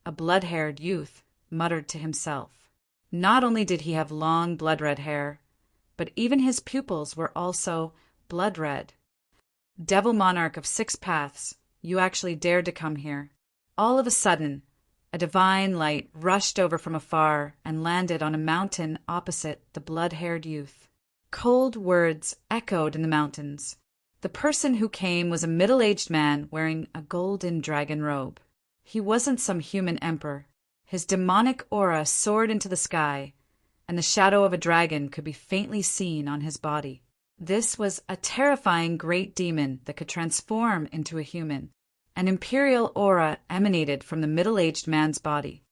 a blood-haired youth muttered to himself. Not only did he have long blood-red hair, but even his pupils were also blood-red. Devil monarch of 6 paths, you actually dared to come here. All of a sudden, a divine light rushed over from afar and landed on a mountain opposite the blood-haired youth. Cold words echoed in the mountains. The person who came was a middle-aged man wearing a golden dragon robe. He wasn't some human emperor. His demonic aura soared into the sky, and the shadow of a dragon could be faintly seen on his body. This was a terrifying great demon that could transform into a human. An imperial aura emanated from the middle-aged man's body.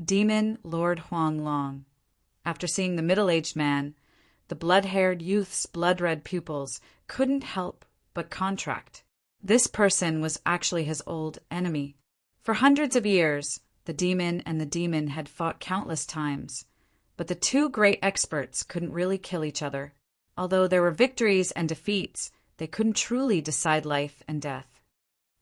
Demon Lord Huang Long. After seeing the middle-aged man, the blood-haired youth's blood-red pupils couldn't help but contract. This person was actually his old enemy. For hundreds of years, the demon and the demon had fought countless times, but the two great experts couldn't really kill each other. Although there were victories and defeats, they couldn't truly decide life and death.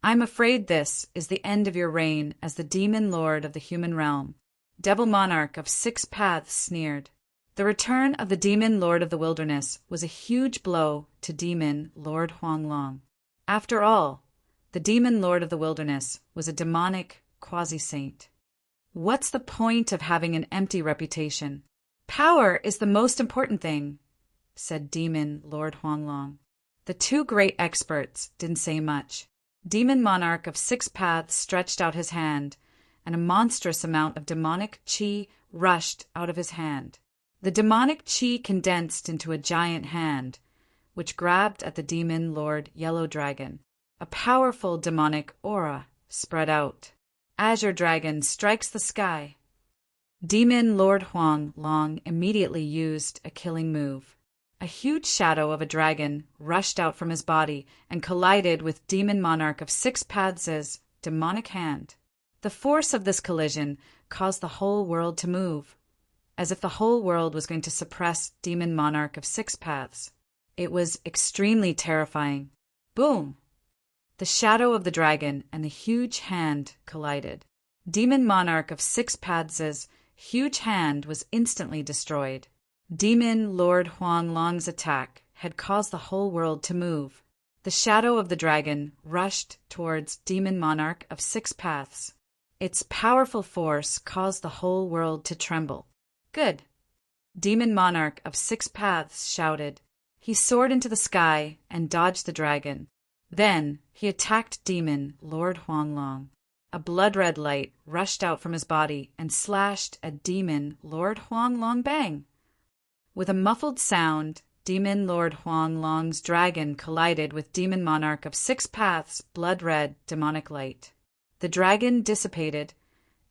"I'm afraid this is the end of your reign as the demon lord of the human realm," Devil Monarch of Six Paths sneered. The return of the demon lord of the wilderness was a huge blow to demon Lord Huanglong. After all, the demon lord of the wilderness was a demonic quasi-saint. What's the point of having an empty reputation? "Power is the most important thing," said demon Lord Huanglong. The two great experts didn't say much. Demon Monarch of Six Paths stretched out his hand, and a monstrous amount of demonic qi rushed out of his hand. The demonic qi condensed into a giant hand, which grabbed at the demon Lord Yellow Dragon. A powerful demonic aura spread out. Azure Dragon strikes the sky. Demon Lord Huanglong immediately used a killing move. A huge shadow of a dragon rushed out from his body and collided with Demon Monarch of Six Paths' demonic hand. The force of this collision caused the whole world to move, as if the whole world was going to suppress Demon Monarch of Six Paths. It was extremely terrifying. Boom! The shadow of the dragon and the huge hand collided. Demon Monarch of Six Paths' huge hand was instantly destroyed. Demon Lord Huanglong's attack had caused the whole world to move. The shadow of the dragon rushed towards Demon Monarch of Six Paths. Its powerful force caused the whole world to tremble. "Good!" Demon Monarch of Six Paths shouted. He soared into the sky and dodged the dragon. Then he attacked Demon Lord Huanglong. A blood-red light rushed out from his body and slashed at Demon Lord Huanglong. Bang! With a muffled sound, Demon Lord Huanglong's dragon collided with Demon Monarch of Six Paths' blood-red demonic light. The dragon dissipated,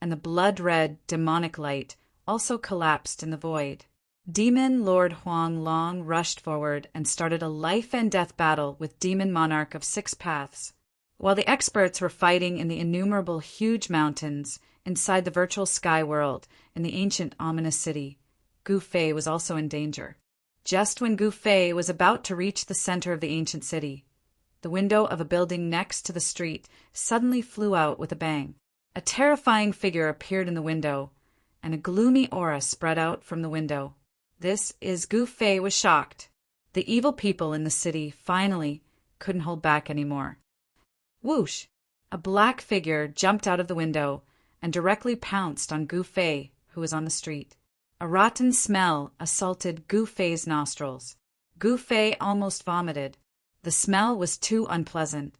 and the blood-red demonic light also collapsed in the void. Demon Lord Huanglong rushed forward and started a life-and-death battle with Demon Monarch of Six Paths. While the experts were fighting in the innumerable huge mountains inside the virtual sky world in the ancient ominous city, Gu Fei was also in danger. Just when Gu Fei was about to reach the center of the ancient city, the window of a building next to the street suddenly flew out with a bang. A terrifying figure appeared in the window, and a gloomy aura spread out from the window. This is Gu Fei was shocked. The evil people in the city finally couldn't hold back anymore. Whoosh! A black figure jumped out of the window and directly pounced on Gu Fei, who was on the street. A rotten smell assaulted Gu Fei's nostrils. Gu Fei almost vomited. The smell was too unpleasant.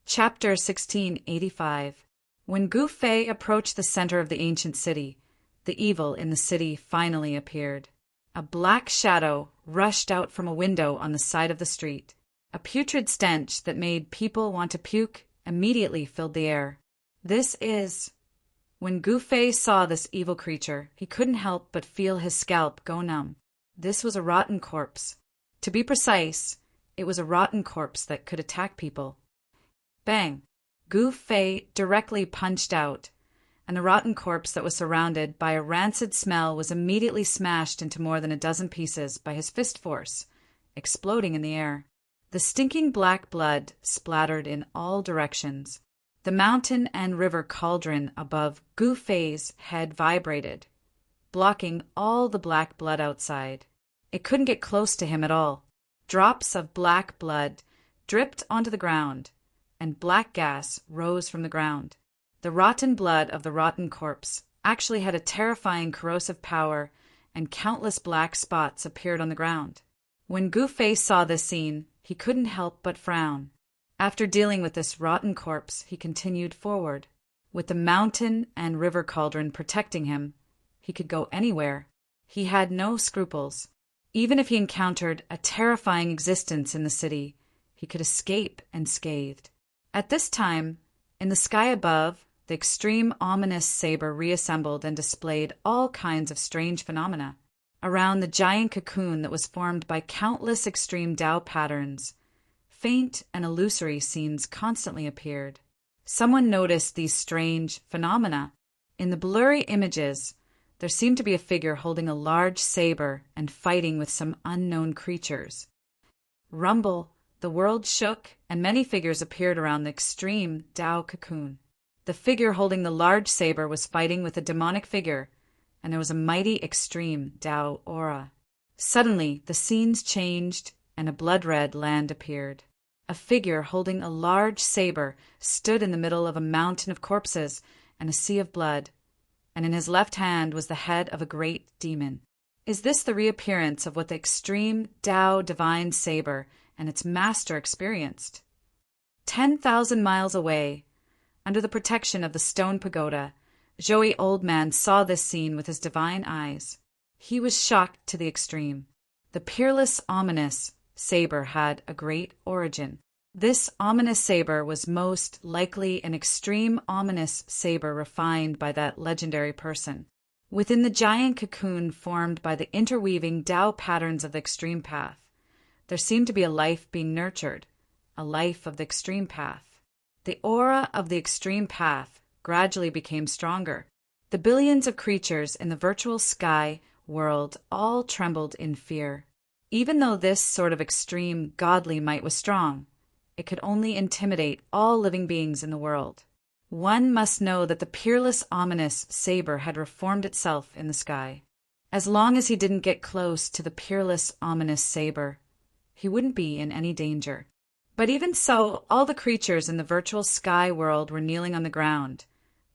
Chapter 1685. When Gu Fei approached the center of the ancient city, the evil in the city finally appeared. A black shadow rushed out from a window on the side of the street. A putrid stench that made people want to puke immediately filled the air. When Gu Fei saw this evil creature, he couldn't help but feel his scalp go numb. This was a rotten corpse. To be precise, it was a rotten corpse that could attack people. Bang! Gu Fei directly punched out, and the rotten corpse that was surrounded by a rancid smell was immediately smashed into more than a dozen pieces by his fist force, exploding in the air. The stinking black blood splattered in all directions. The mountain and river cauldron above Gu Fei's head vibrated, blocking all the black blood outside. It couldn't get close to him at all. Drops of black blood dripped onto the ground, and black gas rose from the ground. The rotten blood of the rotten corpse actually had a terrifying corrosive power, and countless black spots appeared on the ground. When Gu Fei saw this scene, he couldn't help but frown. After dealing with this rotten corpse, he continued forward. With the mountain and river cauldron protecting him, he could go anywhere. He had no scruples. Even if he encountered a terrifying existence in the city, he could escape unscathed. At this time, in the sky above, the extreme ominous saber reassembled and displayed all kinds of strange phenomena. Around the giant cocoon that was formed by countless extreme Tao patterns, faint and illusory scenes constantly appeared. Someone noticed these strange phenomena. In the blurry images, there seemed to be a figure holding a large saber and fighting with some unknown creatures. Rumble, the world shook, and many figures appeared around the extreme Tao cocoon. The figure holding the large saber was fighting with a demonic figure, and there was a mighty extreme Tao aura. Suddenly, the scenes changed, and a blood-red land appeared. A figure holding a large saber stood in the middle of a mountain of corpses and a sea of blood, and in his left hand was the head of a great demon. Is this the reappearance of what the extreme Tao divine saber and its master experienced? 10,000 miles away, under the protection of the stone pagoda, Joey Old Man saw this scene with his divine eyes. He was shocked to the extreme. The peerless, ominous saber had a great origin. This ominous saber was most likely an extreme ominous saber refined by that legendary person. Within the giant cocoon formed by the interweaving Tao patterns of the extreme path, there seemed to be a life being nurtured, a life of the extreme path. The aura of the extreme path gradually became stronger. The billions of creatures in the virtual sky world all trembled in fear. Even though this sort of extreme godly might was strong, it could only intimidate all living beings in the world. One must know that the peerless, ominous saber had reformed itself in the sky. As long as he didn't get close to the peerless, ominous saber, he wouldn't be in any danger. But even so, all the creatures in the virtual sky world were kneeling on the ground,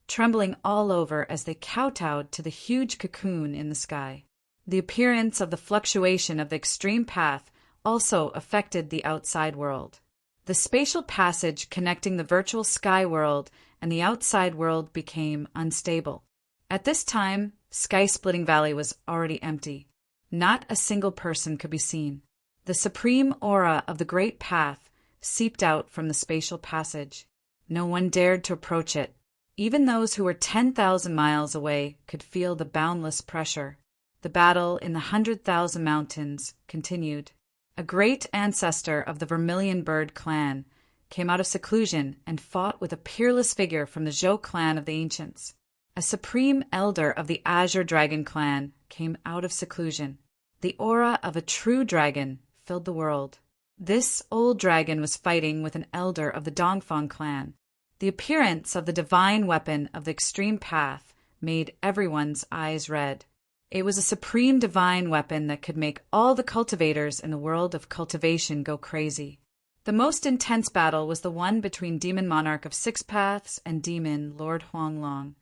trembling all over as they kowtowed to the huge cocoon in the sky. The appearance of the fluctuation of the extreme path also affected the outside world. The spatial passage connecting the virtual sky world and the outside world became unstable. At this time, Sky Splitting Valley was already empty. Not a single person could be seen. The supreme aura of the great path seeped out from the spatial passage. No one dared to approach it. Even those who were 10,000 miles away could feel the boundless pressure. The battle in the 100,000 mountains continued. A great ancestor of the Vermilion Bird clan came out of seclusion and fought with a peerless figure from the Zhou clan of the ancients. A supreme elder of the Azure Dragon clan came out of seclusion. The aura of a true dragon filled the world. This old dragon was fighting with an elder of the Dongfang clan. The appearance of the divine weapon of the extreme path made everyone's eyes red. It was a supreme divine weapon that could make all the cultivators in the world of cultivation go crazy. The most intense battle was the one between Demon Monarch of Six Paths and Demon Lord Huang Long.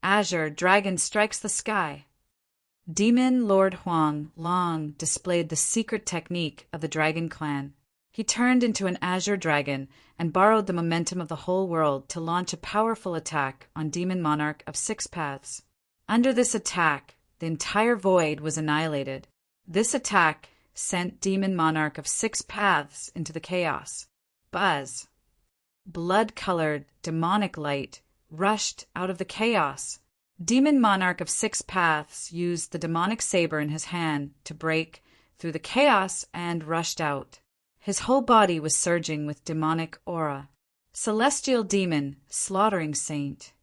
Azure Dragon strikes the sky. Demon Lord Huang Long displayed the secret technique of the Dragon Clan. He turned into an Azure Dragon and borrowed the momentum of the whole world to launch a powerful attack on Demon Monarch of Six Paths. Under this attack, the entire void was annihilated. This attack sent Demon Monarch of Six Paths into the chaos. Buzz. Blood-colored, demonic light rushed out of the chaos. Demon Monarch of Six Paths used the demonic saber in his hand to break through the chaos and rushed out. His whole body was surging with demonic aura. Celestial Demon, Slaughtering Saint.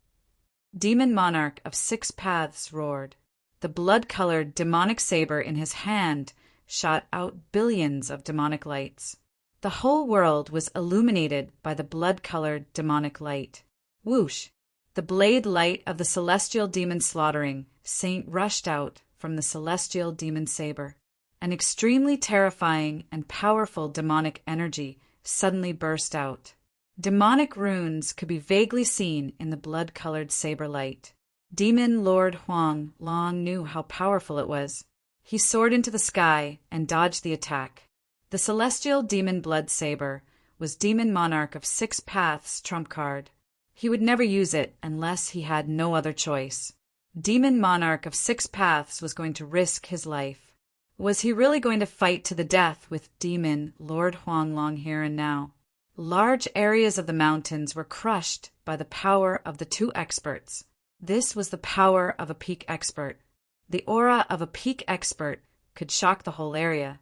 Demon Monarch of Six Paths roared. The blood-colored demonic saber in his hand shot out billions of demonic lights. The whole world was illuminated by the blood-colored demonic light. Whoosh! The blade light of the celestial demon slaughtering saint rushed out from the celestial demon saber. An extremely terrifying and powerful demonic energy suddenly burst out. Demonic runes could be vaguely seen in the blood-colored saber light. Demon Lord Huang Long knew how powerful it was. He soared into the sky and dodged the attack. The celestial demon blood saber was Demon Monarch of Six Paths' trump card. He would never use it unless he had no other choice. Demon Monarch of Six Paths was going to risk his life. Was he really going to fight to the death with Demon Lord Huang Long here and now? Large areas of the mountains were crushed by the power of the two experts. This was the power of a peak expert. The aura of a peak expert could shock the whole area.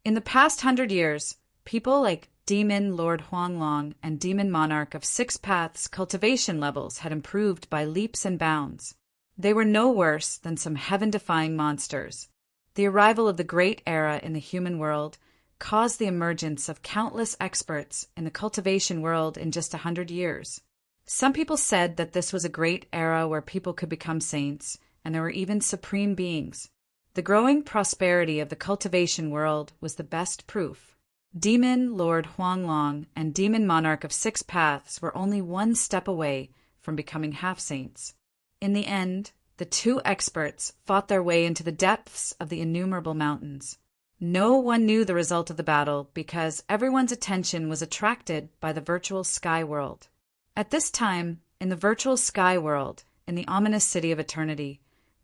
In the past 100 years, people like Demon Lord Huanglong and Demon Monarch of Six Paths' cultivation levels had improved by leaps and bounds. They were no worse than some heaven-defying monsters. The arrival of the Great Era in the human world caused the emergence of countless experts in the cultivation world in just 100 years. Some people said that this was a great era where people could become saints, and there were even supreme beings. The growing prosperity of the cultivation world was the best proof. Demon Lord Huanglong and Demon Monarch of Six Paths were only one step away from becoming half-saints. In the end, the two experts fought their way into the depths of the innumerable mountains. No one knew the result of the battle because everyone's attention was attracted by the virtual sky world. At this time, in the virtual sky world, in the ominous city of eternity,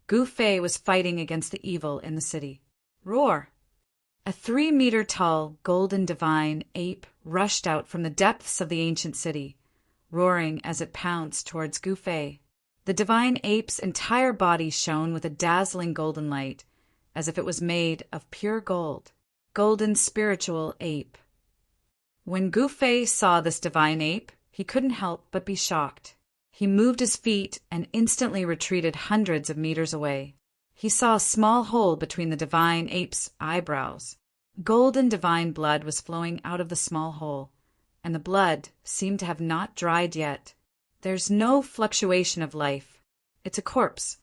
Gu Fei was fighting against the evil in the city. Roar! A 3-meter-tall golden divine ape rushed out from the depths of the ancient city, roaring as it pounced towards Gu Fei. The divine ape's entire body shone with a dazzling golden light, as if it was made of pure gold. Golden spiritual ape. When Gu Fei saw this divine ape, he couldn't help but be shocked. He moved his feet and instantly retreated hundreds of meters away. He saw a small hole between the divine ape's eyebrows. Golden divine blood was flowing out of the small hole, and the blood seemed to have not dried yet. There's no fluctuation of life. It's a corpse.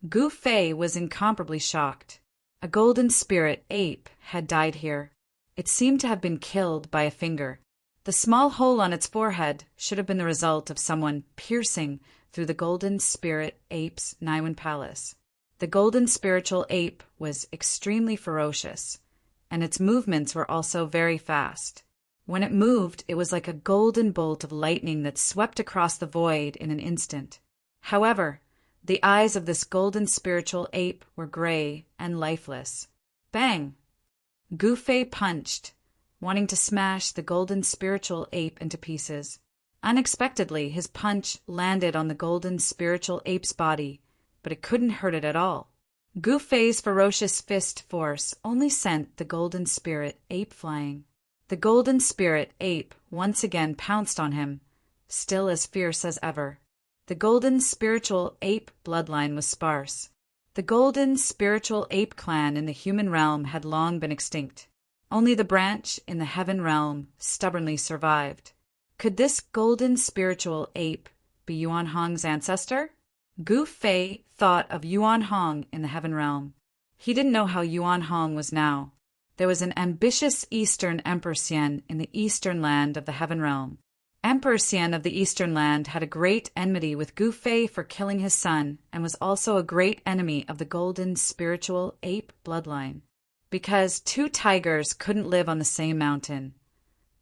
Gu Fei was incomparably shocked. A golden spirit ape had died here. It seemed to have been killed by a finger. The small hole on its forehead should have been the result of someone piercing through the golden spirit ape's Naiwan palace. The golden spiritual ape was extremely ferocious, and its movements were also very fast. When it moved, it was like a golden bolt of lightning that swept across the void in an instant. However, the eyes of this golden spiritual ape were gray and lifeless. Bang! Gu Fei punched, wanting to smash the golden spiritual ape into pieces. Unexpectedly, his punch landed on the golden spiritual ape's body, but it couldn't hurt it at all. Gu Fei's ferocious fist force only sent the golden spirit ape flying. The golden spirit ape once again pounced on him, still as fierce as ever. The golden spiritual ape bloodline was sparse. The golden spiritual ape clan in the human realm had long been extinct. Only the branch in the heaven realm stubbornly survived. Could this golden spiritual ape be Yuan Hong's ancestor? Gu Fei thought of Yuan Hong in the heaven realm. He didn't know how Yuan Hong was now. There was an ambitious Eastern Emperor Xian in the eastern land of the heaven realm. Emperor Xian of the eastern land had a great enmity with Gu Fei for killing his son, and was also a great enemy of the golden spiritual ape bloodline. Because two tigers couldn't live on the same mountain,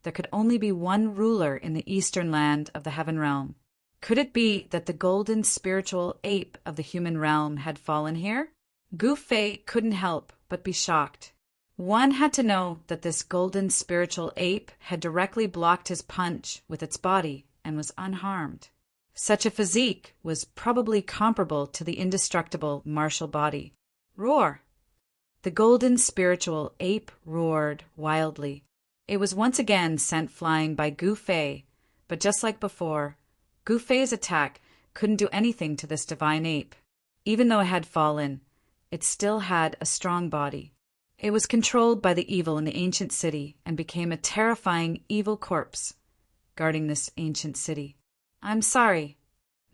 there could only be one ruler in the eastern land of the heaven realm. Could it be that the golden spiritual ape of the human realm had fallen here? Gu Fei couldn't help but be shocked. One had to know that this golden spiritual ape had directly blocked his punch with its body and was unharmed. Such a physique was probably comparable to the indestructible martial body. Roar! The golden spiritual ape roared wildly. It was once again sent flying by Gu Fei, but just like before, Gu Fei's attack couldn't do anything to this divine ape. Even though it had fallen, it still had a strong body. It was controlled by the evil in the ancient city and became a terrifying evil corpse guarding this ancient city. I'm sorry.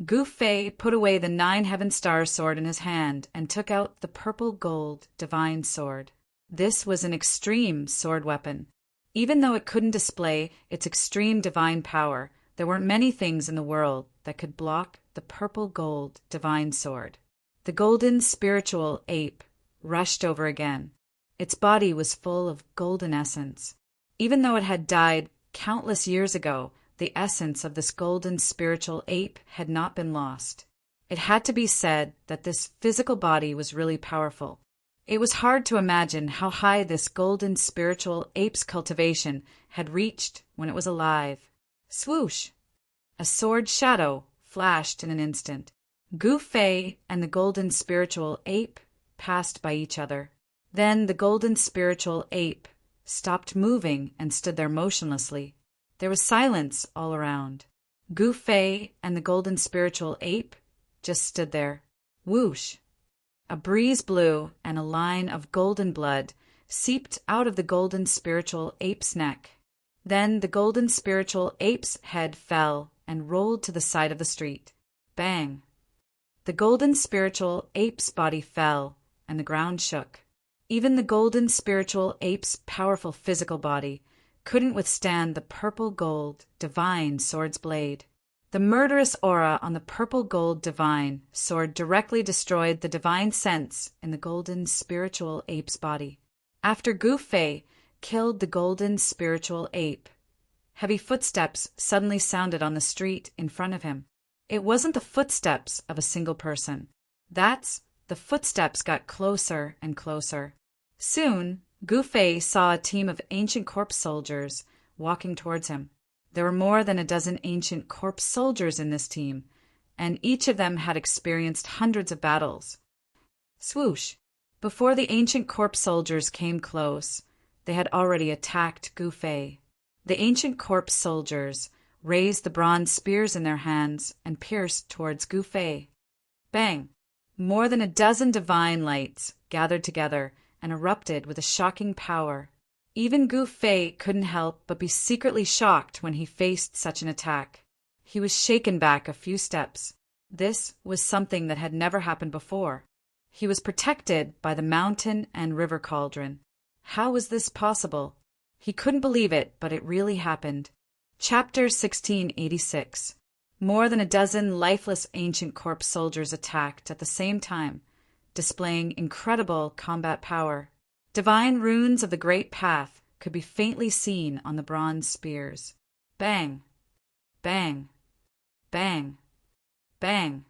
Gu Fei put away the 9 heaven star sword in his hand and took out the purple gold divine sword. This was an extreme sword weapon. Even though it couldn't display its extreme divine power, there weren't many things in the world that could block the purple gold divine sword. The golden spiritual ape rushed over again. Its body was full of golden essence. Even though it had died countless years ago, the essence of this golden spiritual ape had not been lost. It had to be said that this physical body was really powerful. It was hard to imagine how high this golden spiritual ape's cultivation had reached when it was alive. Swoosh! A sword shadow flashed in an instant. Gu Fei and the golden spiritual ape passed by each other. Then the golden spiritual ape stopped moving and stood there motionlessly. There was silence all around. Gu Fei and the golden spiritual ape just stood there. Whoosh! A breeze blew, and a line of golden blood seeped out of the golden spiritual ape's neck. Then the golden spiritual ape's head fell and rolled to the side of the street. Bang! The golden spiritual ape's body fell, and the ground shook. Even the golden spiritual ape's powerful physical body couldn't withstand the purple-gold divine sword's blade. The murderous aura on the purple-gold divine sword directly destroyed the divine sense in the golden spiritual ape's body. After Gu Fei killed the golden spiritual ape, heavy footsteps suddenly sounded on the street in front of him. It wasn't the footsteps of a single person. The footsteps got closer and closer. Soon, Gu Fei saw a team of ancient corpse soldiers walking towards him. There were more than a dozen ancient corpse soldiers in this team, and each of them had experienced hundreds of battles. Swoosh! Before the ancient corpse soldiers came close, they had already attacked Gu Fei. The ancient corpse soldiers raised the bronze spears in their hands and pierced towards Gu Fei. Bang! More than a dozen divine lights gathered together and erupted with a shocking power. Even Gu Fei couldn't help but be secretly shocked when he faced such an attack. He was shaken back a few steps. This was something that had never happened before. He was protected by the mountain and river cauldron. How was this possible? He couldn't believe it, but it really happened. Chapter 1686. More than a dozen lifeless ancient corpse soldiers attacked at the same time, displaying incredible combat power. Divine runes of the Great Path could be faintly seen on the bronze spears. Bang! Bang! Bang! Bang!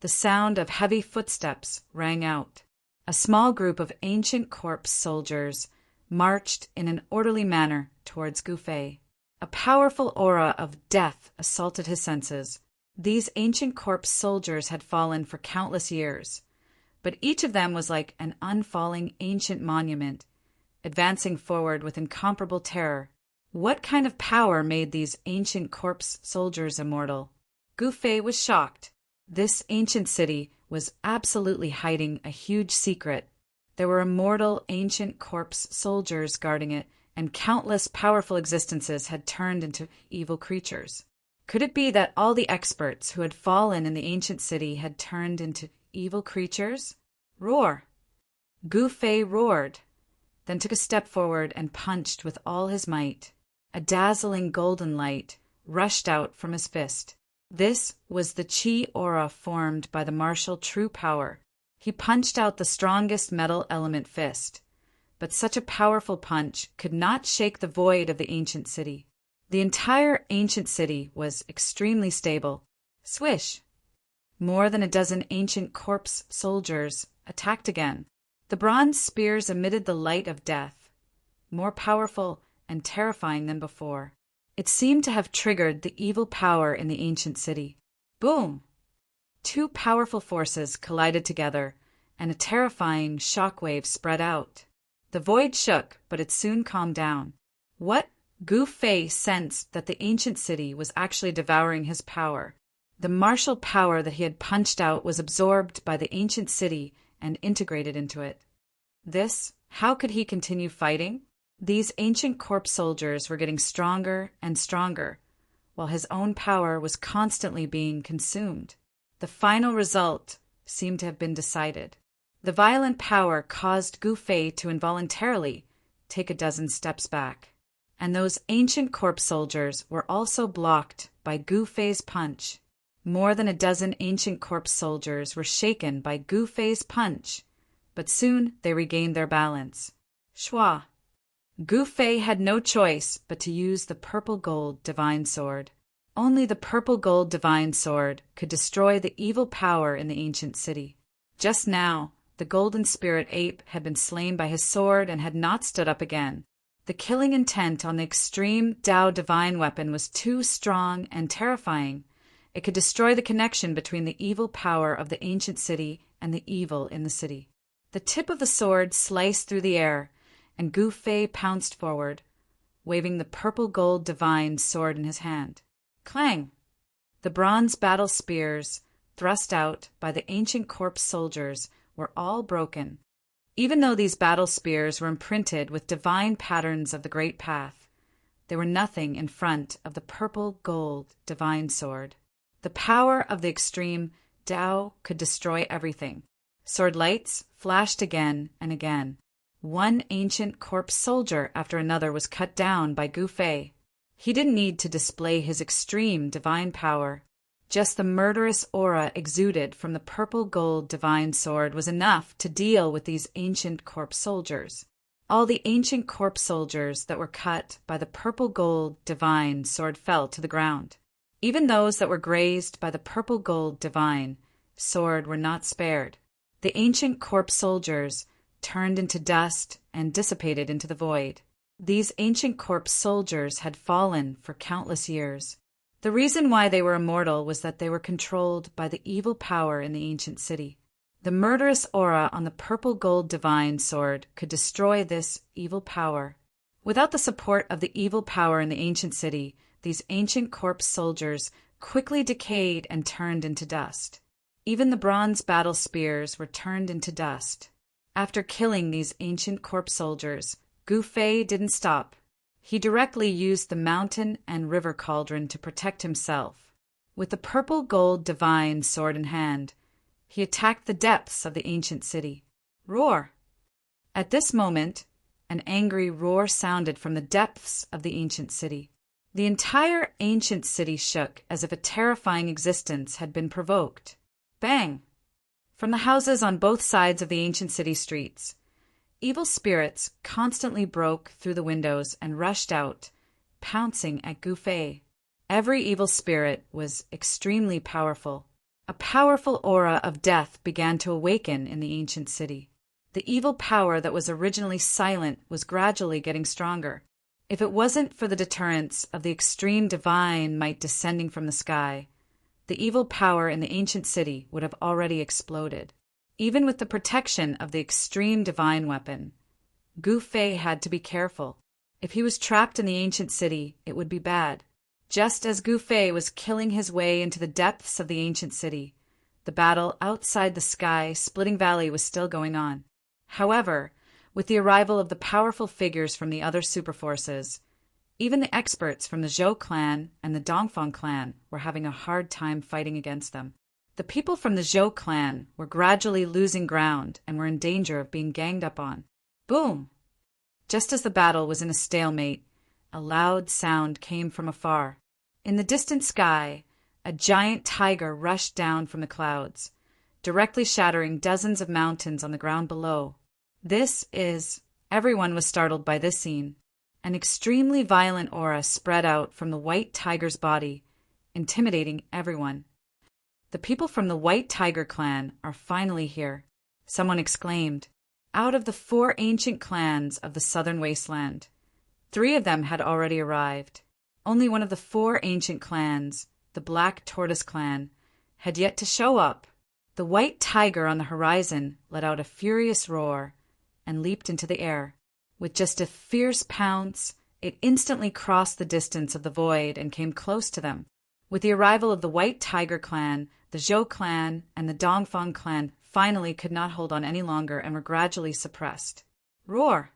The sound of heavy footsteps rang out. A small group of ancient corpse soldiers marched in an orderly manner towards Gu Fei. A powerful aura of death assaulted his senses. These ancient corpse soldiers had fallen for countless years, but each of them was like an unfalling ancient monument, advancing forward with incomparable terror. What kind of power made these ancient corpse soldiers immortal? Gu Fei was shocked. This ancient city was absolutely hiding a huge secret. There were immortal ancient corpse soldiers guarding it, and countless powerful existences had turned into evil creatures. Could it be that all the experts who had fallen in the ancient city had turned into evil creatures? Roar! Gu Fei roared, then took a step forward and punched with all his might. A dazzling golden light rushed out from his fist. This was the chi aura formed by the martial true power. He punched out the strongest metal element fist, but such a powerful punch could not shake the void of the ancient city. The entire ancient city was extremely stable. Swish! More than a dozen ancient corpse soldiers attacked again. The bronze spears emitted the light of death, more powerful and terrifying than before. It seemed to have triggered the evil power in the ancient city. Boom! Two powerful forces collided together, and a terrifying shockwave spread out. The void shook, but it soon calmed down. What? Gu Fei sensed that the ancient city was actually devouring his power. The martial power that he had punched out was absorbed by the ancient city and integrated into it. How could he continue fighting? These ancient corpse soldiers were getting stronger and stronger, while his own power was constantly being consumed. The final result seemed to have been decided. The violent power caused Gu Fei to involuntarily take a dozen steps back, and those ancient corpse soldiers were also blocked by Gu Fei's punch. More than a dozen ancient corpse soldiers were shaken by Gu Fei's punch, but soon they regained their balance. Shwa! Gu Fei had no choice but to use the purple-gold divine sword. Only the purple-gold divine sword could destroy the evil power in the ancient city. Just now, the golden spirit ape had been slain by his sword and had not stood up again. The killing intent on the extreme Dao divine weapon was too strong and terrifying. It could destroy the connection between the evil power of the ancient city and the evil in the city. The tip of the sword sliced through the air, and Gu Fei pounced forward, waving the purple-gold divine sword in his hand. Clang! The bronze battle spears, thrust out by the ancient corpse soldiers, were all broken. Even though these battle spears were imprinted with divine patterns of the Great Path, they were nothing in front of the purple-gold divine sword. The power of the extreme Tao could destroy everything. Sword lights flashed again and again. One ancient corpse soldier after another was cut down by Gu Fei. He didn't need to display his extreme divine power. Just the murderous aura exuded from the purple-gold divine sword was enough to deal with these ancient corpse soldiers. All the ancient corpse soldiers that were cut by the purple-gold divine sword fell to the ground. Even those that were grazed by the purple-gold divine sword were not spared. The ancient corpse soldiers turned into dust and dissipated into the void. These ancient corpse soldiers had fallen for countless years. The reason why they were immortal was that they were controlled by the evil power in the ancient city. The murderous aura on the purple-gold divine sword could destroy this evil power. Without the support of the evil power in the ancient city, these ancient corpse soldiers quickly decayed and turned into dust. Even the bronze battle spears were turned into dust. After killing these ancient corpse soldiers, Gu Fei didn't stop. He directly used the mountain and river cauldron to protect himself. With the purple-gold divine sword in hand, he attacked the depths of the ancient city. Roar! At this moment, an angry roar sounded from the depths of the ancient city. The entire ancient city shook as if a terrifying existence had been provoked. Bang! From the houses on both sides of the ancient city streets, evil spirits constantly broke through the windows and rushed out, pouncing at Gu Fei. Every evil spirit was extremely powerful. A powerful aura of death began to awaken in the ancient city. The evil power that was originally silent was gradually getting stronger. If it wasn't for the deterrence of the extreme divine might descending from the sky, the evil power in the ancient city would have already exploded. Even with the protection of the extreme divine weapon, Gu Fei had to be careful. If he was trapped in the ancient city, it would be bad. Just as Gu Fei was killing his way into the depths of the ancient city, the battle outside the sky-splitting valley was still going on. However, with the arrival of the powerful figures from the other superforces, even the experts from the Zhou clan and the Dongfang clan were having a hard time fighting against them. The people from the Zhou clan were gradually losing ground and were in danger of being ganged up on. Boom! Just as the battle was in a stalemate, a loud sound came from afar. In the distant sky, a giant tiger rushed down from the clouds, directly shattering dozens of mountains on the ground below. Everyone was startled by this scene. An extremely violent aura spread out from the white tiger's body, intimidating everyone. The people from the White Tiger clan are finally here, someone exclaimed. Out of the 4 ancient clans of the southern wasteland, 3 of them had already arrived. Only one of the 4 ancient clans, the Black Tortoise clan, had yet to show up. The white tiger on the horizon let out a furious roar and leaped into the air. With just a fierce pounce, it instantly crossed the distance of the void and came close to them. With the arrival of the White Tiger clan, the Zhou clan and the Dongfang clan finally could not hold on any longer and were gradually suppressed. Roar!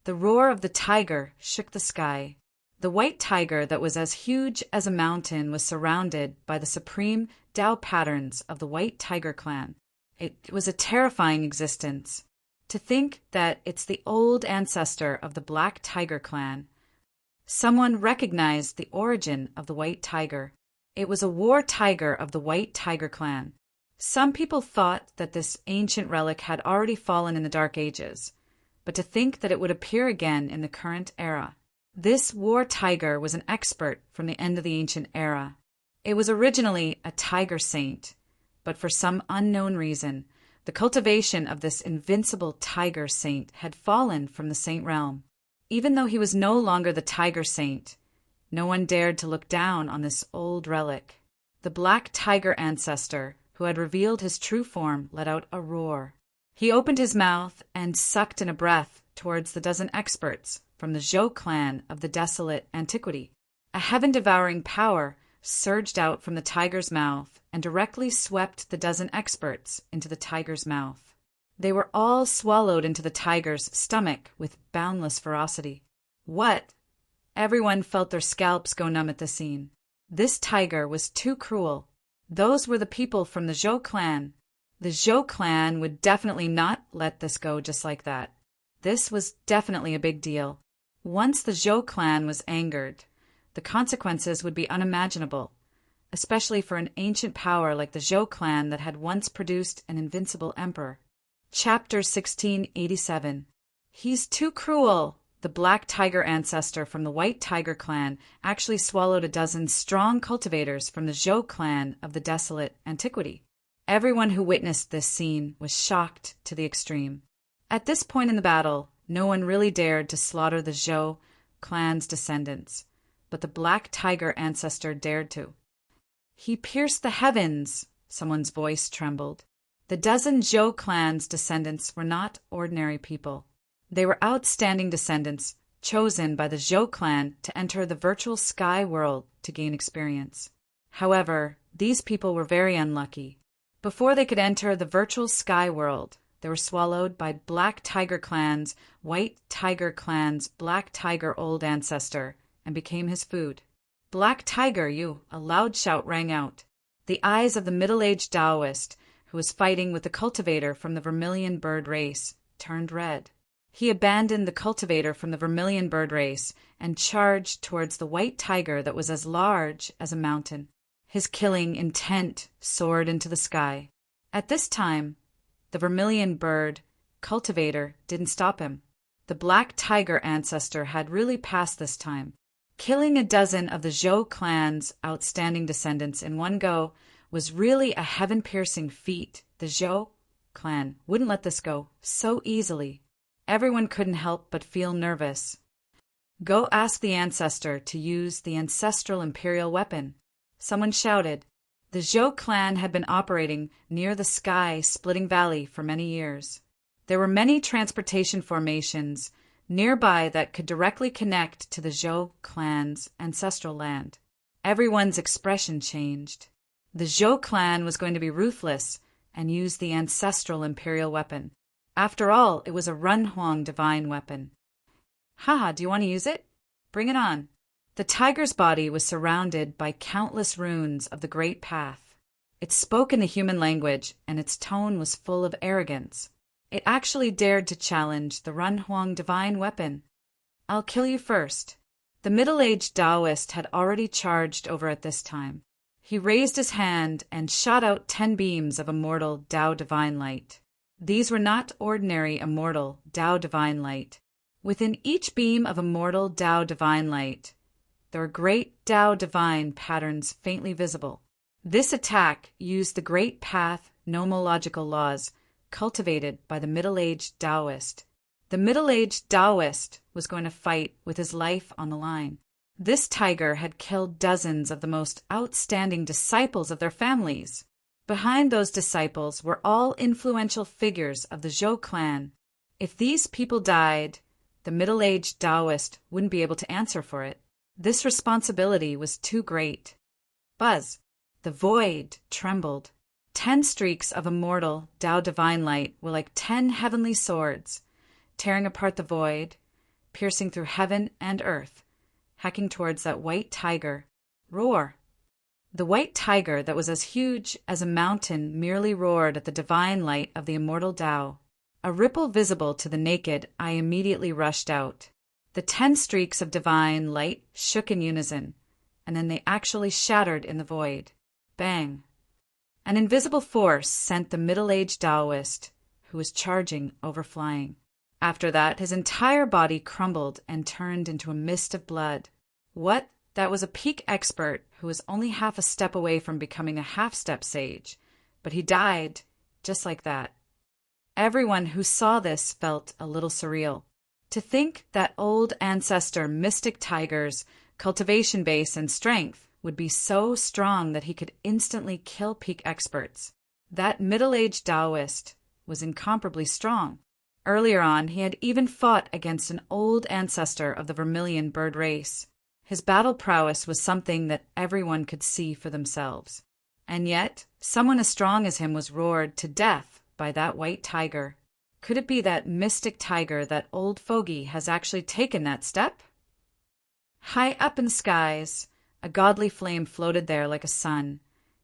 The roar of the tiger shook the sky. The white tiger that was as huge as a mountain was surrounded by the supreme Tao patterns of the White Tiger clan. It was a terrifying existence. To think that it's the old ancestor of the Black Tiger clan. Someone recognized the origin of the White Tiger. It was a war tiger of the White Tiger clan. Some people thought that this ancient relic had already fallen in the Dark Ages, but to think that it would appear again in the current era. This war tiger was an expert from the end of the ancient era. It was originally a tiger saint, but for some unknown reason, the cultivation of this invincible tiger saint had fallen from the saint realm. Even though he was no longer the tiger saint, no one dared to look down on this old relic. The Black Tiger ancestor, who had revealed his true form, let out a roar. He opened his mouth and sucked in a breath towards the dozen experts from the Zhou clan of the desolate antiquity. A heaven-devouring power surged out from the tiger's mouth and directly swept the dozen experts into the tiger's mouth. They were all swallowed into the tiger's stomach with boundless ferocity. What? Everyone felt their scalps go numb at the scene. This tiger was too cruel. Those were the people from the Zhou clan. The Zhou clan would definitely not let this go just like that. This was definitely a big deal. Once the Zhou clan was angered, the consequences would be unimaginable, especially for an ancient power like the Zhou clan that had once produced an invincible emperor. Chapter 1687. He's too cruel. The black tiger ancestor from the white tiger clan actually swallowed a dozen strong cultivators from the Zhou clan of the desolate antiquity. Everyone who witnessed this scene was shocked to the extreme. At this point in the battle, no one really dared to slaughter the Zhou clan's descendants, but the black tiger ancestor dared to. He pierced the heavens, someone's voice trembled. The dozen Zhou clan's descendants were not ordinary people. They were outstanding descendants, chosen by the Zhou clan to enter the virtual sky world to gain experience. However, these people were very unlucky. Before they could enter the virtual sky world, they were swallowed by Black Tiger Clan's White Tiger Clan's Black Tiger old ancestor and became his food. "Black Tiger, you!" a loud shout rang out. The eyes of the middle-aged Taoist, who was fighting with the cultivator from the vermilion bird race, turned red. He abandoned the cultivator from the vermilion bird race and charged towards the white tiger that was as large as a mountain. His killing intent soared into the sky. At this time, the vermilion bird cultivator didn't stop him. The black tiger ancestor had really passed this time. Killing a dozen of the Zhou clan's outstanding descendants in one go was really a heaven-piercing feat. The Zhou clan wouldn't let this go so easily. Everyone couldn't help but feel nervous. "Go ask the ancestor to use the ancestral imperial weapon," someone shouted. The Zhou clan had been operating near the sky-splitting valley for many years. There were many transportation formations nearby that could directly connect to the Zhou clan's ancestral land. Everyone's expression changed. The Zhou clan was going to be ruthless and use the ancestral imperial weapon. After all, it was a Runhuang divine weapon. "Haha, do you want to use it? Bring it on." The tiger's body was surrounded by countless runes of the Great Path. It spoke in the human language, and its tone was full of arrogance. It actually dared to challenge the Runhuang divine weapon. "I'll kill you first." The middle-aged Taoist had already charged over at this time. He raised his hand and shot out 10 beams of immortal Tao divine light. These were not ordinary immortal Tao divine light. Within each beam of immortal Tao divine light, there were great Tao divine patterns faintly visible. This attack used the Great Path nomological laws cultivated by the middle-aged Taoist. The middle-aged Taoist was going to fight with his life on the line. This tiger had killed dozens of the most outstanding disciples of their families. Behind those disciples were all influential figures of the Zhou clan. If these people died, the middle-aged Taoist wouldn't be able to answer for it. This responsibility was too great. Buzz! The void trembled. 10 streaks of immortal Tao divine light were like 10 heavenly swords, tearing apart the void, piercing through heaven and earth, hacking towards that white tiger. Roar! The white tiger that was as huge as a mountain merely roared at the divine light of the immortal Tao. A ripple visible to the naked eye immediately rushed out. The 10 streaks of divine light shook in unison, and then they actually shattered in the void. Bang! An invisible force sent the middle-aged Taoist, who was charging, overflying. After that, his entire body crumbled and turned into a mist of blood. What? That was a peak expert who was only half a step away from becoming a half-step sage, but he died just like that. Everyone who saw this felt a little surreal. To think that old ancestor Mystic Tiger's cultivation base and strength would be so strong that he could instantly kill peak experts. That middle-aged Taoist was incomparably strong. Earlier on, he had even fought against an old ancestor of the vermilion bird race. His battle prowess was something that everyone could see for themselves. And yet, someone as strong as him was roared to death by that white tiger. Could it be that mystic tiger, that old fogey, has actually taken that step? High up in the skies, a godly flame floated there like a sun,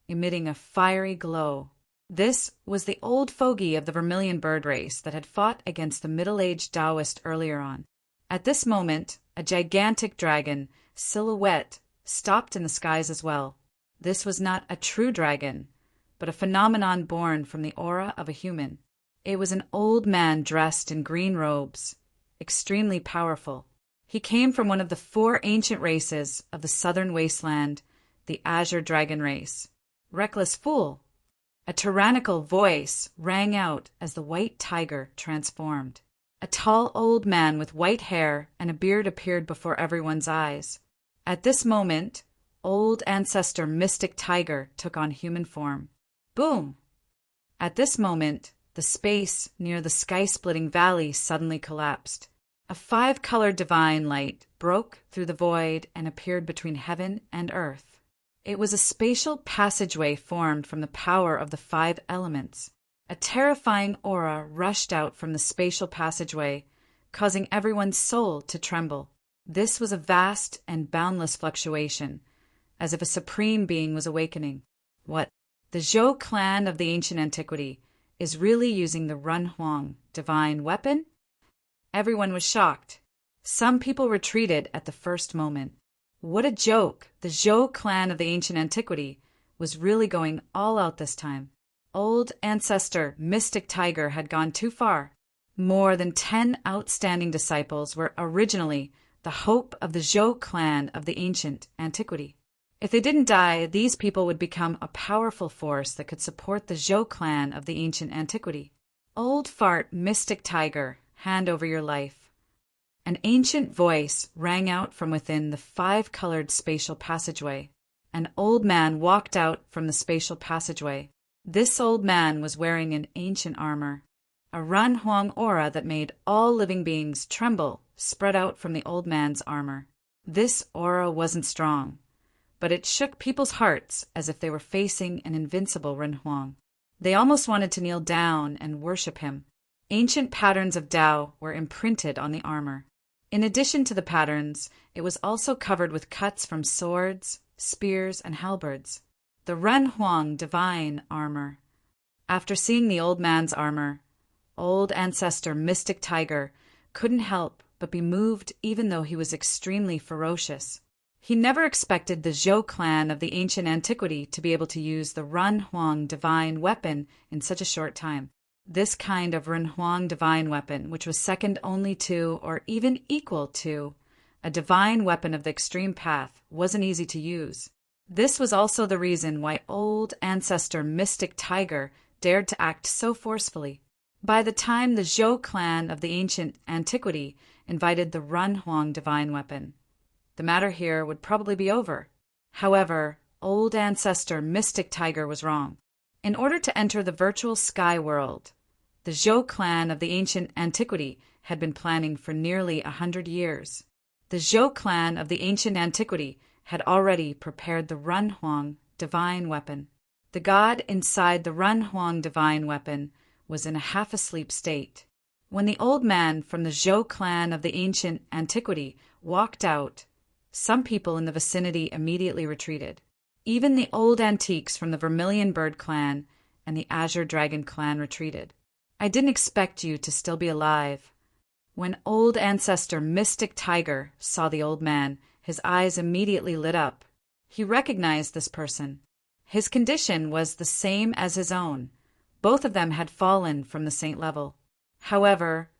emitting a fiery glow. This was the old fogey of the vermilion bird race that had fought against the middle-aged Taoist earlier on. At this moment, a gigantic dragon, silhouette, stopped in the skies as well. This was not a true dragon, but a phenomenon born from the aura of a human. It was an old man dressed in green robes, extremely powerful. He came from one of the 4 ancient races of the southern wasteland, the azure dragon race. Reckless fool! A tyrannical voice rang out as the white tiger transformed. A tall old man with white hair and a beard appeared before everyone's eyes. At this moment, old ancestor Mystic Tiger took on human form. Boom! At this moment, the space near the sky-splitting valley suddenly collapsed. A 5-colored divine light broke through the void and appeared between heaven and earth. It was a spatial passageway formed from the power of the 5 elements. A terrifying aura rushed out from the spatial passageway, causing everyone's soul to tremble. This was a vast and boundless fluctuation, as if a supreme being was awakening. What? The Zhou clan of the ancient antiquity is really using the Run Huang divine weapon? Everyone was shocked. Some people retreated at the first moment. What a joke! The Zhou clan of the ancient antiquity was really going all out this time. Old ancestor Mystic Tiger had gone too far. More than 10 outstanding disciples were originally the hope of the Zhou clan of the ancient antiquity. If they didn't die, these people would become a powerful force that could support the Zhou clan of the ancient antiquity. Old fart Mystic Tiger, hand over your life. An ancient voice rang out from within the 5-colored spatial passageway. An old man walked out from the spatial passageway. This old man was wearing an ancient armor. A Run Huang aura that made all living beings tremble spread out from the old man's armor. This aura wasn't strong, but it shook people's hearts as if they were facing an invincible Run Huang. They almost wanted to kneel down and worship him. Ancient patterns of Tao were imprinted on the armor. In addition to the patterns, it was also covered with cuts from swords, spears, and halberds. The Run Huang divine armor. After seeing the old man's armor, old ancestor Mystic Tiger couldn't help but be moved even though he was extremely ferocious. He never expected the Zhou clan of the ancient antiquity to be able to use the Run Huang divine weapon in such a short time. This kind of Run Huang divine weapon, which was second only to, or even equal to, a divine weapon of the extreme path, wasn't easy to use. This was also the reason why old ancestor Mystic Tiger dared to act so forcefully. By the time the Zhou clan of the ancient antiquity invited the Run Huang divine weapon, the matter here would probably be over. However, old ancestor Mystic Tiger was wrong. In order to enter the virtual sky world, the Zhou clan of the ancient antiquity had been planning for nearly 100 years. The Zhou clan of the ancient antiquity had already prepared the Run Huang divine weapon. The god inside the Run Huang divine weapon was in a half-asleep state. When the old man from the Zhou clan of the ancient antiquity walked out, some people in the vicinity immediately retreated. Even the old antiques from the Vermilion Bird clan and the Azure Dragon clan retreated. I didn't expect you to still be alive. When old ancestor Mystic Tiger saw the old man, his eyes immediately lit up. He recognized this person. His condition was the same as his own. Both of them had fallen from the saint level. However,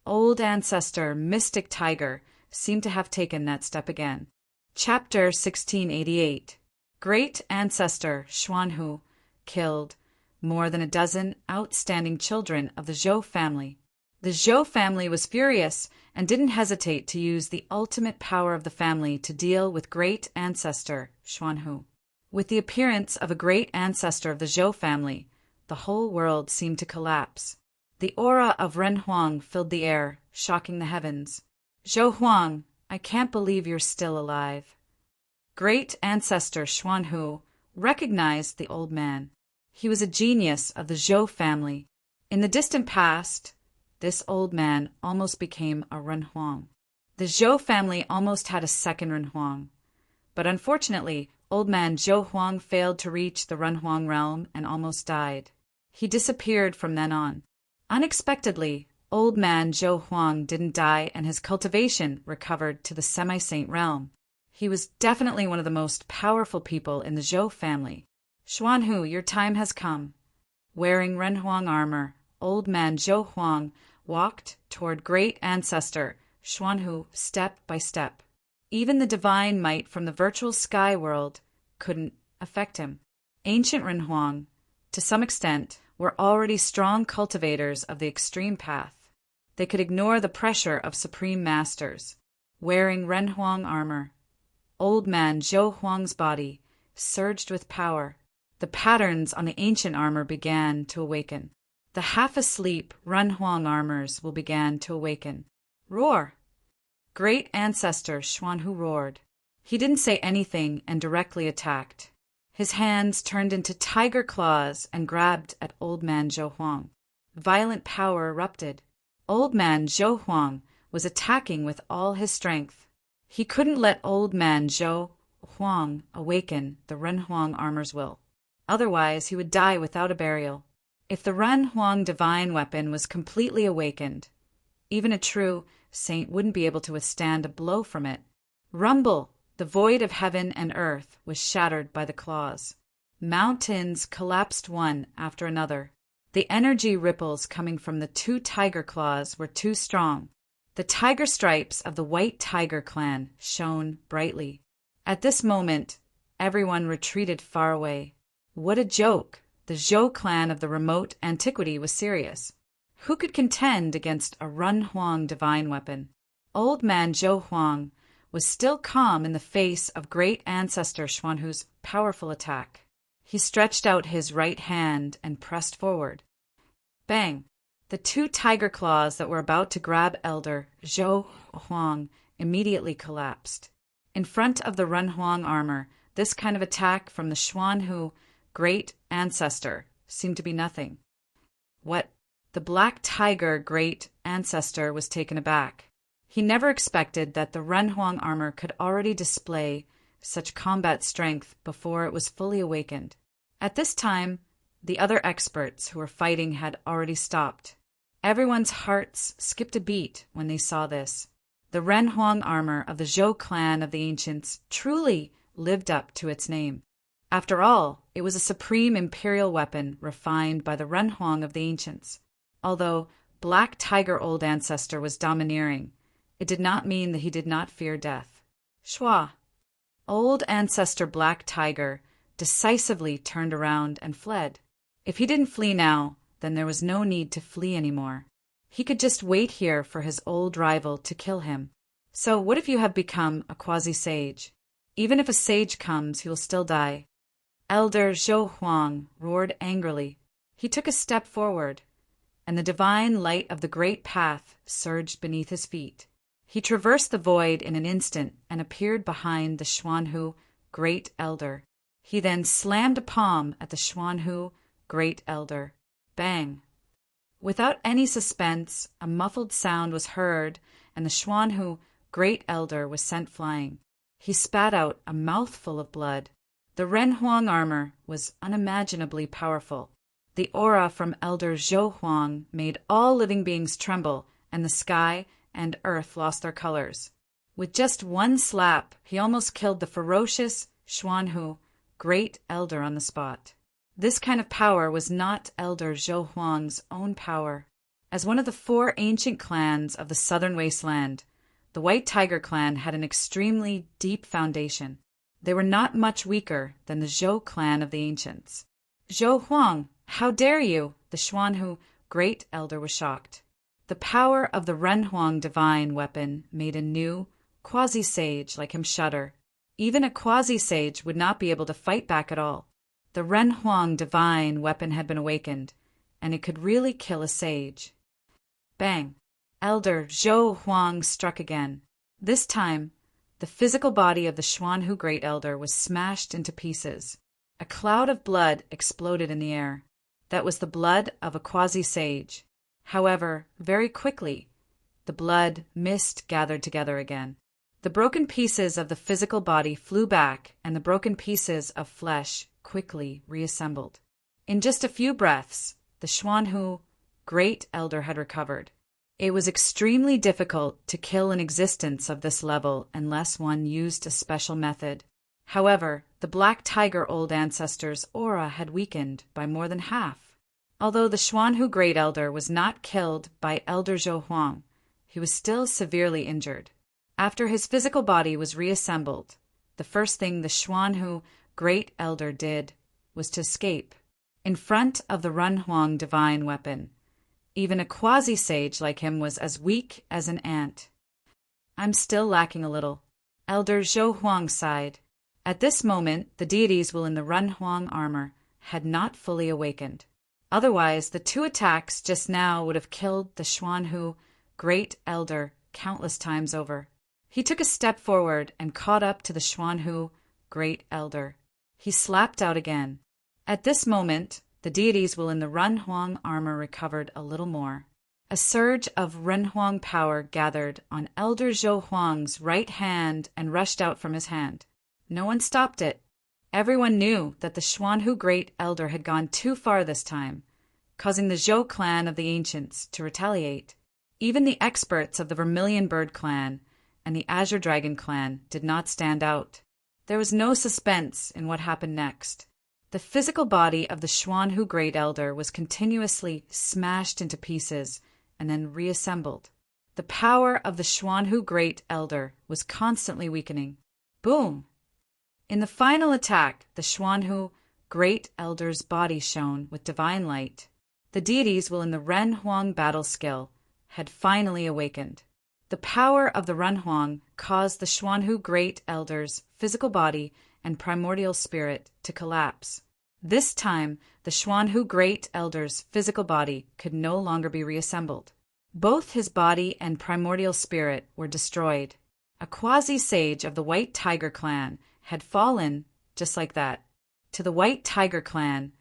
old ancestor Mystic Tiger seemed to have taken that step again. Chapter 1688. Great ancestor Xuanhu killed more than a dozen outstanding children of the Zhou family. The Zhou family was furious and didn't hesitate to use the ultimate power of the family to deal with great ancestor Xuanhu. With the appearance of a great ancestor of the Zhou family, the whole world seemed to collapse. The aura of Ren Huang filled the air, shocking the heavens. "Zhou Huang, I can't believe you're still alive." Great ancestor Xuanhu recognized the old man. He was a genius of the Zhou family. In the distant past, this old man almost became a Ren Huang. The Zhou family almost had a second Ren Huang. But unfortunately, old man Zhou Huang failed to reach the Ren Huang realm and almost died. He disappeared from then on. Unexpectedly, old man Zhou Huang didn't die and his cultivation recovered to the semi-saint realm. He was definitely one of the most powerful people in the Zhou family. "Xuanhu, your time has come." Wearing Ren Huang armor, old man Zhou Huang walked toward great ancestor Xuanhu step by step. Even the divine might from the virtual sky world couldn't affect him. Ancient Ren Huang, to some extent, were already strong cultivators of the extreme path. They could ignore the pressure of supreme masters. Wearing Ren Huang armor, old man Zhou Huang's body surged with power. The patterns on the ancient armor began to awaken. The half-asleep Ren Huang armors will begin to awaken. "Roar!" Great ancestor Xuanhu roared. He didn't say anything and directly attacked. His hands turned into tiger claws and grabbed at old man Zhou Huang. Violent power erupted. Old man Zhou Huang was attacking with all his strength. He couldn't let old man Zhou Huang awaken the Ren Huang armor's will. Otherwise, he would die without a burial. If the Ren Huang divine weapon was completely awakened, even a true saint wouldn't be able to withstand a blow from it. Rumble! The void of heaven and earth was shattered by the claws. Mountains collapsed one after another. The energy ripples coming from the two tiger claws were too strong. The tiger stripes of the White Tiger clan shone brightly. At this moment, everyone retreated far away. What a joke! The Zhou clan of the remote antiquity was serious. Who could contend against a Ren Huang divine weapon? Old man Zhou Huang was still calm in the face of great ancestor Xuanhu's powerful attack. He stretched out his right hand and pressed forward. Bang! The two tiger claws that were about to grab Elder Zhou Huang immediately collapsed. In front of the Ren Huang armor, this kind of attack from the Xuanhu great ancestor seemed to be nothing. What? The Black Tiger great ancestor was taken aback. He never expected that the Ren Huang armor could already display such combat strength before it was fully awakened. At this time, the other experts who were fighting had already stopped. Everyone's hearts skipped a beat when they saw this. The Ren Huang armor of the Zhou clan of the ancients truly lived up to its name. After all, it was a supreme imperial weapon refined by the Ren Huang of the ancients. Although Black Tiger old ancestor was domineering, it did not mean that he did not fear death. Shua! Old ancestor Black Tiger decisively turned around and fled. If he didn't flee now, then there was no need to flee anymore. He could just wait here for his old rival to kill him. So what if you have become a quasi-sage? Even if a sage comes, he will still die. Elder Zhou Huang roared angrily. He took a step forward, and the divine light of the great path surged beneath his feet. He traversed the void in an instant and appeared behind the Xuanhu Great Elder. He then slammed a palm at the Xuanhu Great Elder. Bang! Without any suspense, a muffled sound was heard, and the Xuanhu Great Elder was sent flying. He spat out a mouthful of blood. The Ren Huang armor was unimaginably powerful. The aura from Elder Zhou Huang made all living beings tremble, and the sky and earth lost their colors. With just one slap, he almost killed the ferocious Xuanhu Great Elder on the spot. This kind of power was not Elder Zhou Huang's own power. As one of the 4 ancient clans of the southern wasteland, the White Tiger clan had an extremely deep foundation. They were not much weaker than the Zhou clan of the ancients. "Zhou Huang, how dare you?" The Xuanhu Great Elder was shocked. The power of the Ren Huang divine weapon made a new quasi-sage like him shudder. Even a quasi-sage would not be able to fight back at all. The Ren Huang divine weapon had been awakened, and it could really kill a sage. Bang! Elder Zhou Huang struck again. This time, the physical body of the Xuanhu Great Elder was smashed into pieces. A cloud of blood exploded in the air. That was the blood of a quasi-sage. However, very quickly, the blood mist gathered together again. The broken pieces of the physical body flew back, and the broken pieces of flesh quickly reassembled. In just a few breaths, the Xuanhu Great Elder had recovered. It was extremely difficult to kill an existence of this level unless one used a special method. However, the Black Tiger Old Ancestor's aura had weakened by more than half. Although the Xuanhu Great Elder was not killed by Elder Zhou Huang, he was still severely injured. After his physical body was reassembled, the first thing the Xuanhu Great Elder did was to escape. In front of the Renhuang divine weapon, even a quasi-sage like him was as weak as an ant. I'm still lacking a little. Elder Zhou Huang sighed. At this moment, the deities within the Renhuang armor had not fully awakened. Otherwise, the two attacks just now would have killed the Xuanhu Great Elder countless times over. He took a step forward and caught up to the Xuanhu Great Elder. He slapped out again. At this moment, the deities within the Renhuang armor recovered a little more. A surge of Renhuang power gathered on Elder Zhou Huang's right hand and rushed out from his hand. No one stopped it. Everyone knew that the Xuanhu Great Elder had gone too far this time, causing the Zhou clan of the ancients to retaliate. Even the experts of the Vermilion Bird clan and the Azure Dragon clan did not stand out. There was no suspense in what happened next. The physical body of the Xuanhu Great Elder was continuously smashed into pieces and then reassembled. The power of the Xuanhu Great Elder was constantly weakening. Boom! In the final attack, the Xuanhu Great Elder's body shone with divine light. The deities within the Renhuang battle skill had finally awakened. The power of the Renhuang caused the Xuanhu Great Elder's physical body and primordial spirit to collapse. This time, the Xuanhu Great Elder's physical body could no longer be reassembled. Both his body and primordial spirit were destroyed. A quasi-sage of the White Tiger clan had fallen just like that. To the White Tiger clan,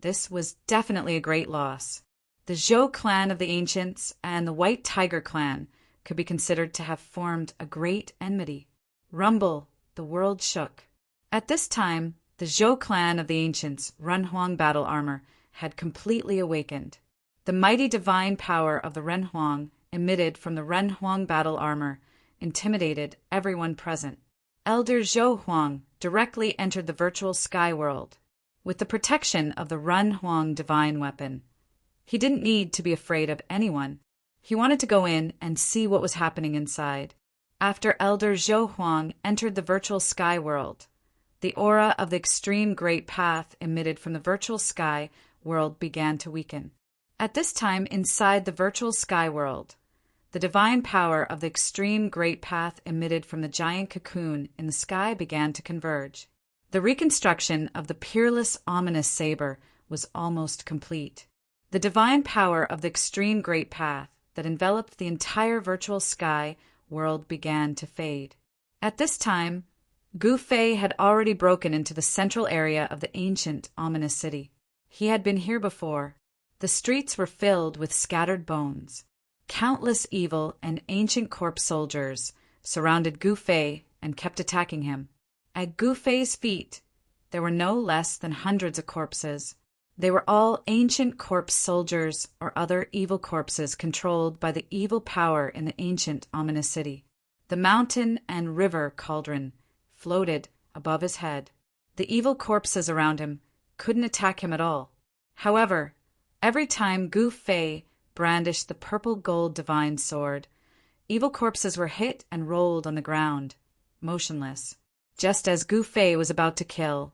this was definitely a great loss. The Zhou clan of the ancients and the White Tiger clan could be considered to have formed a great enmity. Rumble, the world shook. At this time, the Zhou clan of the ancients' Renhuang battle armor had completely awakened. The mighty divine power of the Renhuang emitted from the Renhuang battle armor intimidated everyone present. Elder Zhou Huang directly entered the virtual sky world with the protection of the Renhuang divine weapon. He didn't need to be afraid of anyone. He wanted to go in and see what was happening inside. After Elder Zhou Huang entered the virtual sky world, the aura of the extreme great path emitted from the virtual sky world began to weaken. At this time, inside the virtual sky world, the divine power of the extreme great path emitted from the giant cocoon in the sky began to converge. The reconstruction of the peerless ominous saber was almost complete. The divine power of the extreme great path that enveloped the entire virtual sky world began to fade. At this time, Gu Fei had already broken into the central area of the ancient ominous city. He had been here before. The streets were filled with scattered bones. Countless evil and ancient corpse soldiers surrounded Gu Fei and kept attacking him. At Gu Fei's feet, there were no less than hundreds of corpses. They were all ancient corpse soldiers or other evil corpses controlled by the evil power in the ancient ominous city. The mountain and river cauldron floated above his head. The evil corpses around him couldn't attack him at all. However, every time Gu Fei brandished the purple gold divine sword, evil corpses were hit and rolled on the ground, motionless. Just as Gu Fei was about to kill,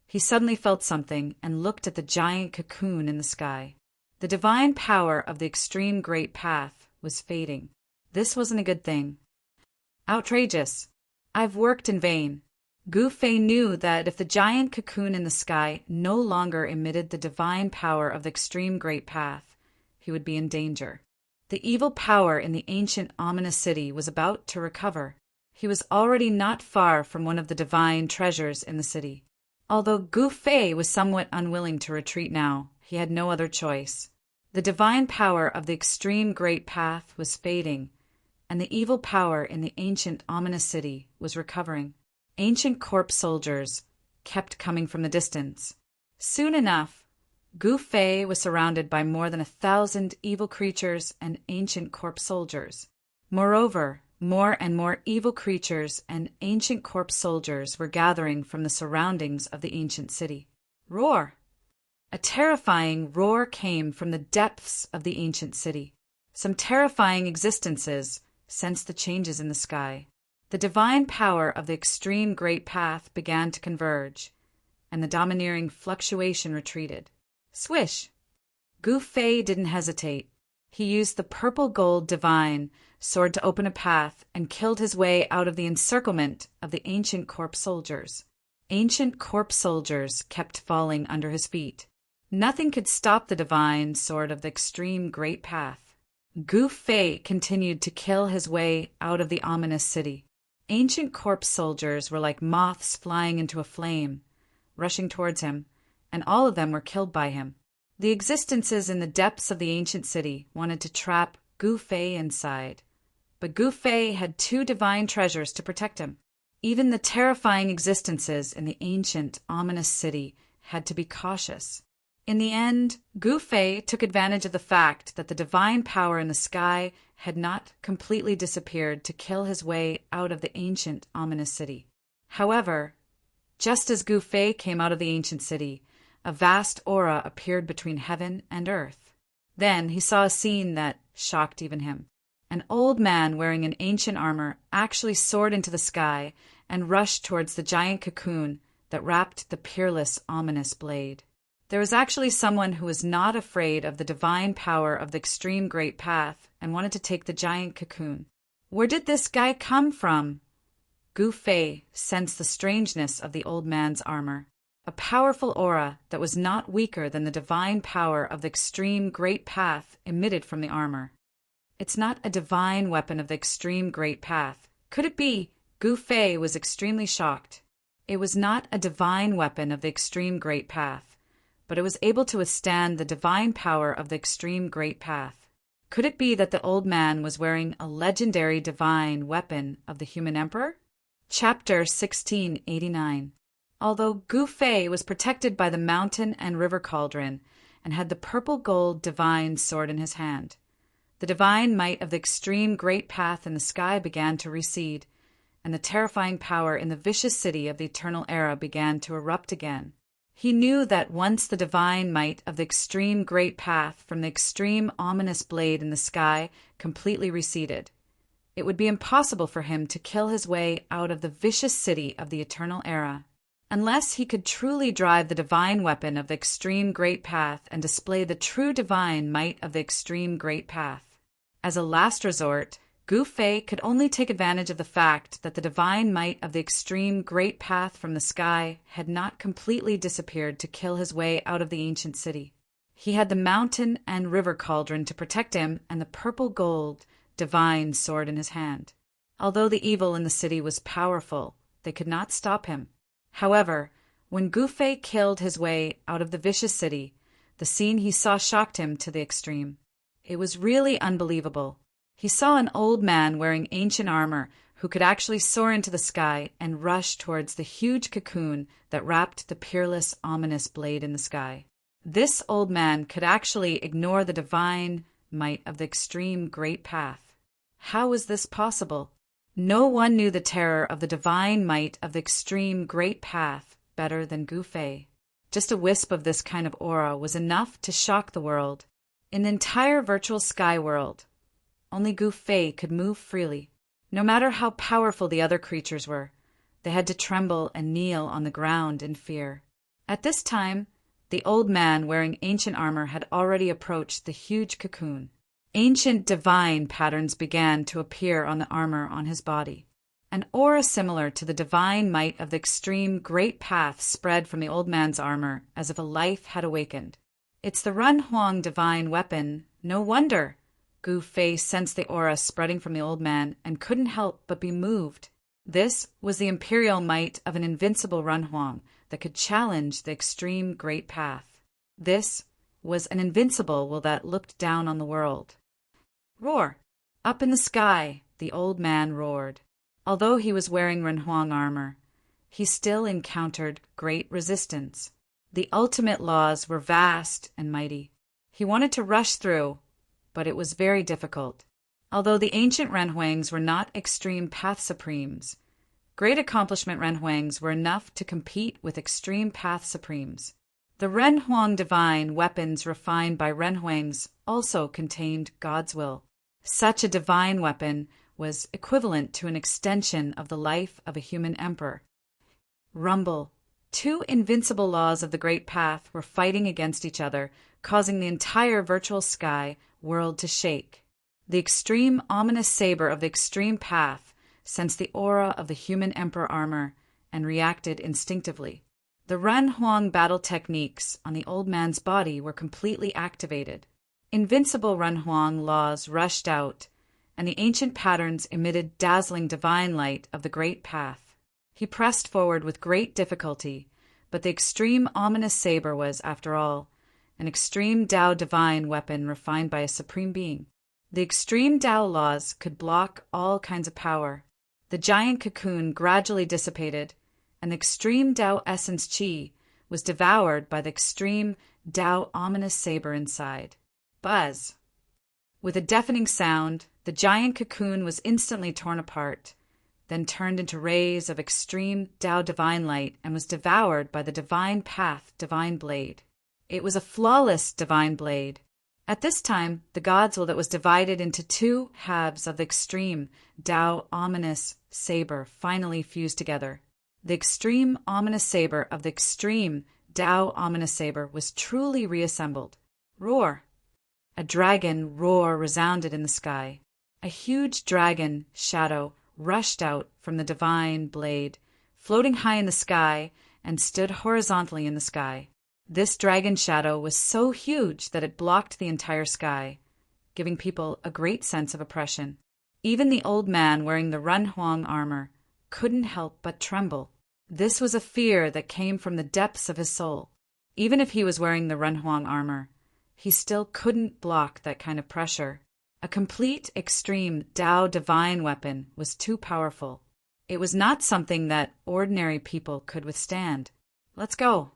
he suddenly felt something and looked at the giant cocoon in the sky. The divine power of the extreme great path was fading. This wasn't a good thing. Outrageous. I've worked in vain. Gu Fei knew that if the giant cocoon in the sky no longer emitted the divine power of the extreme great path, he would be in danger. The evil power in the ancient ominous city was about to recover. He was already not far from one of the divine treasures in the city. Although Gu Fei was somewhat unwilling to retreat now, he had no other choice. The divine power of the extreme great path was fading, and the evil power in the ancient ominous city was recovering. Ancient corpse soldiers kept coming from the distance. Soon enough, Gu Fei was surrounded by more than 1,000 evil creatures and ancient corpse soldiers. Moreover, more and more evil creatures and ancient corpse soldiers were gathering from the surroundings of the ancient city. Roar! A terrifying roar came from the depths of the ancient city. Some terrifying existences sensed the changes in the sky. The divine power of the extreme great path began to converge, and the domineering fluctuation retreated. Swish! Gu Fei didn't hesitate. He used the purple gold divine sword to open a path and killed his way out of the encirclement of the ancient corpse soldiers. Ancient corpse soldiers kept falling under his feet. Nothing could stop the divine sword of the extreme great path. Gu Fei continued to kill his way out of the ominous city. Ancient corpse soldiers were like moths flying into a flame, rushing towards him, and all of them were killed by him. The existences in the depths of the ancient city wanted to trap Gu Fei inside, but Gu Fei had 2 divine treasures to protect him. Even the terrifying existences in the ancient, ominous city had to be cautious. In the end, Gu Fei took advantage of the fact that the divine power in the sky had not completely disappeared to kill his way out of the ancient, ominous city. However, just as Gu Fei came out of the ancient city, a vast aura appeared between heaven and earth. Then he saw a scene that shocked even him. An old man wearing an ancient armor actually soared into the sky and rushed towards the giant cocoon that wrapped the peerless, ominous blade. There was actually someone who was not afraid of the divine power of the extreme great path and wanted to take the giant cocoon. Where did this guy come from? Gu Fei sensed the strangeness of the old man's armor, a powerful aura that was not weaker than the divine power of the extreme great path emitted from the armor. It's not a divine weapon of the extreme great path. Could it be? Gu Fei was extremely shocked. It was not a divine weapon of the extreme great path, but it was able to withstand the divine power of the extreme great path. Could it be that the old man was wearing a legendary divine weapon of the human emperor? Chapter 1689. Although Gu Fei was protected by the mountain and river cauldron and had the purple gold divine sword in his hand, the divine might of the extreme great path in the sky began to recede, and the terrifying power in the vicious city of the eternal era began to erupt again. He knew that once the divine might of the extreme great path from the extreme ominous blade in the sky completely receded, it would be impossible for him to kill his way out of the vicious city of the eternal era. Unless he could truly drive the divine weapon of the extreme great path and display the true divine might of the extreme great path. As a last resort, Gu Fei could only take advantage of the fact that the divine might of the extreme great path from the sky had not completely disappeared to kill his way out of the ancient city. He had the mountain and river cauldron to protect him and the purple gold divine sword in his hand. Although the evil in the city was powerful, they could not stop him. However, when Gu Fei killed his way out of the vicious city, the scene he saw shocked him to the extreme. It was really unbelievable. He saw an old man wearing ancient armor who could actually soar into the sky and rush towards the huge cocoon that wrapped the peerless, ominous blade in the sky. This old man could actually ignore the divine might of the extreme great path. How was this possible? No one knew the terror of the divine might of the extreme great path better than Gu Fei. Just a wisp of this kind of aura was enough to shock the world. In the entire virtual sky world, only Gu Fei could move freely. No matter how powerful the other creatures were, they had to tremble and kneel on the ground in fear. At this time, the old man wearing ancient armor had already approached the huge cocoon. Ancient divine patterns began to appear on the armor on his body. An aura similar to the divine might of the extreme great path spread from the old man's armor as if a life had awakened. "It's the Run Huang divine weapon. No wonder." Gu Fei sensed the aura spreading from the old man and couldn't help but be moved. This was the imperial might of an invincible Run Huang that could challenge the extreme great path. This was an invincible will that looked down on the world. Roar! Up in the sky, the old man roared. Although he was wearing Run Huang armor, he still encountered great resistance. The ultimate laws were vast and mighty. He wanted to rush through, but it was very difficult. Although the ancient Renhuangs were not extreme path supremes, great accomplishment Renhuangs were enough to compete with extreme path supremes. The Renhuang divine weapons refined by Renhuangs also contained God's will. Such a divine weapon was equivalent to an extension of the life of a human emperor. Rumble. Two invincible laws of the great path were fighting against each other, causing the entire virtual sky world to shake. The extreme ominous saber of the extreme path sensed the aura of the human emperor armor and reacted instinctively. The Run Huang battle techniques on the old man's body were completely activated. Invincible Run Huang laws rushed out, and the ancient patterns emitted dazzling divine light of the great path. He pressed forward with great difficulty, but the extreme ominous saber was, after all, an extreme Tao divine weapon refined by a supreme being. The extreme Tao laws could block all kinds of power. The giant cocoon gradually dissipated, and the extreme Tao essence Qi was devoured by the extreme Tao ominous saber inside. Buzz! With a deafening sound, the giant cocoon was instantly torn apart, then turned into rays of extreme Tao divine light and was devoured by the divine path divine blade. It was a flawless divine blade. At this time, the God's will that was divided into two halves of the extreme Tao ominous saber finally fused together. The extreme ominous saber of the extreme Tao ominous saber was truly reassembled. Roar! A dragon roar resounded in the sky. A huge dragon shadow rushed out from the divine blade, floating high in the sky, and stood horizontally in the sky. This dragon shadow was so huge that it blocked the entire sky, giving people a great sense of oppression. Even the old man wearing the Run Huang armor couldn't help but tremble. This was a fear that came from the depths of his soul. Even if he was wearing the Run Huang armor, he still couldn't block that kind of pressure. A complete extreme Tao divine weapon was too powerful. It was not something that ordinary people could withstand. Let's go.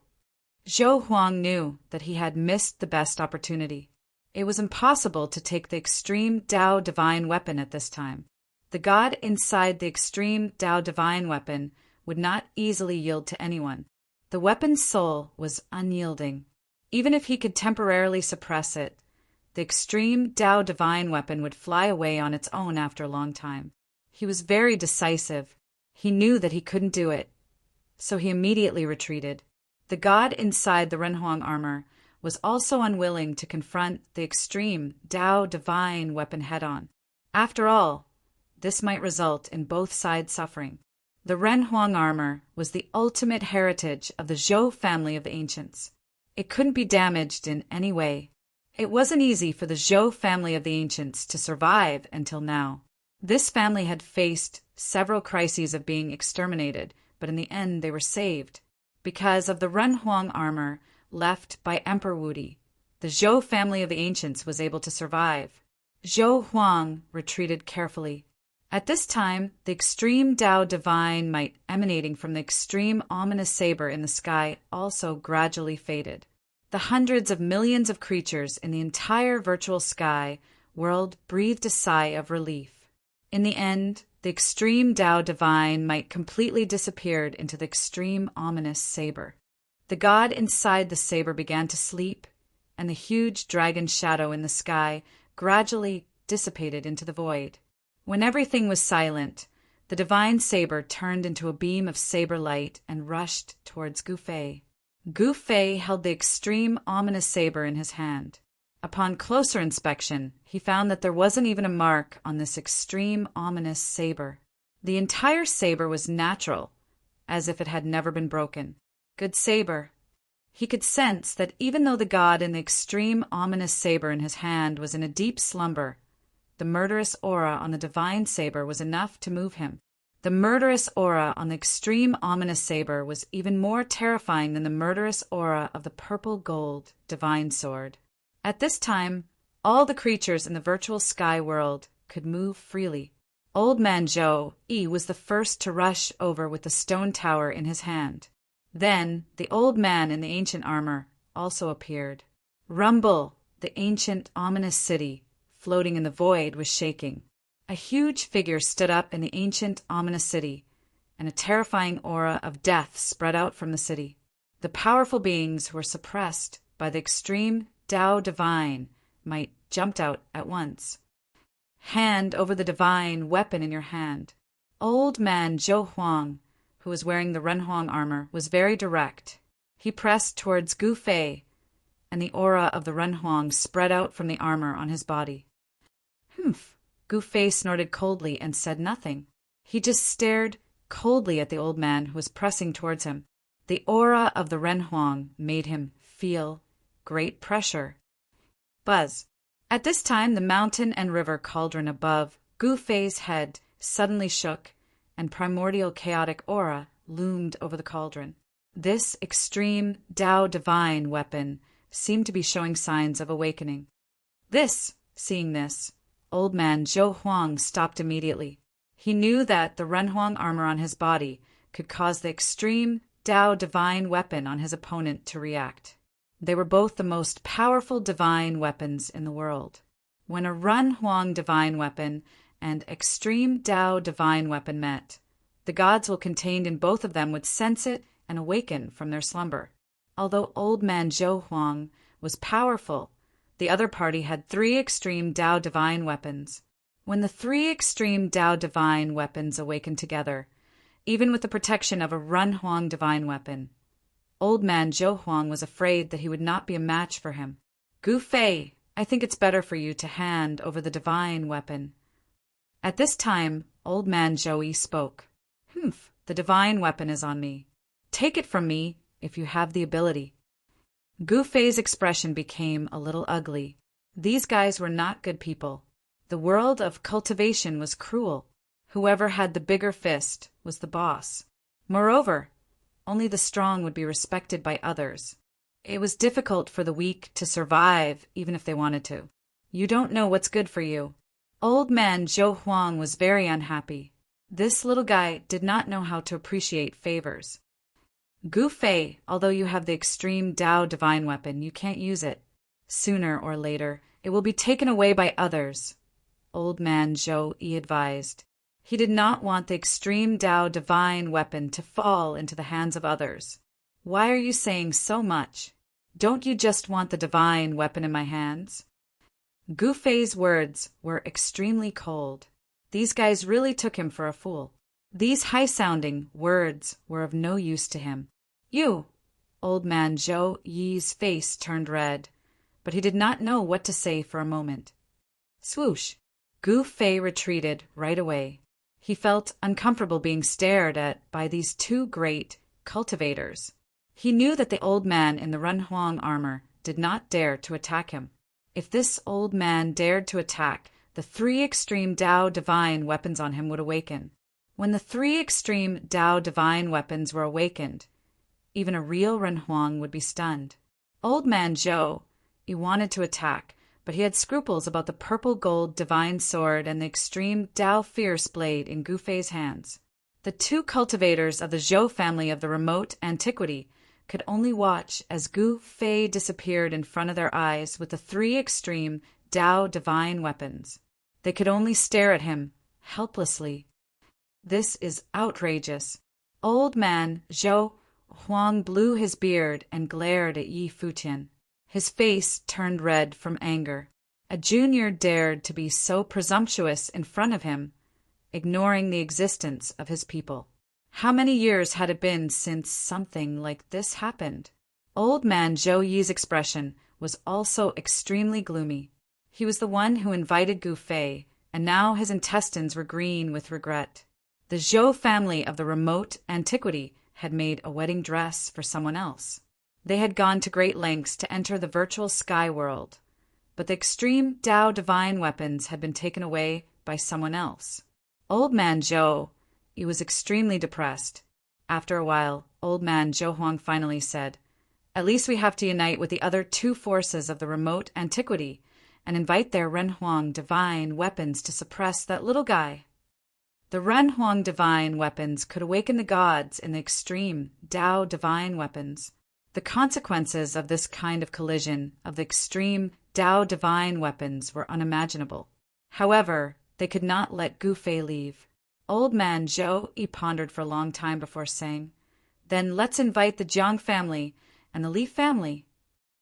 Zhou Huang knew that he had missed the best opportunity. It was impossible to take the extreme Tao divine weapon at this time. The God inside the extreme Tao divine weapon would not easily yield to anyone. The weapon's soul was unyielding. Even if he could temporarily suppress it, the extreme Tao divine weapon would fly away on its own after a long time. He was very decisive. He knew that he couldn't do it, so he immediately retreated. The God inside the Run Huang armor was also unwilling to confront the extreme Tao divine weapon head-on. After all, this might result in both sides suffering. The Run Huang armor was the ultimate heritage of the Zhou family of the ancients. It couldn't be damaged in any way. It wasn't easy for the Zhou family of the ancients to survive until now. This family had faced several crises of being exterminated, but in the end they were saved. Because of the Run Huang armor left by Emperor Wudi, the Zhou family of the ancients was able to survive. Zhou Huang retreated carefully. At this time, the extreme Tao divine might emanating from the extreme ominous saber in the sky also gradually faded. The hundreds of millions of creatures in the entire virtual sky world breathed a sigh of relief. In the end, the extreme Tao divine might completely disappeared into the extreme ominous saber. The God inside the saber began to sleep, and the huge dragon shadow in the sky gradually dissipated into the void. When everything was silent, the divine saber turned into a beam of saber light and rushed towards Gu Fei. Gu Fei held the extreme ominous saber in his hand. Upon closer inspection, he found that there wasn't even a mark on this extreme ominous saber. The entire saber was natural, as if it had never been broken. Good saber. He could sense that even though the god in the extreme ominous saber in his hand was in a deep slumber, the murderous aura on the divine saber was enough to move him. The murderous aura on the extreme ominous saber was even more terrifying than the murderous aura of the purple gold divine sword. At this time, all the creatures in the virtual sky world could move freely. Old Man Zhou-Yi was the first to rush over with the stone tower in his hand. Then the old man in the ancient armor also appeared. Rumble, the ancient ominous city, floating in the void, was shaking. A huge figure stood up in the ancient ominous city, and a terrifying aura of death spread out from the city. The powerful beings who were suppressed by the extreme Tao divine might jumped out at once. Hand over the divine weapon in your hand. Old man Zhou Huang, who was wearing the Renhuang armor, was very direct. He pressed towards Gu Fei, and the aura of the Renhuang spread out from the armor on his body. Humph! Gu Fei snorted coldly and said nothing. He just stared coldly at the old man who was pressing towards him. The aura of the Renhuang made him feel great pressure. Buzz. At this time, the mountain and river cauldron above Gu Fei's head suddenly shook, and primordial chaotic aura loomed over the cauldron. This extreme Tao divine weapon seemed to be showing signs of awakening. Seeing this, Old Man Zhou Huang stopped immediately. He knew that the Renhuang armor on his body could cause the extreme Tao divine weapon on his opponent to react. They were both the most powerful divine weapons in the world. When a Renhuang divine weapon and extreme Tao divine weapon met, the gods contained in both of them would sense it and awaken from their slumber. Although Old Man Zhou Huang was powerful, the other party had 3 extreme Tao divine weapons. When the 3 extreme Tao divine weapons awakened together, even with the protection of a Renhuang divine weapon, Old Man Zhou Huang was afraid that he would not be a match for him. Gu Fei, I think it's better for you to hand over the divine weapon. At this time, Old Man Zhou-Yi spoke. Humph, the divine weapon is on me. Take it from me if you have the ability. Gu Fei's expression became a little ugly. These guys were not good people. The world of cultivation was cruel. Whoever had the bigger fist was the boss. Moreover, only the strong would be respected by others. It was difficult for the weak to survive even if they wanted to. You don't know what's good for you. Old Man Zhou Huang was very unhappy. This little guy did not know how to appreciate favors. Gu Fei, although you have the extreme Tao divine weapon, you can't use it. Sooner or later, it will be taken away by others, Old Man Zhou-Yi advised. He did not want the extreme Tao divine weapon to fall into the hands of others. Why are you saying so much? Don't you just want the divine weapon in my hands? Gu Fei's words were extremely cold. These guys really took him for a fool. These high-sounding words were of no use to him. You! Old Man Zhou-Yi's face turned red, but he did not know what to say for a moment. Swoosh! Gu Fei retreated right away. He felt uncomfortable being stared at by these 2 great cultivators. He knew that the old man in the Renhuang armor did not dare to attack him. If this old man dared to attack, the 3 extreme Tao divine weapons on him would awaken. When the 3 extreme Tao divine weapons were awakened, even a real Renhuang would be stunned. Old Man Zhou, he wanted to attack, but he had scruples about the purple gold divine sword and the extreme Tao fierce blade in Gu Fei's hands. The 2 cultivators of the Zhou family of the remote antiquity could only watch as Gu Fei disappeared in front of their eyes with the 3 extreme Tao divine weapons. They could only stare at him, helplessly. This is outrageous. Old Man Zhou Huang blew his beard and glared at Yi Futian. His face turned red from anger. A junior dared to be so presumptuous in front of him, ignoring the existence of his people. How many years had it been since something like this happened? Old Man Zhou-Yi's expression was also extremely gloomy. He was the one who invited Gu Fei, and now his intestines were green with regret. The Zhou family of the remote antiquity had made a wedding dress for someone else. They had gone to great lengths to enter the virtual sky world, but the extreme Tao divine weapons had been taken away by someone else. Old Man Zhou, he was extremely depressed. After a while, Old Man Zhou Huang finally said, "At least we have to unite with the other two forces of the remote antiquity and invite their Renhuang divine weapons to suppress that little guy." The Renhuang divine weapons could awaken the gods in the extreme Tao divine weapons. The consequences of this kind of collision of the extreme Tao divine weapons were unimaginable. However, they could not let Gu Fei leave. Old Man Zhou pondered for a long time before saying, "Then let's invite the Jiang family and the Li family."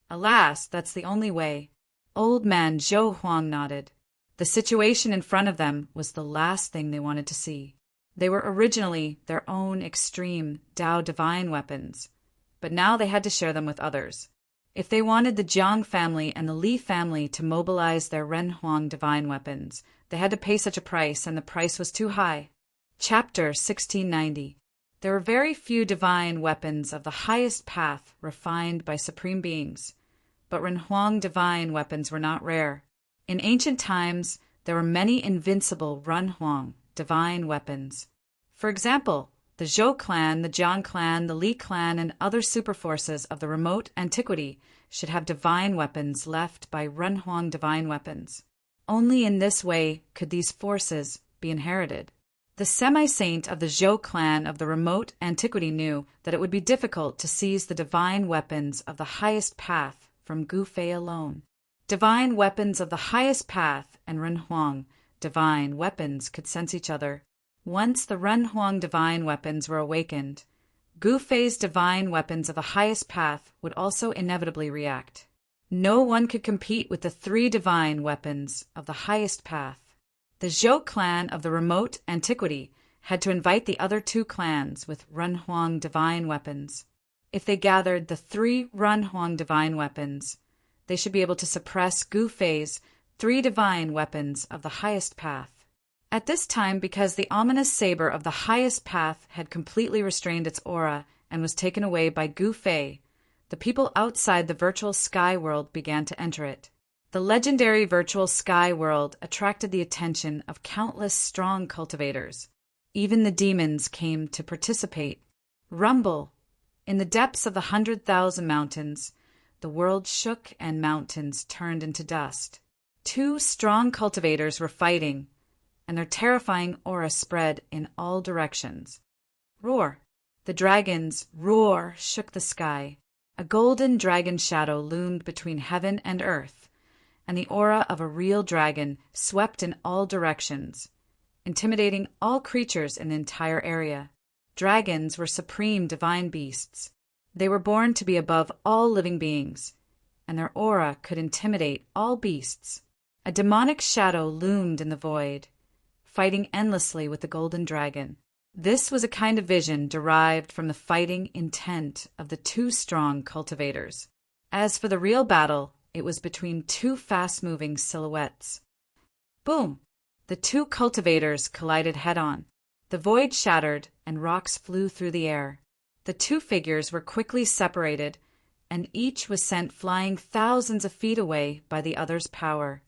"Alas, that's the only way." Old Man Zhou Huang nodded. The situation in front of them was the last thing they wanted to see. They were originally their own extreme Tao divine weapons, but now they had to share them with others. If they wanted the Jiang family and the Li family to mobilize their Renhuang divine weapons, they had to pay such a price, and the price was too high. Chapter 1690. There were very few divine weapons of the highest path refined by supreme beings, but Renhuang divine weapons were not rare. In ancient times, there were many invincible Renhuang divine weapons. For example, the Zhou clan, the Jiang clan, the Li clan, and other superforces of the remote antiquity should have divine weapons left by Renhuang divine weapons. Only in this way could these forces be inherited. The semi-saint of the Zhou clan of the remote antiquity knew that it would be difficult to seize the divine weapons of the highest path from Gu Fei alone. Divine weapons of the highest path and Renhuang divine weapons could sense each other. Once the Renhuang divine weapons were awakened, Gu Fei's divine weapons of the highest path would also inevitably react. No one could compete with the three divine weapons of the highest path. The Zhou clan of the remote antiquity had to invite the other two clans with Renhuang divine weapons. If they gathered the three Renhuang divine weapons, they should be able to suppress Gu Fei's three divine weapons of the highest path. At this time, because the ominous saber of the highest path had completely restrained its aura and was taken away by Gu Fei, the people outside the virtual sky world began to enter it. The legendary virtual sky world attracted the attention of countless strong cultivators. Even the demons came to participate. Rumble! In the depths of the 100,000 mountains, the world shook and mountains turned into dust. Two strong cultivators were fighting, and their terrifying aura spread in all directions. Roar! The dragon's roar shook the sky. A golden dragon shadow loomed between heaven and earth, and the aura of a real dragon swept in all directions, intimidating all creatures in the entire area. Dragons were supreme divine beasts. They were born to be above all living beings, and their aura could intimidate all beasts. A demonic shadow loomed in the void, fighting endlessly with the golden dragon. This was a kind of vision derived from the fighting intent of the two strong cultivators. As for the real battle, it was between two fast-moving silhouettes. Boom! The two cultivators collided head-on. The void shattered, and rocks flew through the air. The two figures were quickly separated, and each was sent flying thousands of feet away by the other's power.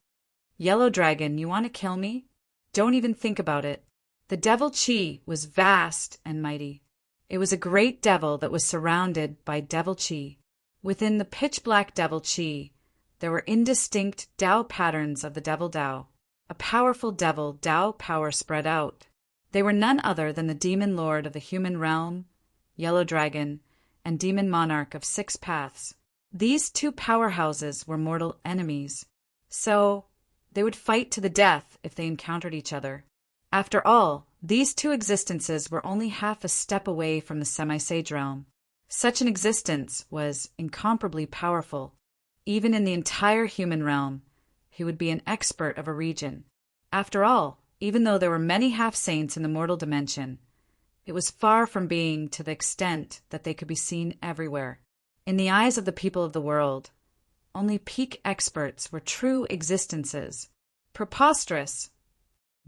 Yellow Dragon, you want to kill me? Don't even think about it. The devil Chi was vast and mighty. It was a great devil that was surrounded by devil Chi. Within the pitch-black devil Chi, there were indistinct Tao patterns of the devil Tao. A powerful devil Tao power spread out. They were none other than the demon lord of the human realm, Yellow Dragon, and demon monarch of 6 paths. These two powerhouses were mortal enemies, so they would fight to the death if they encountered each other. After all, these two existences were only half a step away from the semi-sage realm. Such an existence was incomparably powerful. Even in the entire human realm, he would be an expert of a region. After all, even though there were many half-saints in the mortal dimension, it was far from being to the extent that they could be seen everywhere. In the eyes of the people of the world, only peak experts were true existences. Preposterous!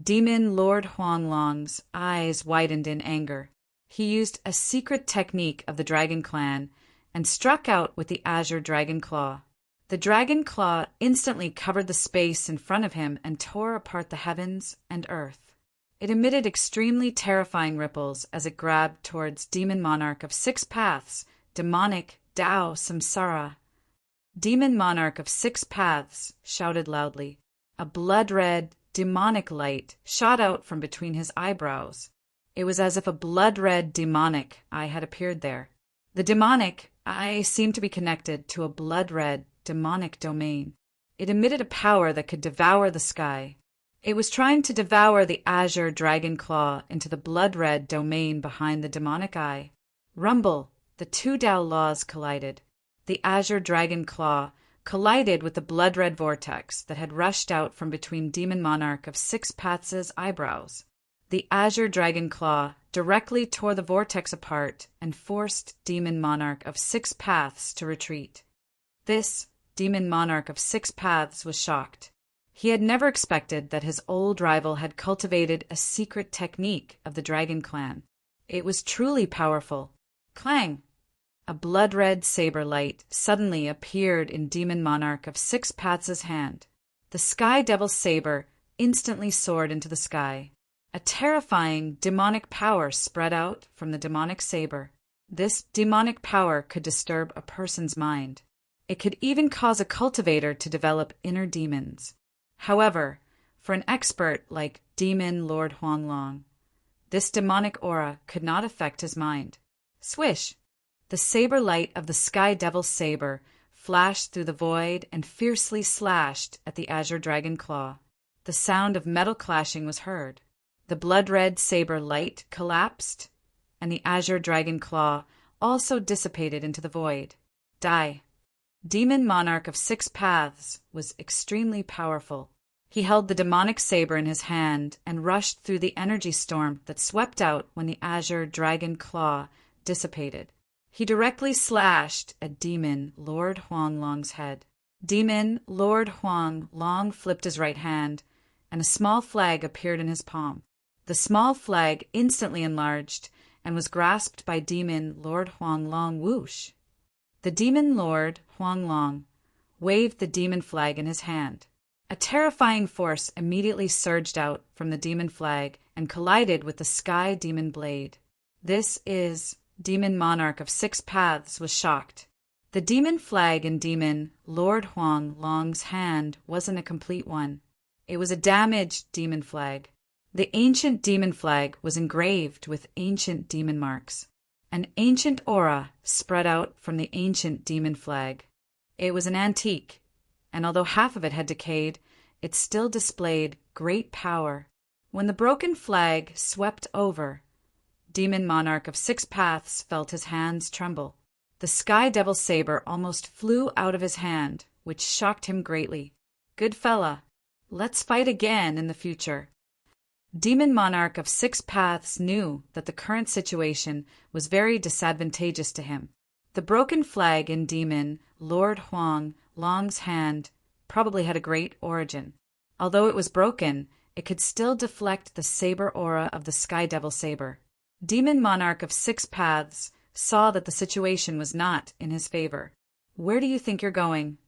Demon Lord Huanglong's eyes widened in anger. He used a secret technique of the Dragon Clan and struck out with the Azure Dragon Claw. The Dragon Claw instantly covered the space in front of him and tore apart the heavens and earth. It emitted extremely terrifying ripples as it grabbed towards Demon Monarch of Six Paths, demonic Dao Samsara. Demon Monarch of Six Paths shouted loudly. A blood-red, demonic light shot out from between his eyebrows. It was as if a blood-red demonic eye had appeared there. The demonic eye seemed to be connected to a blood-red demonic domain. It emitted a power that could devour the sky. It was trying to devour the Azure Dragon Claw into the blood-red domain behind the demonic eye. Rumble! The two Dao laws collided. The Azure Dragon Claw collided with the blood-red vortex that had rushed out from between Demon Monarch of Six Paths' eyebrows. The Azure Dragon Claw directly tore the vortex apart and forced Demon Monarch of Six Paths to retreat. This Demon Monarch of Six Paths was shocked. He had never expected that his old rival had cultivated a secret technique of the Dragon Clan. It was truly powerful. Clang! A blood-red saber light suddenly appeared in Demon Monarch of Six Paths' hand. The Sky Devil's saber instantly soared into the sky. A terrifying demonic power spread out from the demonic saber. This demonic power could disturb a person's mind. It could even cause a cultivator to develop inner demons. However, for an expert like Demon Lord Huanglong, this demonic aura could not affect his mind. Swish! The saber light of the Sky Devil's saber flashed through the void and fiercely slashed at the Azure Dragon Claw. The sound of metal clashing was heard. The blood-red saber light collapsed, and the Azure Dragon Claw also dissipated into the void. Die. Demon Monarch of Six Paths was extremely powerful. He held the demonic saber in his hand and rushed through the energy storm that swept out when the Azure Dragon Claw dissipated. He directly slashed at Demon Lord Huanglong's head. Demon Lord Huanglong flipped his right hand, and a small flag appeared in his palm. The small flag instantly enlarged and was grasped by Demon Lord Huanglong. Whoosh! The Demon Lord Huanglong waved the demon flag in his hand. A terrifying force immediately surged out from the demon flag and collided with the Sky Demon Blade. This is Demon Monarch of Six Paths was shocked. The demon flag in Demon Lord Huanglong's hand wasn't a complete one. It was a damaged demon flag. The ancient demon flag was engraved with ancient demon marks. An ancient aura spread out from the ancient demon flag. It was an antique, and although half of it had decayed, it still displayed great power. When the broken flag swept over, Demon Monarch of Six Paths felt his hands tremble. The Sky Devil's saber almost flew out of his hand, which shocked him greatly. Good fella, let's fight again in the future. Demon Monarch of Six Paths knew that the current situation was very disadvantageous to him. The broken flag in Demon Lord Huanglong's hand probably had a great origin. Although it was broken, it could still deflect the saber aura of the Sky Devil saber. Demon Monarch of Six Paths saw that the situation was not in his favor. Where do you think you're going?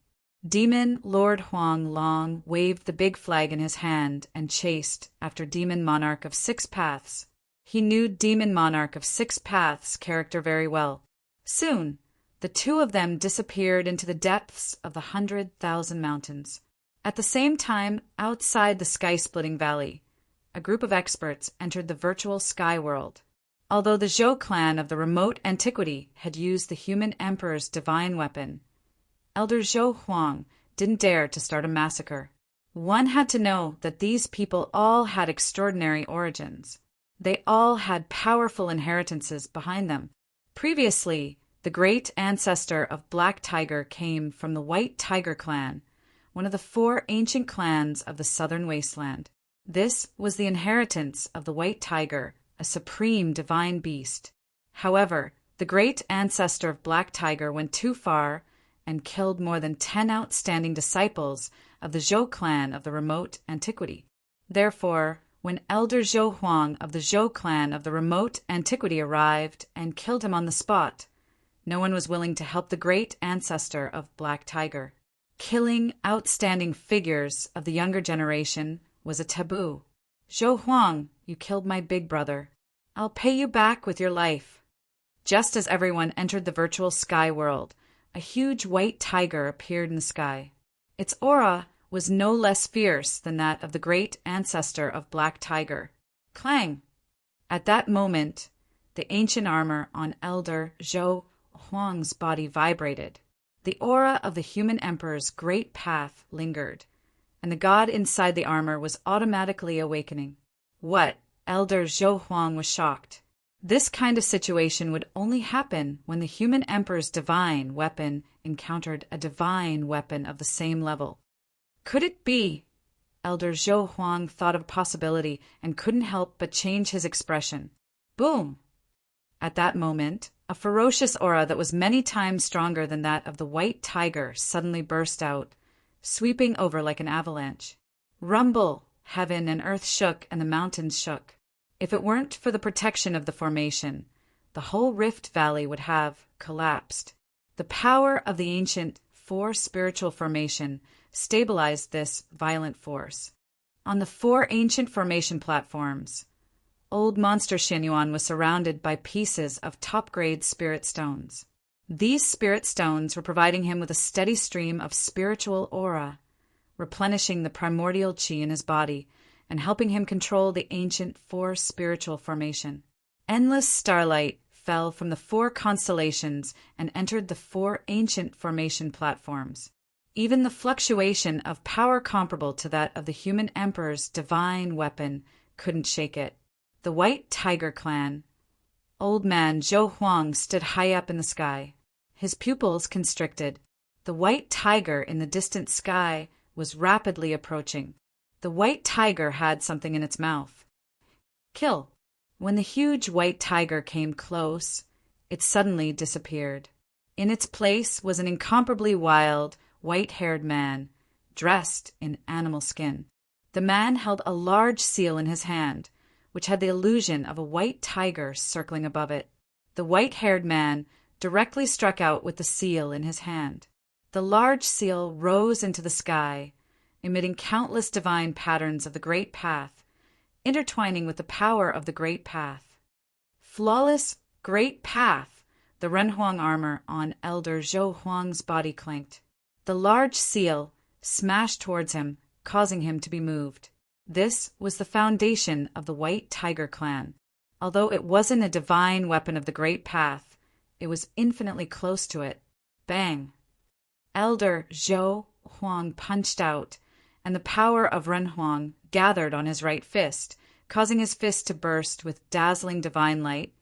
Demon Lord Huanglong waved the big flag in his hand and chased after Demon Monarch of Six Paths. He knew Demon Monarch of Six Paths' character very well. Soon, the two of them disappeared into the depths of the 100,000 mountains. At the same time, outside the sky-splitting valley, a group of experts entered the virtual sky world. Although the Zhou clan of the remote antiquity had used the human emperor's divine weapon, Elder Zhou Huang didn't dare to start a massacre. One had to know that these people all had extraordinary origins. They all had powerful inheritances behind them. Previously, the great ancestor of Black Tiger came from the White Tiger clan, one of the 4 ancient clans of the southern wasteland. This was the inheritance of the White Tiger, a supreme divine beast. However, the great ancestor of Black Tiger went too far and killed more than 10 outstanding disciples of the Zhou clan of the remote antiquity. Therefore, when Elder Zhou Huang of the Zhou clan of the remote antiquity arrived and killed him on the spot, no one was willing to help the great ancestor of Black Tiger. Killing outstanding figures of the younger generation was a taboo. Zhou Huang, you killed my big brother. I'll pay you back with your life. Just as everyone entered the virtual sky world, a huge white tiger appeared in the sky. Its aura was no less fierce than that of the great ancestor of Black Tiger. Clang! At that moment, the ancient armor on Elder Zhou Huang's body vibrated. The aura of the human emperor's great path lingered, and the god inside the armor was automatically awakening. What? Elder Zhou Huang was shocked. This kind of situation would only happen when the human emperor's divine weapon encountered a divine weapon of the same level. Could it be? Elder Zhou Huang thought of a possibility and couldn't help but change his expression. Boom! At that moment, a ferocious aura that was many times stronger than that of the white tiger suddenly burst out, sweeping over like an avalanche. Rumble! Heaven and earth shook and the mountains shook. If it weren't for the protection of the formation, the whole Rift Valley would have collapsed. The power of the ancient four spiritual formation stabilized this violent force. On the four ancient formation platforms, Old Monster Xianyuan was surrounded by pieces of top-grade spirit stones. These spirit stones were providing him with a steady stream of spiritual aura, replenishing the primordial chi in his body and helping him control the ancient four spiritual formation. Endless starlight fell from the four constellations and entered the four ancient formation platforms. Even the fluctuation of power comparable to that of the human emperor's divine weapon couldn't shake it. The White Tiger clan. Old man Zhou Huang stood high up in the sky. His pupils constricted. The white tiger in the distant sky was rapidly approaching. The white tiger had something in its mouth. Kill. When the huge white tiger came close, it suddenly disappeared. In its place was an incomparably wild, white-haired man, dressed in animal skin. The man held a large seal in his hand, which had the illusion of a white tiger circling above it. The white-haired man directly struck out with the seal in his hand. The large seal rose into the sky, emitting countless divine patterns of the Great Path, intertwining with the power of the Great Path. Flawless Great Path! The Renhuang armor on Elder Zhou Huang's body clanked. The large seal smashed towards him, causing him to be moved. This was the foundation of the White Tiger clan. Although it wasn't a divine weapon of the Great Path, it was infinitely close to it. Bang! Elder Zhou Huang punched out, and the power of Renhuang gathered on his right fist, causing his fist to burst with dazzling divine light,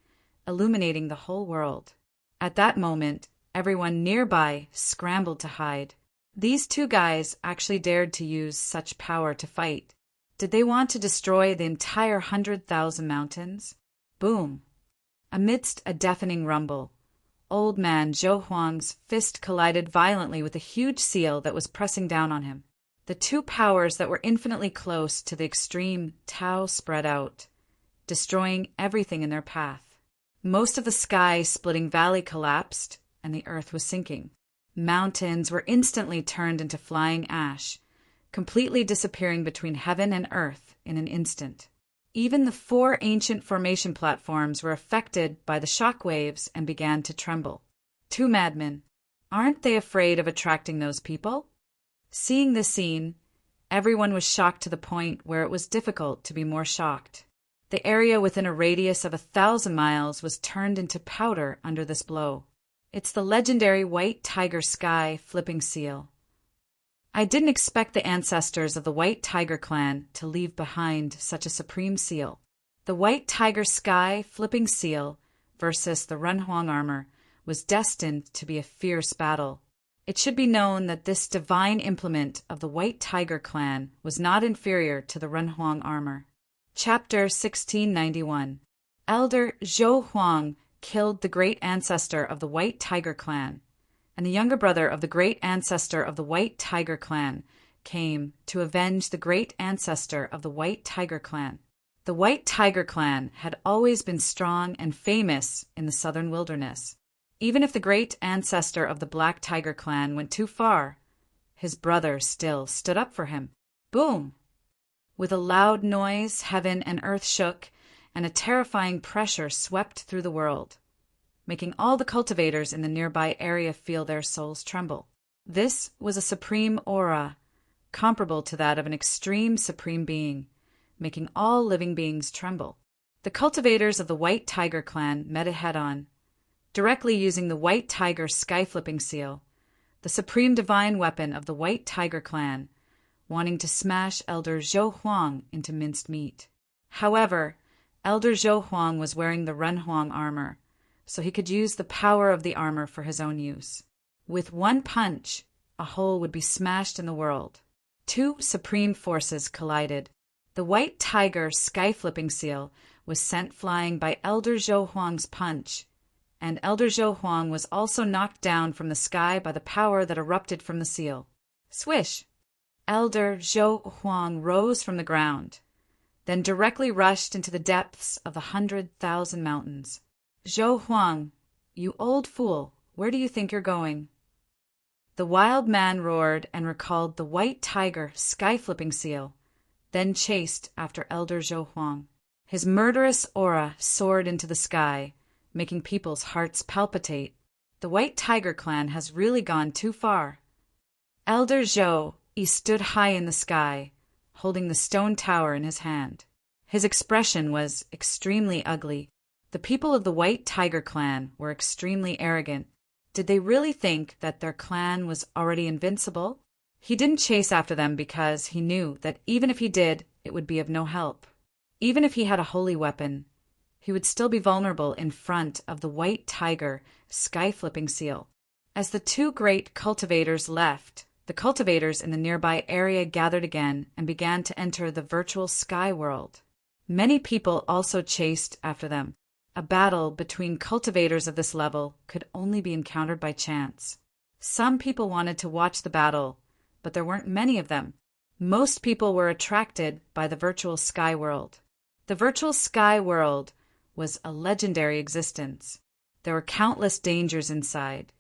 illuminating the whole world. At that moment, everyone nearby scrambled to hide. These two guys actually dared to use such power to fight. Did they want to destroy the entire 100,000 mountains? Boom! Amidst a deafening rumble, old man Zhou Huang's fist collided violently with a huge seal that was pressing down on him. The two powers that were infinitely close to the extreme Tao spread out, destroying everything in their path. Most of the sky-splitting valley collapsed, and the earth was sinking. Mountains were instantly turned into flying ash, completely disappearing between heaven and earth in an instant. Even the four ancient formation platforms were affected by the shock waves and began to tremble. Two madmen. Aren't they afraid of attracting those people? Seeing this scene, everyone was shocked to the point where it was difficult to be more shocked. The area within a radius of 1,000 miles was turned into powder under this blow. It's the legendary White Tiger Sky flipping seal. I didn't expect the ancestors of the White Tiger clan to leave behind such a supreme seal. The White Tiger Sky flipping seal versus the Renhuang armor was destined to be a fierce battle. It should be known that this divine implement of the White Tiger clan was not inferior to the Renhuang armor. Chapter 1691. Elder Zhou Huang killed the great ancestor of the White Tiger clan, and the younger brother of the great ancestor of the White Tiger clan came to avenge the great ancestor of the White Tiger clan. The White Tiger clan had always been strong and famous in the southern wilderness. Even if the great ancestor of the Black Tiger clan went too far, his brother still stood up for him. Boom! With a loud noise, heaven and earth shook, and a terrifying pressure swept through the world, making all the cultivators in the nearby area feel their souls tremble. This was a supreme aura, comparable to that of an extreme supreme being, making all living beings tremble. The cultivators of the White Tiger clan met it head-on, directly using the White Tiger sky-flipping seal, the supreme divine weapon of the White Tiger clan, wanting to smash Elder Zhou Huang into minced meat. However, Elder Zhou Huang was wearing the Ren Huang armor, so he could use the power of the armor for his own use. With one punch, a hole would be smashed in the world. Two supreme forces collided. The White Tiger sky-flipping seal was sent flying by Elder Zhou Huang's punch, and Elder Zhou Huang was also knocked down from the sky by the power that erupted from the seal. Swish! Elder Zhou Huang rose from the ground, then directly rushed into the depths of the 100,000 mountains. Zhou Huang, you old fool, where do you think you're going? The wild man roared and recalled the White Tiger sky-flipping seal, then chased after Elder Zhou Huang. His murderous aura soared into the sky, making people's hearts palpitate. The White Tiger clan has really gone too far. Elder Zhou, he stood high in the sky, holding the stone tower in his hand. His expression was extremely ugly. The people of the White Tiger clan were extremely arrogant. Did they really think that their clan was already invincible? He didn't chase after them because he knew that even if he did, it would be of no help. Even if he had a holy weapon, he would still be vulnerable in front of the White Tiger sky-flipping seal. As the two great cultivators left, the cultivators in the nearby area gathered again and began to enter the virtual sky world. Many people also chased after them. A battle between cultivators of this level could only be encountered by chance. Some people wanted to watch the battle, but there weren't many of them. Most people were attracted by the virtual sky world. The virtual sky world was a legendary existence. There were countless dangers inside,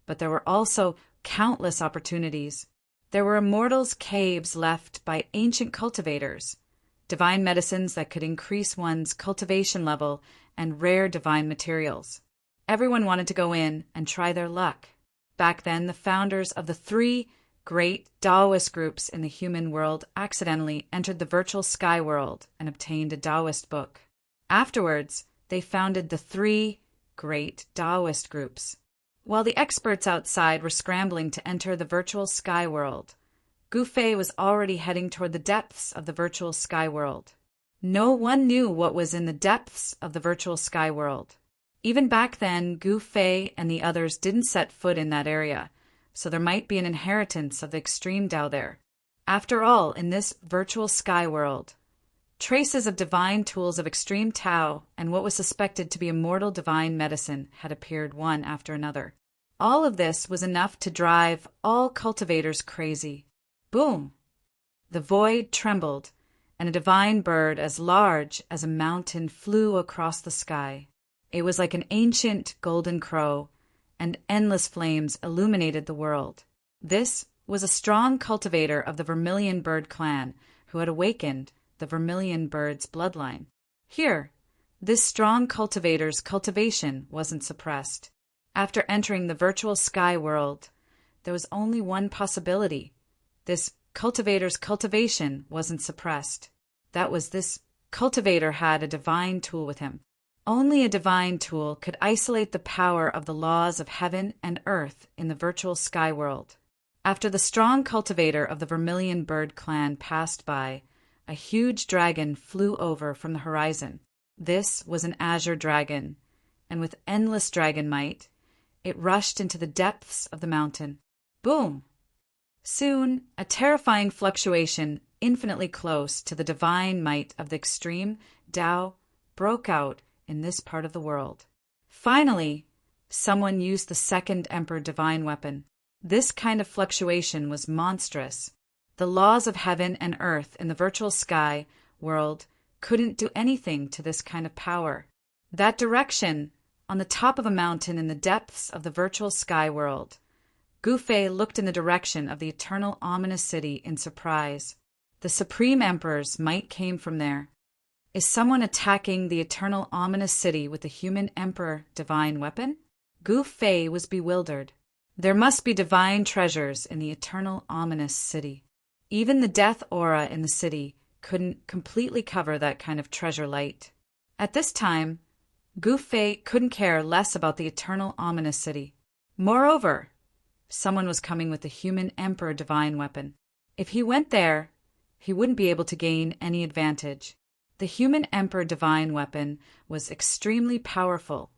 but there were also countless opportunities. There were immortals' caves left by ancient cultivators, divine medicines that could increase one's cultivation level, and rare divine materials. Everyone wanted to go in and try their luck. Back then, the founders of the three great Taoist groups in the human world accidentally entered the virtual sky world and obtained a Taoist book. Afterwards, they founded the three great Taoist groups. While the experts outside were scrambling to enter the virtual sky world, Gu Fei was already heading toward the depths of the virtual sky world. No one knew what was in the depths of the virtual sky world. Even back then, Gu Fei and the others didn't set foot in that area, so there might be an inheritance of the extreme Tao there. After all, in this virtual sky world, traces of divine tools of extreme Tao and what was suspected to be immortal divine medicine had appeared one after another. All of this was enough to drive all cultivators crazy. Boom! The void trembled, and a divine bird as large as a mountain flew across the sky. It was like an ancient golden crow, and endless flames illuminated the world. This was a strong cultivator of the Vermilion Bird clan who had awakened the Vermilion Bird's bloodline. Here, this strong cultivator's cultivation wasn't suppressed. After entering the virtual sky world, there was only one possibility. This cultivator's cultivation wasn't suppressed. That was, this cultivator had a divine tool with him. Only a divine tool could isolate the power of the laws of heaven and earth in the virtual sky world. After the strong cultivator of the Vermilion Bird clan passed by, a huge dragon flew over from the horizon. This was an azure dragon, and with endless dragon might, it rushed into the depths of the mountain. Boom! Soon, a terrifying fluctuation infinitely close to the divine might of the extreme Tao broke out in this part of the world. Finally, someone used the second Emperor divine weapon. This kind of fluctuation was monstrous. The laws of heaven and earth in the virtual sky world couldn't do anything to this kind of power. That direction, on the top of a mountain in the depths of the virtual sky world. Gu Fei looked in the direction of the eternal ominous city in surprise. The Supreme Emperor's might came from there. Is someone attacking the eternal ominous city with the human emperor divine weapon? Gu Fei was bewildered. There must be divine treasures in the eternal ominous city. Even the death aura in the city couldn't completely cover that kind of treasure light. At this time, Gu Fei couldn't care less about the eternal ominous city. Moreover, someone was coming with the human emperor divine weapon. If he went there, he wouldn't be able to gain any advantage. The human emperor divine weapon was extremely powerful,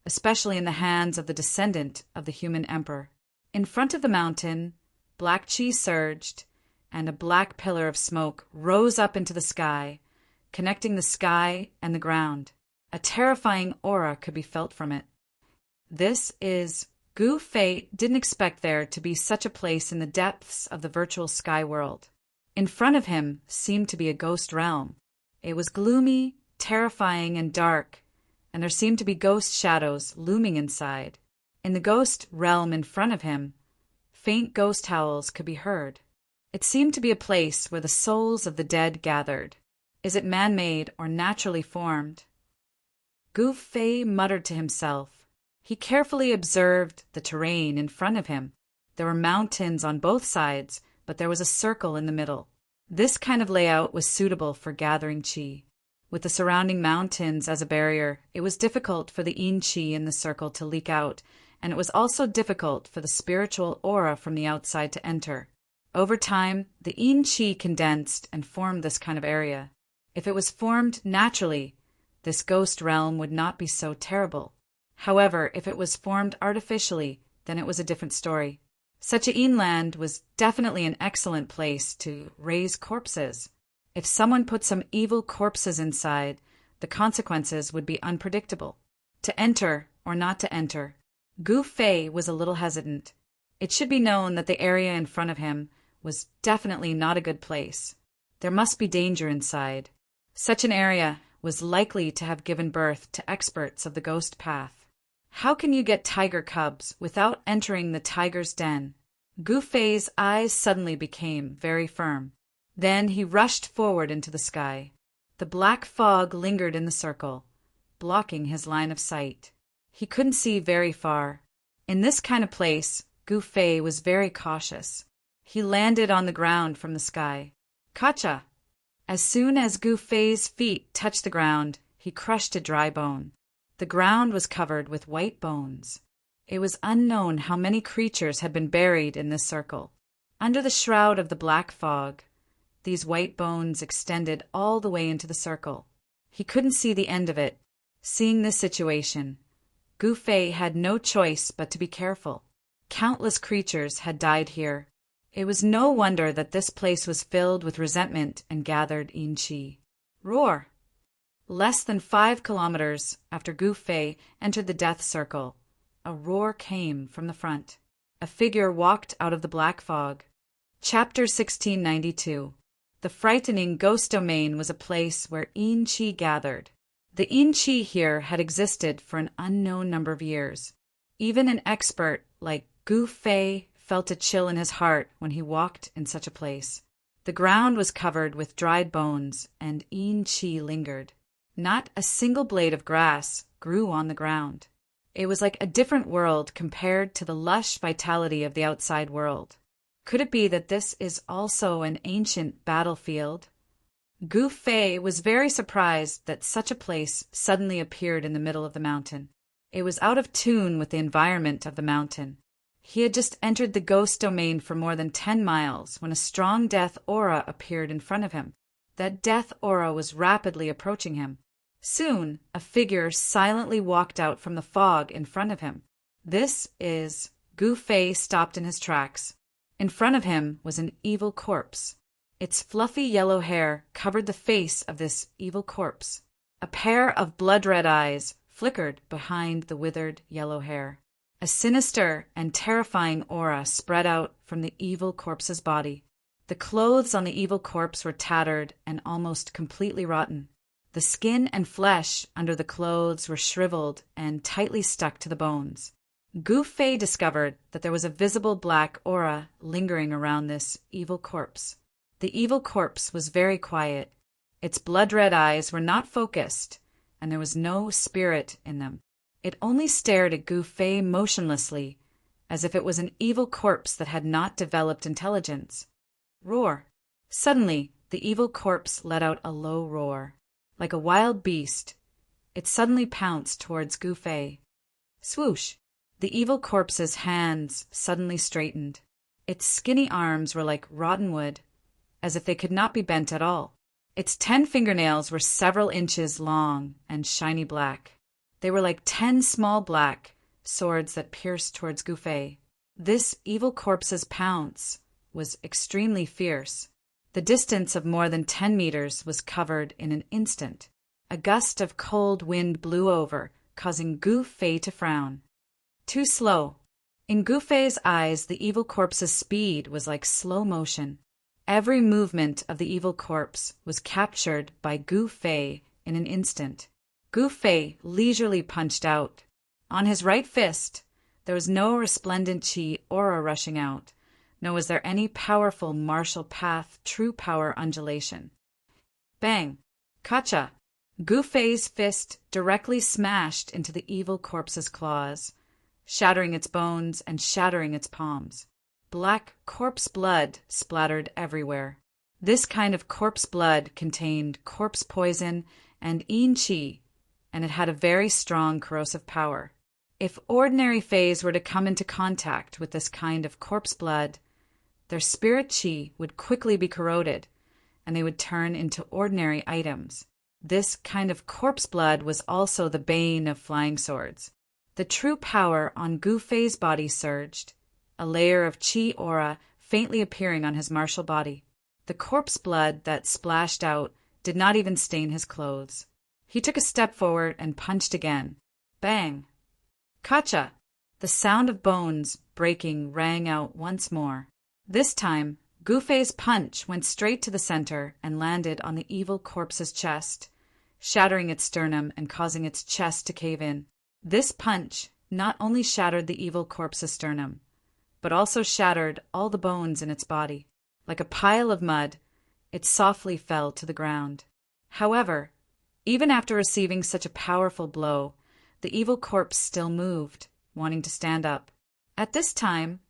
especially in the hands of the descendant of the human emperor. In front of the mountain, black chi surged, and a black pillar of smoke rose up into the sky, connecting the sky and the ground. A terrifying aura could be felt from it. Gu Fei didn't expect there to be such a place in the depths of the virtual sky world. In front of him seemed to be a ghost realm. It was gloomy, terrifying, and dark, and there seemed to be ghost shadows looming inside. In the ghost realm in front of him, faint ghost howls could be heard. It seemed to be a place where the souls of the dead gathered. Is it man-made or naturally formed? Gu Fei muttered to himself. He carefully observed the terrain in front of him. There were mountains on both sides, but there was a circle in the middle. This kind of layout was suitable for gathering qi. With the surrounding mountains as a barrier, it was difficult for the yin qi in the circle to leak out, and it was also difficult for the spiritual aura from the outside to enter. Over time, the yin qi condensed and formed this kind of area. If it was formed naturally, this ghost realm would not be so terrible. However, if it was formed artificially, then it was a different story. Such a inland was definitely an excellent place to raise corpses. If someone put some evil corpses inside, the consequences would be unpredictable. To enter or not to enter, Gu Fei was a little hesitant. It should be known that the area in front of him was definitely not a good place. There must be danger inside. Such an area was likely to have given birth to experts of the ghost path. How can you get tiger cubs without entering the tiger's den? Gu Fei's eyes suddenly became very firm. Then he rushed forward into the sky. The black fog lingered in the circle, blocking his line of sight. He couldn't see very far. In this kind of place, Gu Fei was very cautious. He landed on the ground from the sky. Kacha! As soon as Gu Fei's feet touched the ground, he crushed a dry bone. The ground was covered with white bones. It was unknown how many creatures had been buried in this circle. Under the shroud of the black fog, these white bones extended all the way into the circle. He couldn't see the end of it. Seeing this situation, Gu Fei had no choice but to be careful. Countless creatures had died here. It was no wonder that this place was filled with resentment and gathered yin qi. Roar! Less than 5 kilometers after Gu Fei entered the death circle, a roar came from the front. A figure walked out of the black fog. Chapter 1692. The frightening ghost domain was a place where yin qi gathered. The yin qi here had existed for an unknown number of years. Even an expert like Gu Fei felt a chill in his heart when he walked in such a place. The ground was covered with dried bones, and yin qi lingered. Not a single blade of grass grew on the ground. It was like a different world compared to the lush vitality of the outside world. Could it be that this is also an ancient battlefield? Gu Fei was very surprised that such a place suddenly appeared in the middle of the mountain. It was out of tune with the environment of the mountain. He had just entered the ghost domain for more than 10 miles when a strong death aura appeared in front of him. That death aura was rapidly approaching him. Soon, a figure silently walked out from the fog in front of him. Gu Fei stopped in his tracks. In front of him was an evil corpse. Its fluffy yellow hair covered the face of this evil corpse. A pair of blood-red eyes flickered behind the withered yellow hair. A sinister and terrifying aura spread out from the evil corpse's body. The clothes on the evil corpse were tattered and almost completely rotten. The skin and flesh under the clothes were shriveled and tightly stuck to the bones. Gu Fei discovered that there was a visible black aura lingering around this evil corpse. The evil corpse was very quiet. Its blood-red eyes were not focused, and there was no spirit in them. It only stared at Gu Fei motionlessly, as if it was an evil corpse that had not developed intelligence. Roar! Suddenly, the evil corpse let out a low roar. Like a wild beast, it suddenly pounced towards Gu Fei. Swoosh! The evil corpse's hands suddenly straightened. Its skinny arms were like rotten wood, as if they could not be bent at all. Its 10 fingernails were several inches long and shiny black. They were like 10 small black swords that pierced towards Gu Fei. This evil corpse's pounce was extremely fierce. The distance of more than 10 meters was covered in an instant. A gust of cold wind blew over, causing Gu Fei to frown. Too slow. In Gu Fei's eyes, the evil corpse's speed was like slow motion. Every movement of the evil corpse was captured by Gu Fei in an instant. Gu Fei leisurely punched out. On his right fist, there was no resplendent qi aura rushing out, nor was there any powerful martial path true power undulation. Bang! Kacha! Gu Fei's fist directly smashed into the evil corpse's claws, shattering its bones and shattering its palms. Black corpse blood splattered everywhere. This kind of corpse blood contained corpse poison and yin qi, and it had a very strong corrosive power. If ordinary Feis were to come into contact with this kind of corpse blood, their spirit qi would quickly be corroded, and they would turn into ordinary items. This kind of corpse blood was also the bane of flying swords. The true power on Gu Fei's body surged, a layer of qi aura faintly appearing on his martial body. The corpse blood that splashed out did not even stain his clothes. He took a step forward and punched again. Bang! Kacha! The sound of bones breaking rang out once more. This time, Gu Fei's punch went straight to the center and landed on the evil corpse's chest, shattering its sternum and causing its chest to cave in. This punch not only shattered the evil corpse's sternum, but also shattered all the bones in its body. Like a pile of mud, it softly fell to the ground. However, even after receiving such a powerful blow, the evil corpse still moved, wanting to stand up. At this time,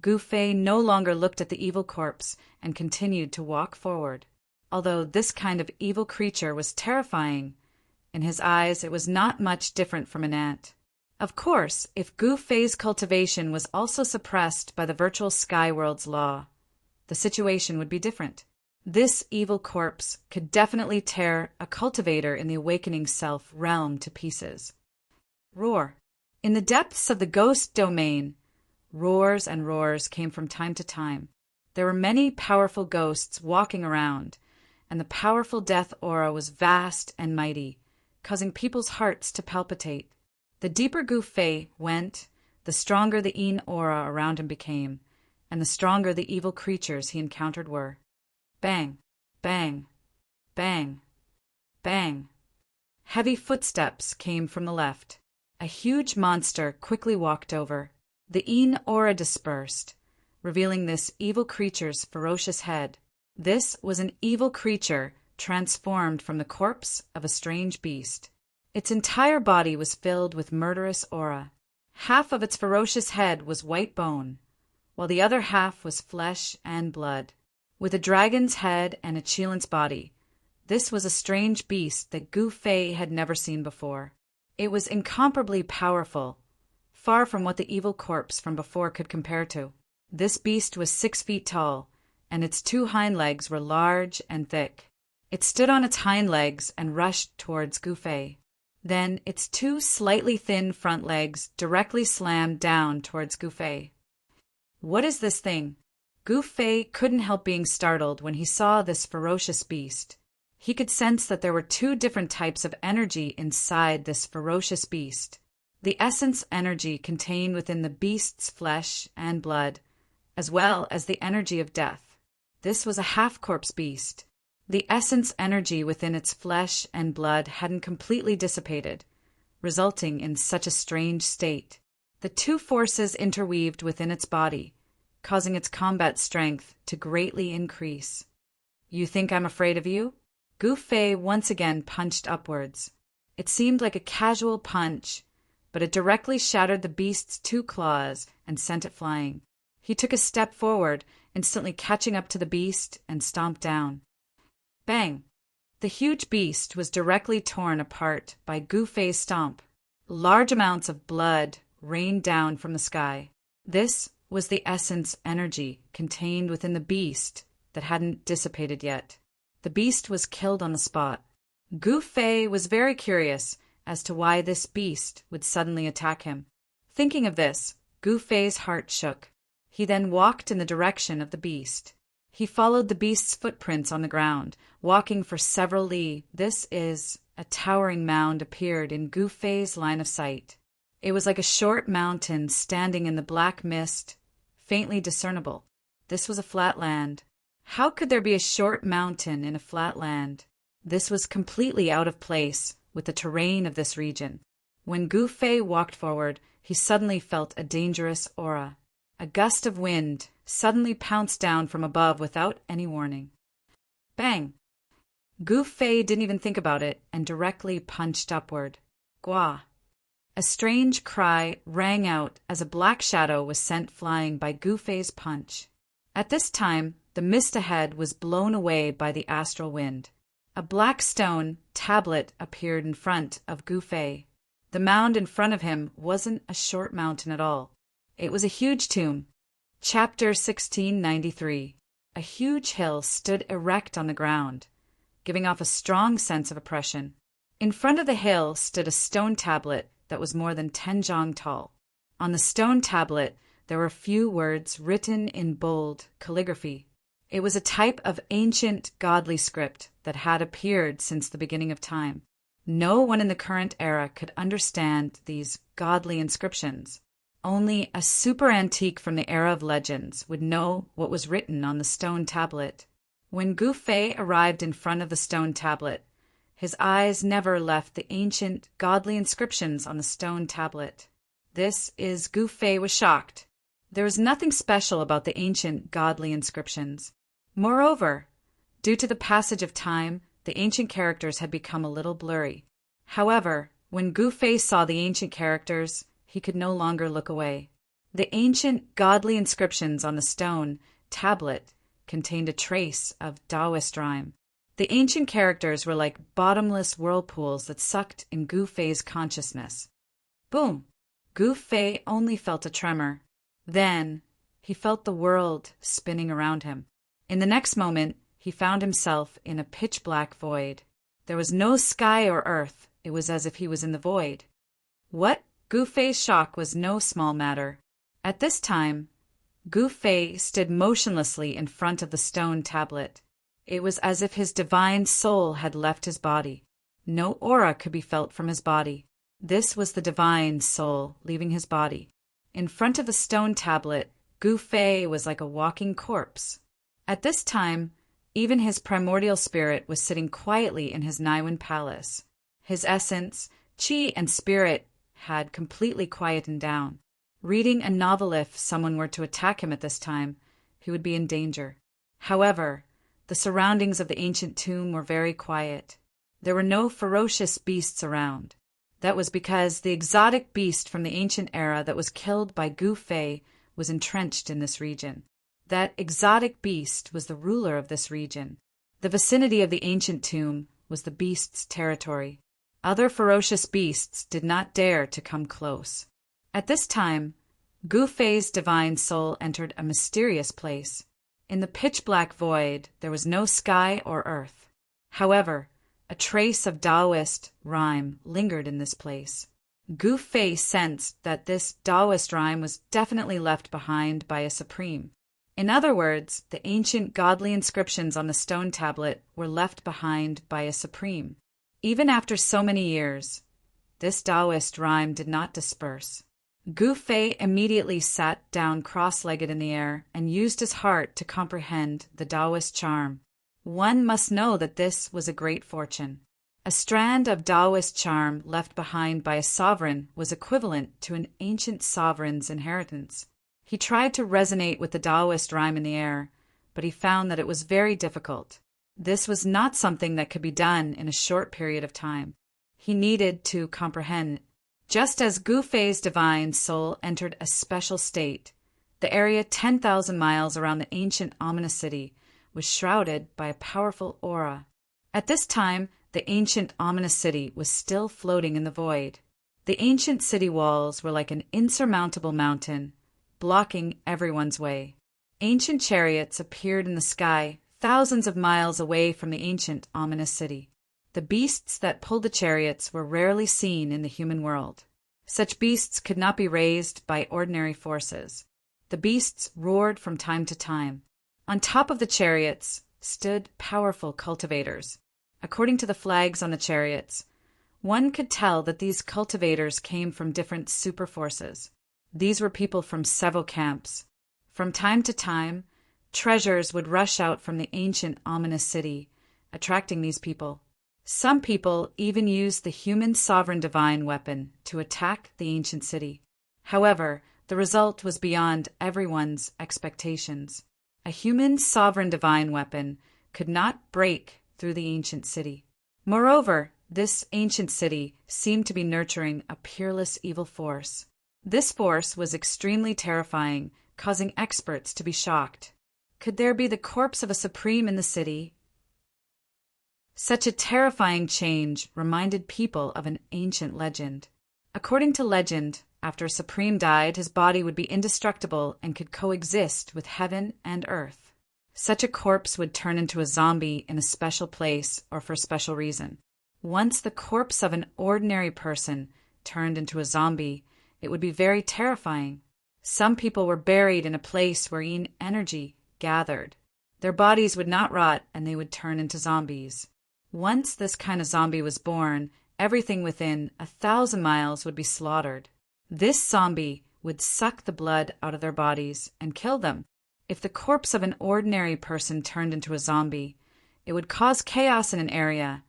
Gu Fei no longer looked at the evil corpse and continued to walk forward. Although this kind of evil creature was terrifying, in his eyes it was not much different from an ant. Of course, if Gu Fei's cultivation was also suppressed by the virtual sky world's law, the situation would be different. This evil corpse could definitely tear a cultivator in the awakening self realm to pieces. Roar. In the depths of the ghost domain, roars and roars came from time to time. There were many powerful ghosts walking around, and the powerful death aura was vast and mighty, causing people's hearts to palpitate. The deeper Gu Fei went, the stronger the yin aura around him became, and the stronger the evil creatures he encountered were. Bang! Bang! Bang! Bang! Heavy footsteps came from the left. A huge monster quickly walked over. The yin aura dispersed, revealing this evil creature's ferocious head. This was an evil creature transformed from the corpse of a strange beast. Its entire body was filled with murderous aura. Half of its ferocious head was white bone, while the other half was flesh and blood. With a dragon's head and a Qilin's body, this was a strange beast that Gu Fei had never seen before. It was incomparably powerful, far from what the evil corpse from before could compare to. This beast was 6 feet tall, and its 2 hind legs were large and thick. It stood on its hind legs and rushed towards Gu Fei. Then its 2 slightly thin front legs directly slammed down towards Gu Fei. What is this thing? Gu Fei couldn't help being startled when he saw this ferocious beast. He could sense that there were 2 different types of energy inside this ferocious beast. The essence energy contained within the beast's flesh and blood, as well as the energy of death. This was a half-corpse beast. The essence energy within its flesh and blood hadn't completely dissipated, resulting in such a strange state. The two forces interweaved within its body, causing its combat strength to greatly increase. "You think I'm afraid of you?" Gu Fei once again punched upwards. It seemed like a casual punch, but it directly shattered the beast's two claws and sent it flying. He took a step forward, instantly catching up to the beast, and stomped down. Bang! The huge beast was directly torn apart by Gu Fei's stomp. Large amounts of blood rained down from the sky. This was the essence energy contained within the beast that hadn't dissipated yet. The beast was killed on the spot. Gu Fei was very curious as to why this beast would suddenly attack him. Thinking of this, Gu Fei's heart shook. He then walked in the direction of the beast. He followed the beast's footprints on the ground, walking for several li. A towering mound appeared in Gu Fei's line of sight. It was like a short mountain standing in the black mist, faintly discernible. This was a flat land. How could there be a short mountain in a flat land? This was completely out of place with the terrain of this region. When Gu Fei walked forward, he suddenly felt a dangerous aura. A gust of wind suddenly pounced down from above without any warning. Bang! Gu Fei didn't even think about it and directly punched upward. Gua! A strange cry rang out as a black shadow was sent flying by Gu Fei's punch. At this time, the mist ahead was blown away by the astral wind. A black stone tablet appeared in front of Gu Fei. The mound in front of him wasn't a short mountain at all. It was a huge tomb. Chapter 1693. A huge hill stood erect on the ground, giving off a strong sense of oppression. In front of the hill stood a stone tablet that was more than 10 zhang tall. On the stone tablet, there were a few words written in bold calligraphy. It was a type of ancient godly script that had appeared since the beginning of time. No one in the current era could understand these godly inscriptions. Only a super antique from the era of legends would know what was written on the stone tablet. When Gu Fei arrived in front of the stone tablet, his eyes never left the ancient godly inscriptions on the stone tablet. Gu Fei was shocked. There was nothing special about the ancient godly inscriptions. Moreover, due to the passage of time, the ancient characters had become a little blurry. However, when Gu Fei saw the ancient characters, he could no longer look away. The ancient godly inscriptions on the stone tablet contained a trace of Taoist rhyme. The ancient characters were like bottomless whirlpools that sucked in Gu Fei's consciousness. Boom! Gu Fei only felt a tremor. Then he felt the world spinning around him. In the next moment, he found himself in a pitch-black void. There was no sky or earth. It was as if he was in the void. What? Gu Fei's shock was no small matter. At this time, Gu Fei stood motionlessly in front of the stone tablet. It was as if his divine soul had left his body. No aura could be felt from his body. This was the divine soul leaving his body. In front of the stone tablet, Gu Fei was like a walking corpse. At this time, even his primordial spirit was sitting quietly in his Naiwen palace. His essence, qi, and spirit had completely quietened down. Reading a novel, if someone were to attack him at this time, he would be in danger. However, the surroundings of the ancient tomb were very quiet. There were no ferocious beasts around. That was because the exotic beast from the ancient era that was killed by Gu Fei was entrenched in this region. That exotic beast was the ruler of this region. The vicinity of the ancient tomb was the beast's territory. Other ferocious beasts did not dare to come close. At this time, Gu Fei's divine soul entered a mysterious place. In the pitch-black void, there was no sky or earth. However, a trace of Taoist rhyme lingered in this place. Gu Fei sensed that this Taoist rhyme was definitely left behind by a supreme. In other words, the ancient godly inscriptions on the stone tablet were left behind by a supreme. Even after so many years, this Taoist rhyme did not disperse. Gu Fei immediately sat down cross-legged in the air and used his heart to comprehend the Taoist charm. One must know that this was a great fortune. A strand of Taoist charm left behind by a sovereign was equivalent to an ancient sovereign's inheritance. He tried to resonate with the Taoist rhyme in the air, but he found that it was very difficult. This was not something that could be done in a short period of time. He needed to comprehend. Just as Gu Fei's divine soul entered a special state, the area 10,000 miles around the ancient ominous city was shrouded by a powerful aura. At this time, the ancient ominous city was still floating in the void. The ancient city walls were like an insurmountable mountain, blocking everyone's way. Ancient chariots appeared in the sky thousands of miles away from the ancient ominous city. The beasts that pulled the chariots were rarely seen in the human world. Such beasts could not be raised by ordinary forces. The beasts roared from time to time. On top of the chariots stood powerful cultivators. According to the flags on the chariots, one could tell that these cultivators came from different superforces. These were people from several camps. From time to time, treasures would rush out from the ancient ominous city, attracting these people. Some people even used the human sovereign divine weapon to attack the ancient city. However, the result was beyond everyone's expectations. A human sovereign divine weapon could not break through the ancient city. Moreover, this ancient city seemed to be nurturing a peerless evil force. This force was extremely terrifying, causing experts to be shocked. Could there be the corpse of a supreme in the city? Such a terrifying change reminded people of an ancient legend. According to legend, after a supreme died, his body would be indestructible and could coexist with heaven and earth. Such a corpse would turn into a zombie in a special place or for a special reason. Once the corpse of an ordinary person turned into a zombie, it would be very terrifying. Some people were buried in a place where energy gathered. Their bodies would not rot and they would turn into zombies. Once this kind of zombie was born, everything within 1,000 miles would be slaughtered. This zombie would suck the blood out of their bodies and kill them. If the corpse of an ordinary person turned into a zombie, it would cause chaos in an area,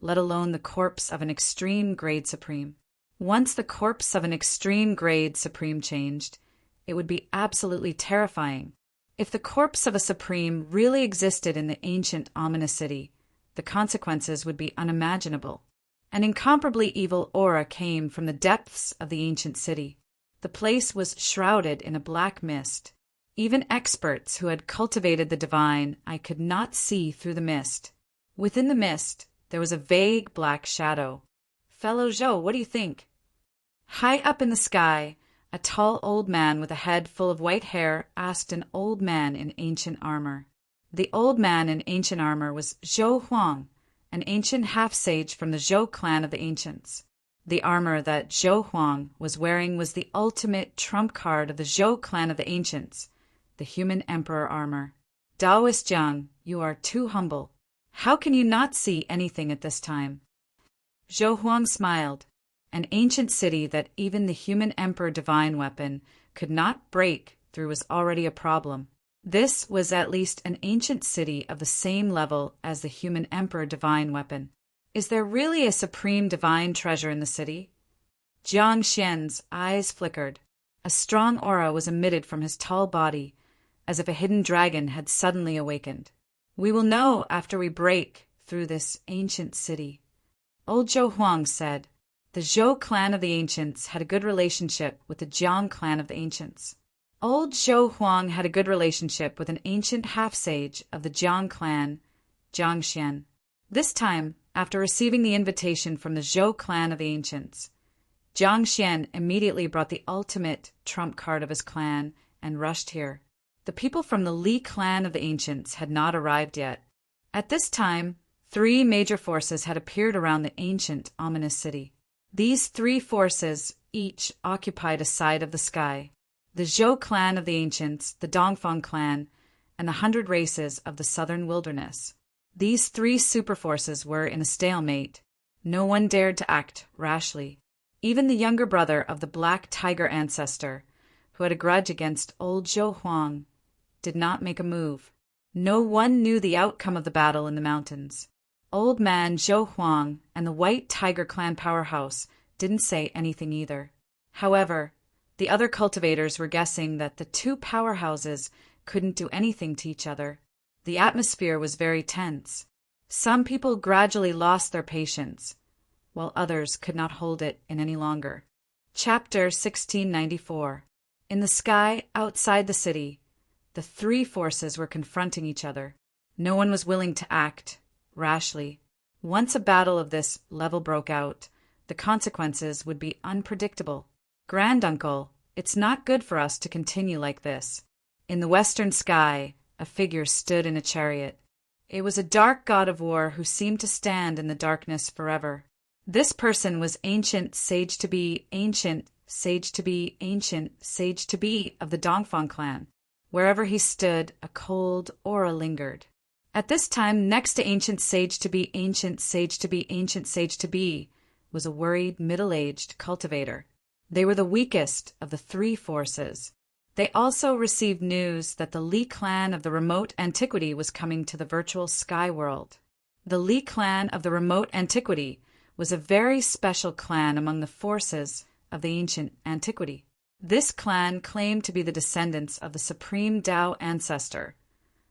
let alone the corpse of an extreme grade supreme. Once the corpse of an extreme grade supreme changed, it would be absolutely terrifying. If the corpse of a supreme really existed in the ancient ominous city, the consequences would be unimaginable. An incomparably evil aura came from the depths of the ancient city. The place was shrouded in a black mist. Even experts who had cultivated the divine could not see through the mist. Within the mist, there was a vague black shadow. Fellow Zhou, what do you think? High up in the sky, a tall old man with a head full of white hair asked an old man in ancient armor. The old man in ancient armor was Zhou Huang, an ancient half-sage from the Zhou clan of the ancients. The armor that Zhou Huang was wearing was the ultimate trump card of the Zhou clan of the ancients, the human emperor armor. Taoist Jiang, you are too humble. How can you not see anything at this time? Zhou Huang smiled. An ancient city that even the human emperor divine weapon could not break through was already a problem. This was at least an ancient city of the same level as the human emperor divine weapon. Is there really a supreme divine treasure in the city? Jiang Xian's eyes flickered. A strong aura was emitted from his tall body, as if a hidden dragon had suddenly awakened. We will know after we break through this ancient city. Old Zhou Huang said. The Zhou clan of the ancients had a good relationship with the Jiang clan of the ancients. Old Zhou Huang had a good relationship with an ancient half-sage of the Jiang clan, Jiang Xian. This time, after receiving the invitation from the Zhou clan of the ancients, Jiang Xian immediately brought the ultimate trump card of his clan and rushed here. The people from the Li clan of the ancients had not arrived yet. At this time, 3 major forces had appeared around the ancient ominous city. These 3 forces each occupied a side of the sky. The Zhou clan of the ancients, the Dongfang clan, and the 100 races of the southern wilderness. These 3 superforces were in a stalemate. No one dared to act rashly. Even the younger brother of the Black Tiger ancestor, who had a grudge against old Zhou Huang, did not make a move. No one knew the outcome of the battle in the mountains. Old Man Zhou Huang and the White Tiger Clan powerhouse didn't say anything either. However, the other cultivators were guessing that the two powerhouses couldn't do anything to each other. The atmosphere was very tense. Some people gradually lost their patience, while others could not hold it in any longer. Chapter 1694. In the sky outside the city, the three forces were confronting each other. No one was willing to act rashly. Once a battle of this level broke out, the consequences would be unpredictable. Granduncle, it's not good for us to continue like this. In the western sky, a figure stood in a chariot. It was a dark god of war who seemed to stand in the darkness forever. This person was ancient sage to be, ancient sage to be, ancient sage to be of the Dongfang clan. Wherever he stood, a cold aura lingered. At this time, next to ancient sage to be, ancient sage to be, ancient sage to be, was a worried, middle-aged cultivator. They were the weakest of the three forces. They also received news that the Li clan of the remote antiquity was coming to the virtual sky world. The Li clan of the remote antiquity was a very special clan among the forces of the ancient antiquity. This clan claimed to be the descendants of the supreme Tao ancestor,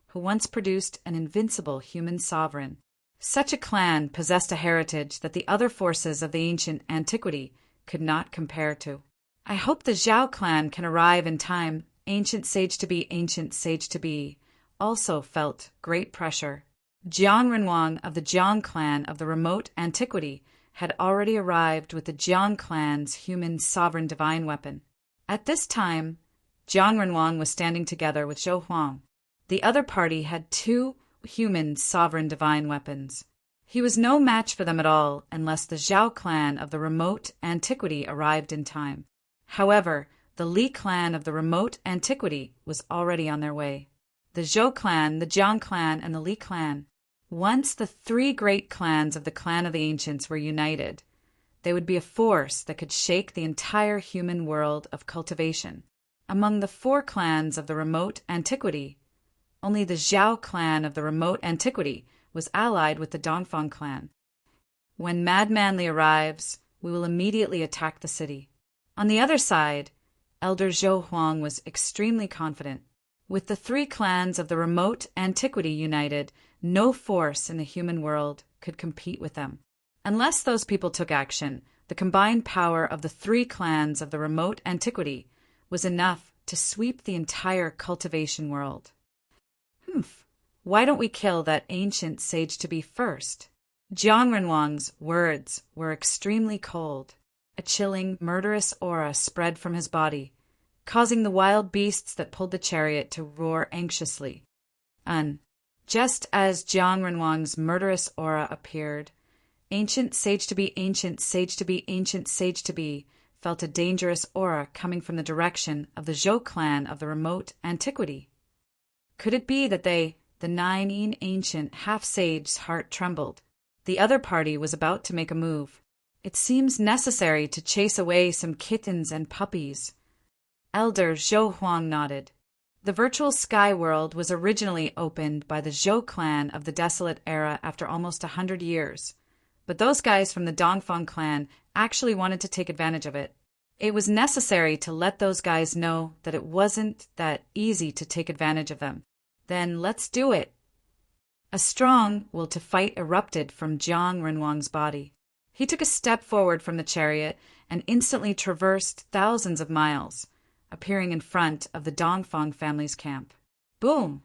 who once produced an invincible human sovereign. Such a clan possessed a heritage that the other forces of the ancient antiquity could not compare to. I hope the Zhao clan can arrive in time. Ancient sage to be, ancient sage to be, also felt great pressure. Jiang Renwang of the Jiang clan of the remote antiquity had already arrived with the Jiang clan's human sovereign divine weapon. At this time, Jiang Renwang was standing together with Zhou Huang. The other party had two human sovereign divine weapons. He was no match for them at all unless the Zhao clan of the remote antiquity arrived in time. However, the Li clan of the remote antiquity was already on their way. The Zhou clan, the Jiang clan, and the Li clan. Once the three great clans of the clan of the ancients were united, they would be a force that could shake the entire human world of cultivation. Among the four clans of the remote antiquity, only the Zhao clan of the remote antiquity was allied with the Dongfang clan. When Madman Li arrives, we will immediately attack the city. On the other side, Elder Zhou Huang was extremely confident. With the three clans of the remote antiquity united, no force in the human world could compete with them. Unless those people took action, the combined power of the three clans of the remote antiquity was enough to sweep the entire cultivation world. Why don't we kill that ancient sage-to-be first? Jiang Renwang's words were extremely cold. A chilling, murderous aura spread from his body, causing the wild beasts that pulled the chariot to roar anxiously. Just as Jiang Renwang's murderous aura appeared, ancient sage-to-be, ancient sage-to-be, ancient sage-to-be felt a dangerous aura coming from the direction of the Zhou clan of the remote antiquity. Could it be that the nine ancient half-sage's heart trembled? The other party was about to make a move. It seems necessary to chase away some kittens and puppies. Elder Zhou Huang nodded. The virtual sky world was originally opened by the Zhou clan of the Desolate Era after almost 100 years. But those guys from the Dongfang clan actually wanted to take advantage of it. It was necessary to let those guys know that it wasn't that easy to take advantage of them. Then let's do it. A strong will to fight erupted from Jiang Renwang's body. He took a step forward from the chariot and instantly traversed thousands of miles, appearing in front of the Dongfang family's camp. Boom!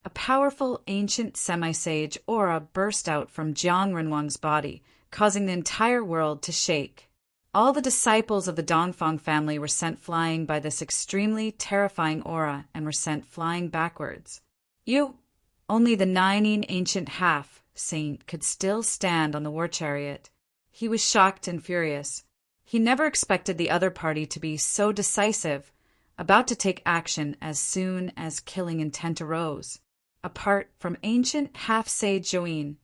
A powerful ancient semi-sage aura burst out from Jiang Renwang's body, causing the entire world to shake. All the disciples of the Dongfang family were sent flying by this extremely terrifying aura and were sent flying backwards. Only the nine ancient half-saint could still stand on the war chariot. He was shocked and furious. He never expected the other party to be so decisive, about to take action as soon as killing intent arose. Apart from ancient half-sage Zhouyin,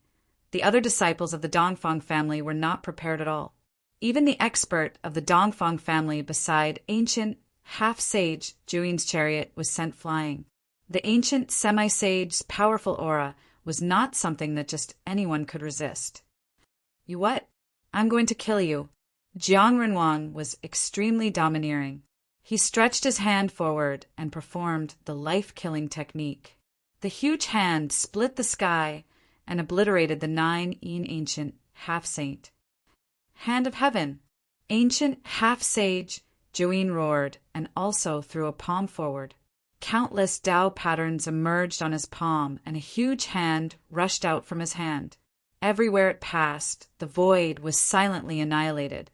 the other disciples of the Dongfang family were not prepared at all. Even the expert of the Dongfang family beside ancient half-sage Zhouyin's chariot was sent flying. The ancient semi-sage's powerful aura was not something that just anyone could resist. "You what? I'm going to kill you." Jiang Renwang was extremely domineering. He stretched his hand forward and performed the life-killing technique. The huge hand split the sky and obliterated the 9 ancient half-saint. "Hand of heaven!" Ancient half-sage Join roared and also threw a palm forward. Countless Tao patterns emerged on his palm, and a huge hand rushed out from his hand. Everywhere it passed, the void was silently annihilated.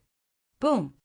Boom!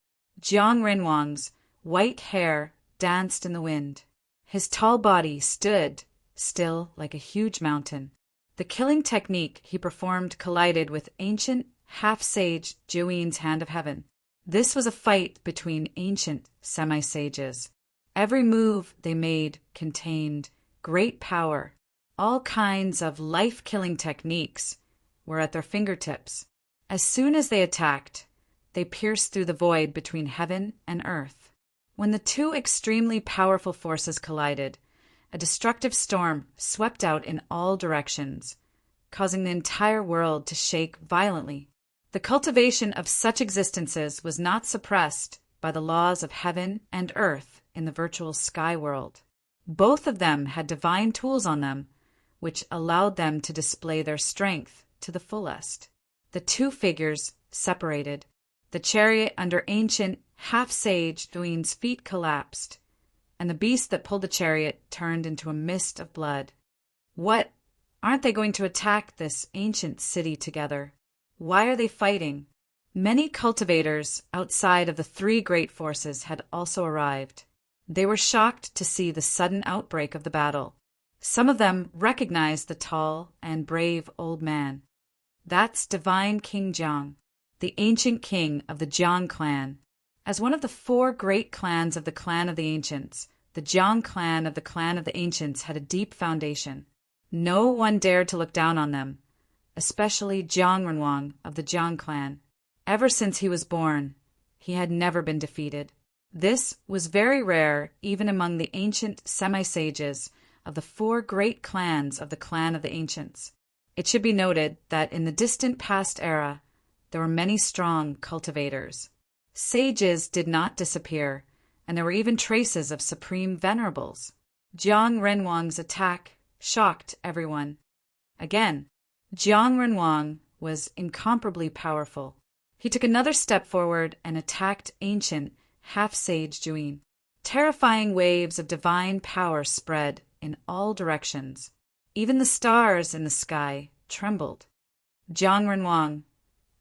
Jiang Renwang's white hair danced in the wind. His tall body stood still like a huge mountain. The killing technique he performed collided with ancient half-sage Jiuyin's hand of heaven. This was a fight between ancient semi-sages. Every move they made contained great power. All kinds of life-killing techniques were at their fingertips. As soon as they attacked, they pierced through the void between heaven and earth. When the two extremely powerful forces collided, a destructive storm swept out in all directions, causing the entire world to shake violently. The cultivation of such existences was not suppressed by the laws of heaven and earth in the virtual sky world. Both of them had divine tools on them, which allowed them to display their strength to the fullest. The two figures separated. The chariot under ancient half-sage Duin's feet collapsed, and the beast that pulled the chariot turned into a mist of blood. What? Aren't they going to attack this ancient city together? Why are they fighting? Many cultivators outside of the three great forces had also arrived. They were shocked to see the sudden outbreak of the battle. Some of them recognized the tall and brave old man. That's Divine King Jiang, the ancient king of the Jiang clan. As one of the 4 great clans of the Clan of the Ancients, the Jiang clan of the Clan of the Ancients had a deep foundation. No one dared to look down on them, especially Jiang Renwang of the Jiang clan. Ever since he was born, he had never been defeated. This was very rare even among the ancient semi-sages of the 4 great clans of the Clan of the Ancients. It should be noted that in the distant past era, there were many strong cultivators. Sages did not disappear, and there were even traces of supreme venerables. Jiang Renwang's attack shocked everyone. Again, Jiang Renwang was incomparably powerful. He took another step forward and attacked ancient half-sage Jiuyin. Terrifying waves of divine power spread in all directions. Even the stars in the sky trembled. Jiang Renwang,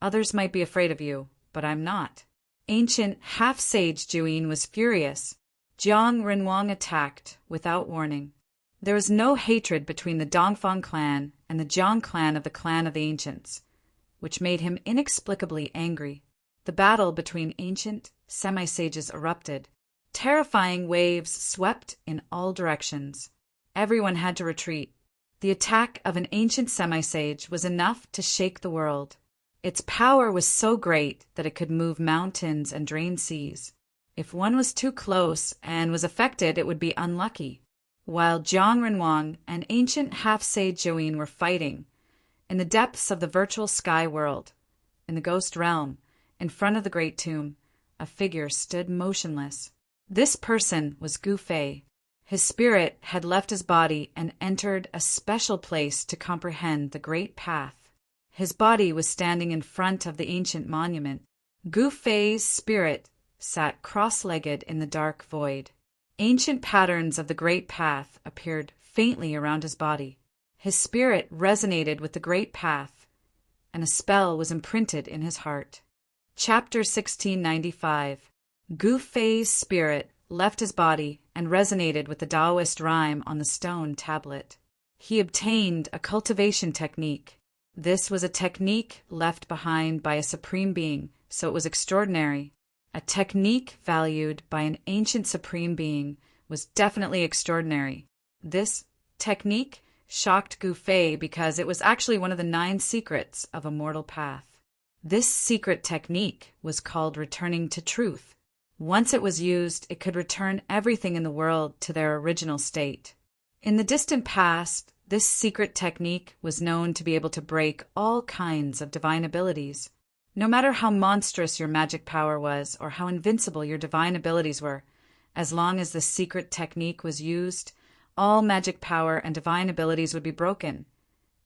others might be afraid of you, but I'm not. Ancient half-sage Jiuyin was furious. Jiang Renwang attacked without warning. There was no hatred between the Dongfang clan and the Jiang clan of the Clan of the Ancients, which made him inexplicably angry. The battle between ancient semi-sages erupted. Terrifying waves swept in all directions. Everyone had to retreat. The attack of an ancient semi-sage was enough to shake the world. Its power was so great that it could move mountains and drain seas. If one was too close and was affected, it would be unlucky. While Jiang Renwang and ancient half-sage Jiuyin were fighting, in the depths of the virtual sky world, in the ghost realm, in front of the great tomb, a figure stood motionless. This person was Gu Fei. His spirit had left his body and entered a special place to comprehend the great path. His body was standing in front of the ancient monument. Gu Fei's spirit sat cross-legged in the dark void. Ancient patterns of the great path appeared faintly around his body. His spirit resonated with the great path, and a spell was imprinted in his heart. Chapter 1695. Gu Fei's spirit left his body and resonated with the Taoist rhyme on the stone tablet. He obtained a cultivation technique. This was a technique left behind by a supreme being, so it was extraordinary. A technique valued by an ancient supreme being was definitely extraordinary. This technique shocked Gu Fei because it was actually one of the 9 secrets of a mortal path. This secret technique was called returning to truth. Once it was used, it could return everything in the world to their original state. In the distant past, this secret technique was known to be able to break all kinds of divine abilities. No matter how monstrous your magic power was or how invincible your divine abilities were, as long as this secret technique was used, all magic power and divine abilities would be broken,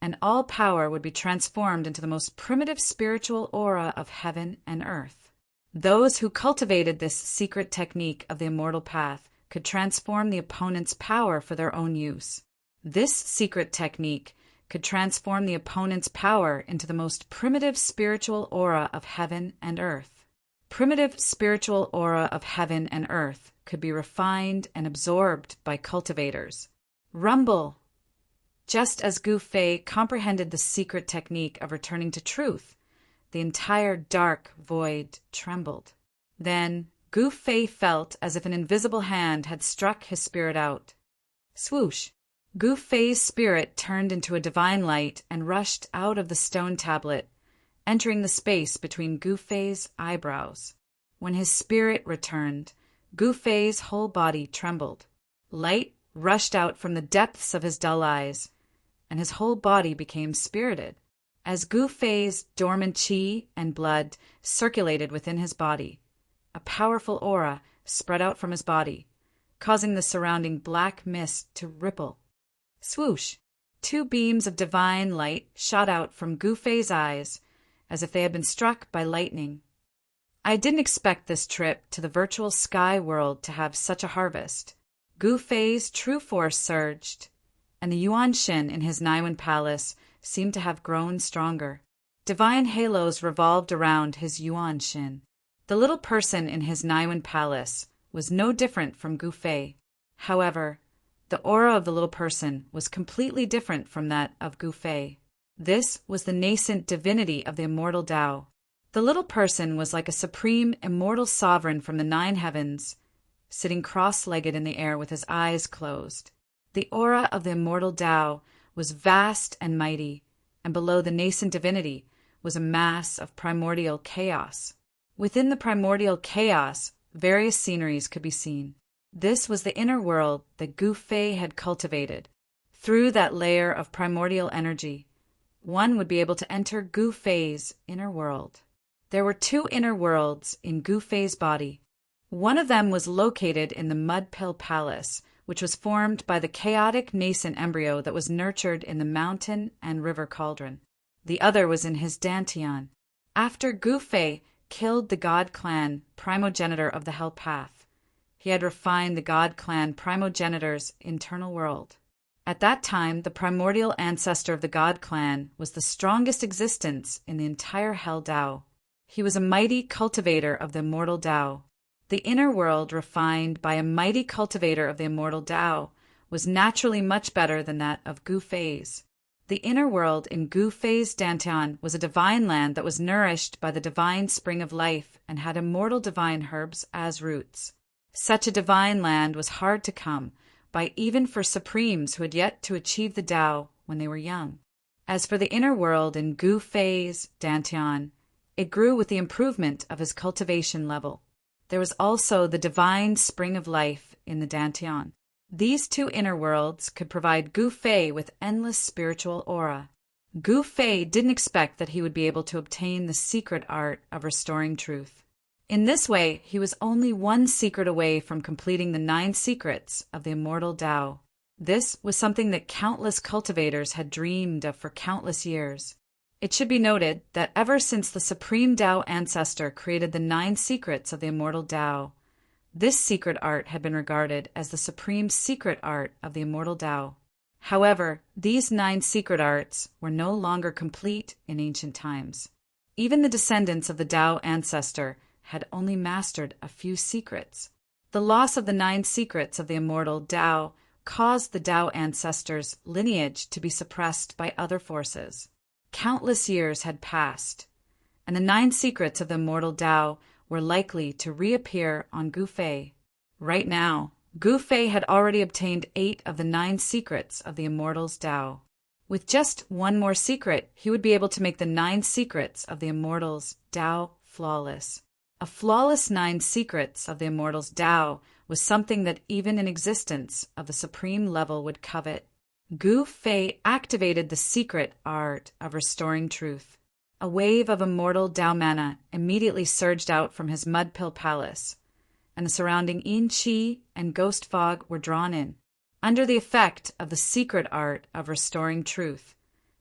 and all power would be transformed into the most primitive spiritual aura of heaven and earth. Those who cultivated this secret technique of the immortal path could transform the opponent's power for their own use. This secret technique could transform the opponent's power into the most primitive spiritual aura of heaven and earth. Primitive spiritual aura of heaven and earth could be refined and absorbed by cultivators. Rumble! Just as Gu Fei comprehended the secret technique of returning to truth, the entire dark void trembled. Then Gu Fei felt as if an invisible hand had struck his spirit out. Swoosh! Gu Fei's spirit turned into a divine light and rushed out of the stone tablet, entering the space between Gu Fei's eyebrows. When his spirit returned, Gu Fei's whole body trembled. Light rushed out from the depths of his dull eyes, and his whole body became spirited. As Gu Fei's dormant qi and blood circulated within his body, a powerful aura spread out from his body, causing the surrounding black mist to ripple. Swoosh! 2 beams of divine light shot out from Gu Fei's eyes as if they had been struck by lightning. I didn't expect this trip to the virtual sky world to have such a harvest. Gu Fei's true force surged, and the Yuan Shin in his Naiwen Palace seemed to have grown stronger. Divine halos revolved around his Yuan Shin. The little person in his Naiwen Palace was no different from Gu Fei. However, the aura of the little person was completely different from that of Gu Fei. This was the nascent divinity of the immortal Tao. The little person was like a supreme immortal sovereign from the 9 heavens, sitting cross-legged in the air with his eyes closed. The aura of the immortal Tao was vast and mighty, and below the nascent divinity was a mass of primordial chaos. Within the primordial chaos, various sceneries could be seen. This was the inner world that Gu Fei had cultivated. Through that layer of primordial energy, one would be able to enter Gu Fei's inner world. There were 2 inner worlds in Gu Fei's body. One of them was located in the Mud Pill Palace, which was formed by the chaotic nascent embryo that was nurtured in the mountain and river cauldron. The other was in his Dantian. After Gu Fei killed the God Clan primogenitor of the Hell Path, he had refined the God Clan primogenitor's internal world. At that time, the primordial ancestor of the God Clan was the strongest existence in the entire Hell Tao. He was a mighty cultivator of the immortal Tao. The inner world refined by a mighty cultivator of the immortal Tao was naturally much better than that of Gu Fei's. The inner world in Gu Fei's Dantian was a divine land that was nourished by the divine spring of life and had immortal divine herbs as roots. Such a divine land was hard to come by even for supremes who had yet to achieve the Tao when they were young. As for the inner world in Gu Fei's Dantian, it grew with the improvement of his cultivation level. There was also the divine spring of life in the Dantian. These 2 inner worlds could provide Gu Fei with endless spiritual aura. Gu Fei didn't expect that he would be able to obtain the secret art of restoring truth. In this way, he was only 1 secret away from completing the 9 secrets of the immortal Tao. This was something that countless cultivators had dreamed of for countless years. It should be noted that ever since the Supreme Tao Ancestor created the 9 secrets of the immortal Tao, this secret art had been regarded as the supreme secret art of the immortal Tao. However, these 9 secret arts were no longer complete in ancient times. Even the descendants of the Tao Ancestor had only mastered a few secrets. The loss of the 9 secrets of the immortal Tao caused the Tao Ancestor's lineage to be suppressed by other forces. Countless years had passed, and the 9 secrets of the immortal Tao were likely to reappear on Gu Fei. Right now, Gu Fei had already obtained 8 of the 9 secrets of the immortal's Tao. With just 1 more secret, he would be able to make the 9 secrets of the immortal's Tao flawless. A flawless 9 secrets of the immortal's Tao was something that even an existence of the supreme level would covet. Gu Fei activated the secret art of restoring truth. A wave of immortal Dao mana immediately surged out from his mud pill palace, and the surrounding yin qi and ghost fog were drawn in. Under the effect of the secret art of restoring truth,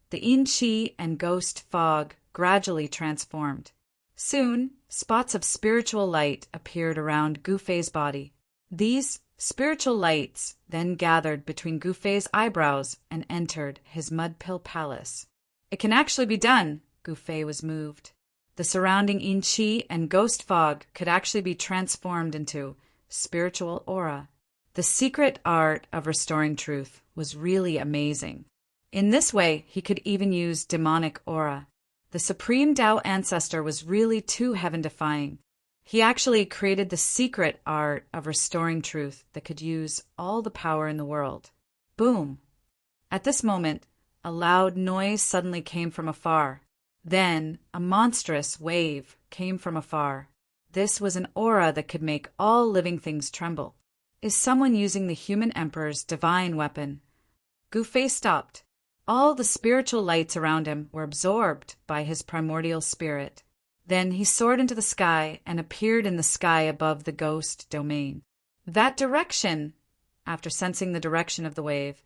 the yin qi and ghost fog gradually transformed. Soon, spots of spiritual light appeared around Gu Fei's body. These spiritual lights then gathered between Gu Fei's eyebrows and entered his mud pill palace. It can actually be done, Gu Fei was moved. The surrounding yin qi and ghost fog could actually be transformed into spiritual aura. The secret art of restoring truth was really amazing. In this way, he could even use demonic aura. The Supreme Tao Ancestor was really too heaven-defying. He actually created the secret art of restoring truth that could use all the power in the world. Boom! At this moment, a loud noise suddenly came from afar. Then, a monstrous wave came from afar. This was an aura that could make all living things tremble. Is someone using the human emperor's divine weapon? Gu Fei stopped. All the spiritual lights around him were absorbed by his primordial spirit. Then he soared into the sky and appeared in the sky above the ghost domain. That direction! After sensing the direction of the wave,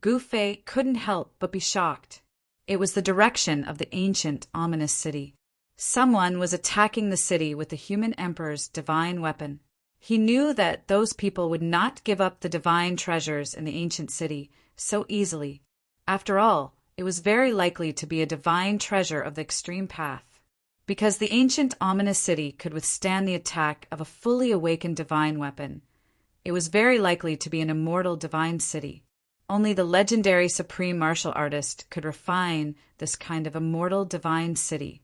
Gu Fei couldn't help but be shocked. It was the direction of the ancient, ominous city. Someone was attacking the city with the human emperor's divine weapon. He knew that those people would not give up the divine treasures in the ancient city so easily. After all, it was very likely to be a divine treasure of the extreme path. Because the ancient ominous city could withstand the attack of a fully awakened divine weapon, it was very likely to be an immortal divine city. Only the legendary supreme martial artist could refine this kind of immortal divine city.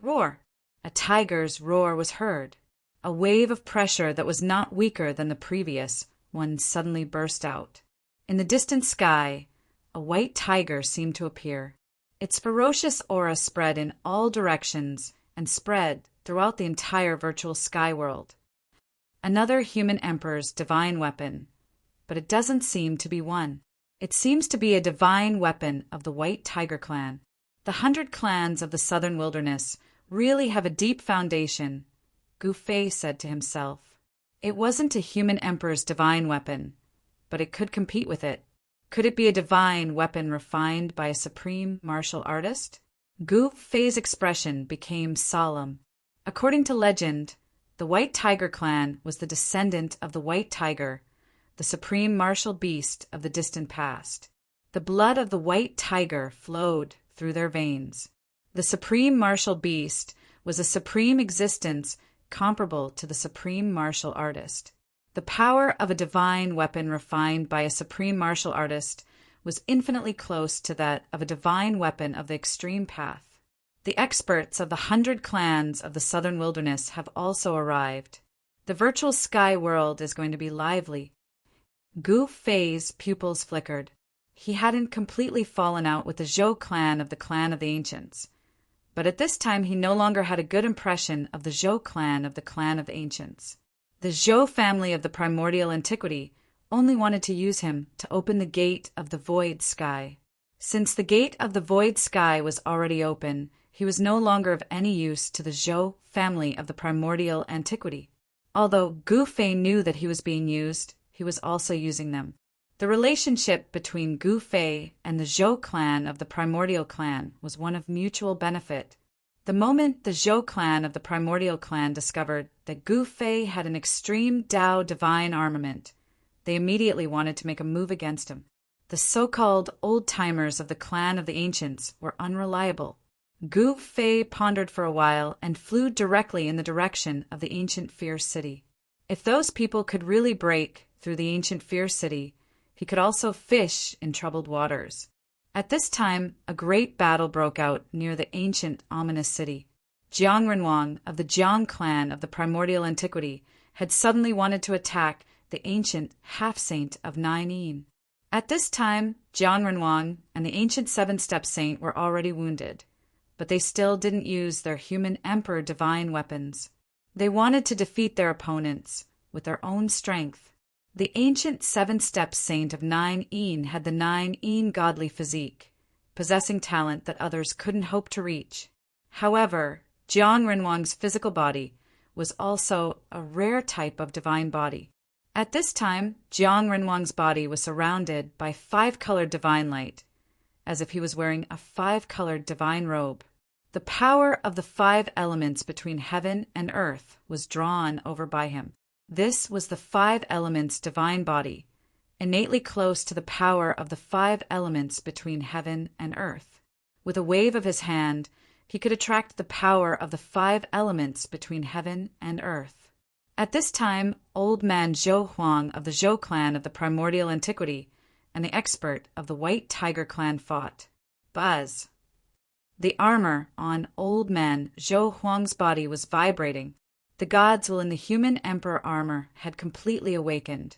Roar! A tiger's roar was heard. A wave of pressure that was not weaker than the previous one suddenly burst out. In the distant sky, a white tiger seemed to appear. Its ferocious aura spread in all directions and spread throughout the entire virtual sky world. Another human emperor's divine weapon, but it doesn't seem to be one. It seems to be a divine weapon of the White Tiger clan. The 100 clans of the southern wilderness really have a deep foundation, Gu Fei said to himself. It wasn't a human emperor's divine weapon, but it could compete with it. Could it be a divine weapon refined by a supreme martial artist? Gu Fei's expression became solemn. According to legend, the White Tiger clan was the descendant of the White Tiger, the supreme martial beast of the distant past. The blood of the White Tiger flowed through their veins. The supreme martial beast was a supreme existence comparable to the supreme martial artist. The power of a divine weapon refined by a supreme martial artist was infinitely close to that of a divine weapon of the extreme path. The experts of the 100 clans of the southern wilderness have also arrived. The virtual sky world is going to be lively. Gu Fei's pupils flickered. He hadn't completely fallen out with the Zhou clan of the Ancients. But at this time he no longer had a good impression of the Zhou clan of the Ancients. The Zhou family of the primordial antiquity only wanted to use him to open the gate of the void sky. Since the gate of the void sky was already open, he was no longer of any use to the Zhou family of the primordial antiquity. Although Gu Fei knew that he was being used, he was also using them. The relationship between Gu Fei and the Zhou clan of the primordial clan was one of mutual benefit. The moment the Zhou clan of the primordial clan discovered that Gu Fei had an extreme Tao divine armament, they immediately wanted to make a move against him. The so-called old-timers of the clan of the Ancients were unreliable. Gu Fei pondered for a while and flew directly in the direction of the ancient fierce city. If those people could really break through the ancient fierce city, he could also fish in troubled waters. At this time, a great battle broke out near the ancient ominous city. Jiang Renwang of the Jiang clan of the primordial antiquity had suddenly wanted to attack the ancient half-saint of Nine Yin. At this time, Jiang Renwang and the ancient seven-step saint were already wounded, but they still didn't use their human emperor divine weapons. They wanted to defeat their opponents, with their own strength. The ancient seven-step saint of 9 had the 9 godly physique, possessing talent that others couldn't hope to reach. However, Jiang Renwang's physical body was also a rare type of divine body. At this time, Jiang Renwang's body was surrounded by 5-colored divine light, as if he was wearing a 5-colored divine robe. The power of the 5 elements between heaven and earth was drawn over by him. This was the 5 elements divine body, innately close to the power of the 5 elements between heaven and earth. With a wave of his hand, he could attract the power of the 5 elements between heaven and earth. At this time, old man Zhou Huang of the Zhou clan of the primordial antiquity and the expert of the White Tiger clan fought. Buzz! The armor on old man Zhou Huang's body was vibrating. The gods within the human emperor armor had completely awakened,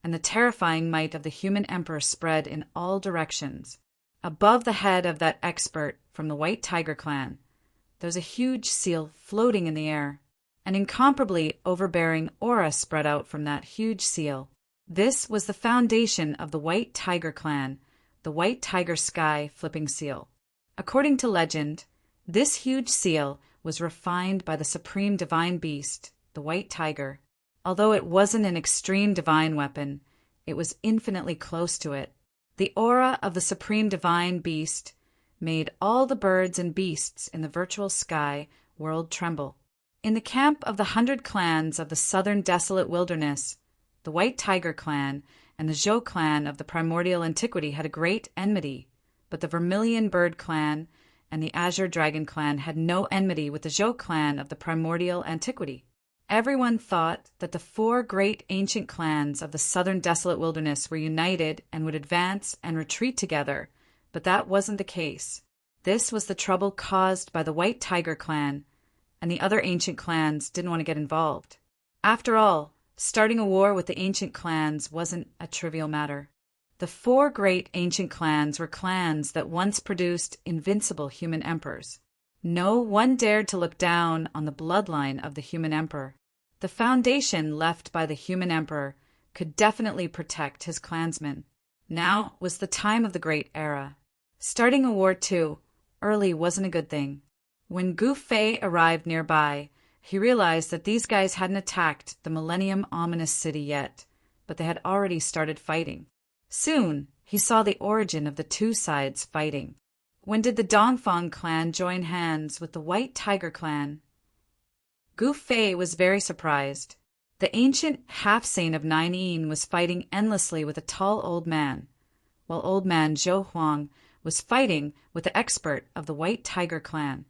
and the terrifying might of the human emperor spread in all directions. Above the head of that expert from the White Tiger clan, there was a huge seal floating in the air. An incomparably overbearing aura spread out from that huge seal. This was the foundation of the White Tiger clan, the White Tiger Sky Flipping Seal. According to legend, this huge seal was refined by the supreme divine beast, the White Tiger. Although it wasn't an extreme divine weapon, it was infinitely close to it. The aura of the supreme divine beast made all the birds and beasts in the virtual sky world tremble. In the camp of the 100 clans of the southern desolate wilderness, the White Tiger clan and the Zhou clan of the primordial antiquity had a great enmity, but the Vermilion Bird clan and the Azure Dragon clan had no enmity with the Zhou clan of the primordial antiquity. Everyone thought that the 4 great ancient clans of the southern desolate wilderness were united and would advance and retreat together, but that wasn't the case. This was the trouble caused by the White Tiger clan, and the other ancient clans didn't want to get involved. After all, starting a war with the ancient clans wasn't a trivial matter. The 4 great ancient clans were clans that once produced invincible human emperors. No one dared to look down on the bloodline of the human emperor. The foundation left by the human emperor could definitely protect his clansmen. Now was the time of the great era. Starting a war too early wasn't a good thing. When Gu Fei arrived nearby, he realized that these guys hadn't attacked the Millennium Ominous City yet, but they had already started fighting. Soon, he saw the origin of the 2 sides fighting. When did the Dongfang clan join hands with the White Tiger clan? Gu Fei was very surprised. The ancient half-saint of 9 was fighting endlessly with a tall old man, while old man Zhou Huang was fighting with the expert of the White Tiger clan.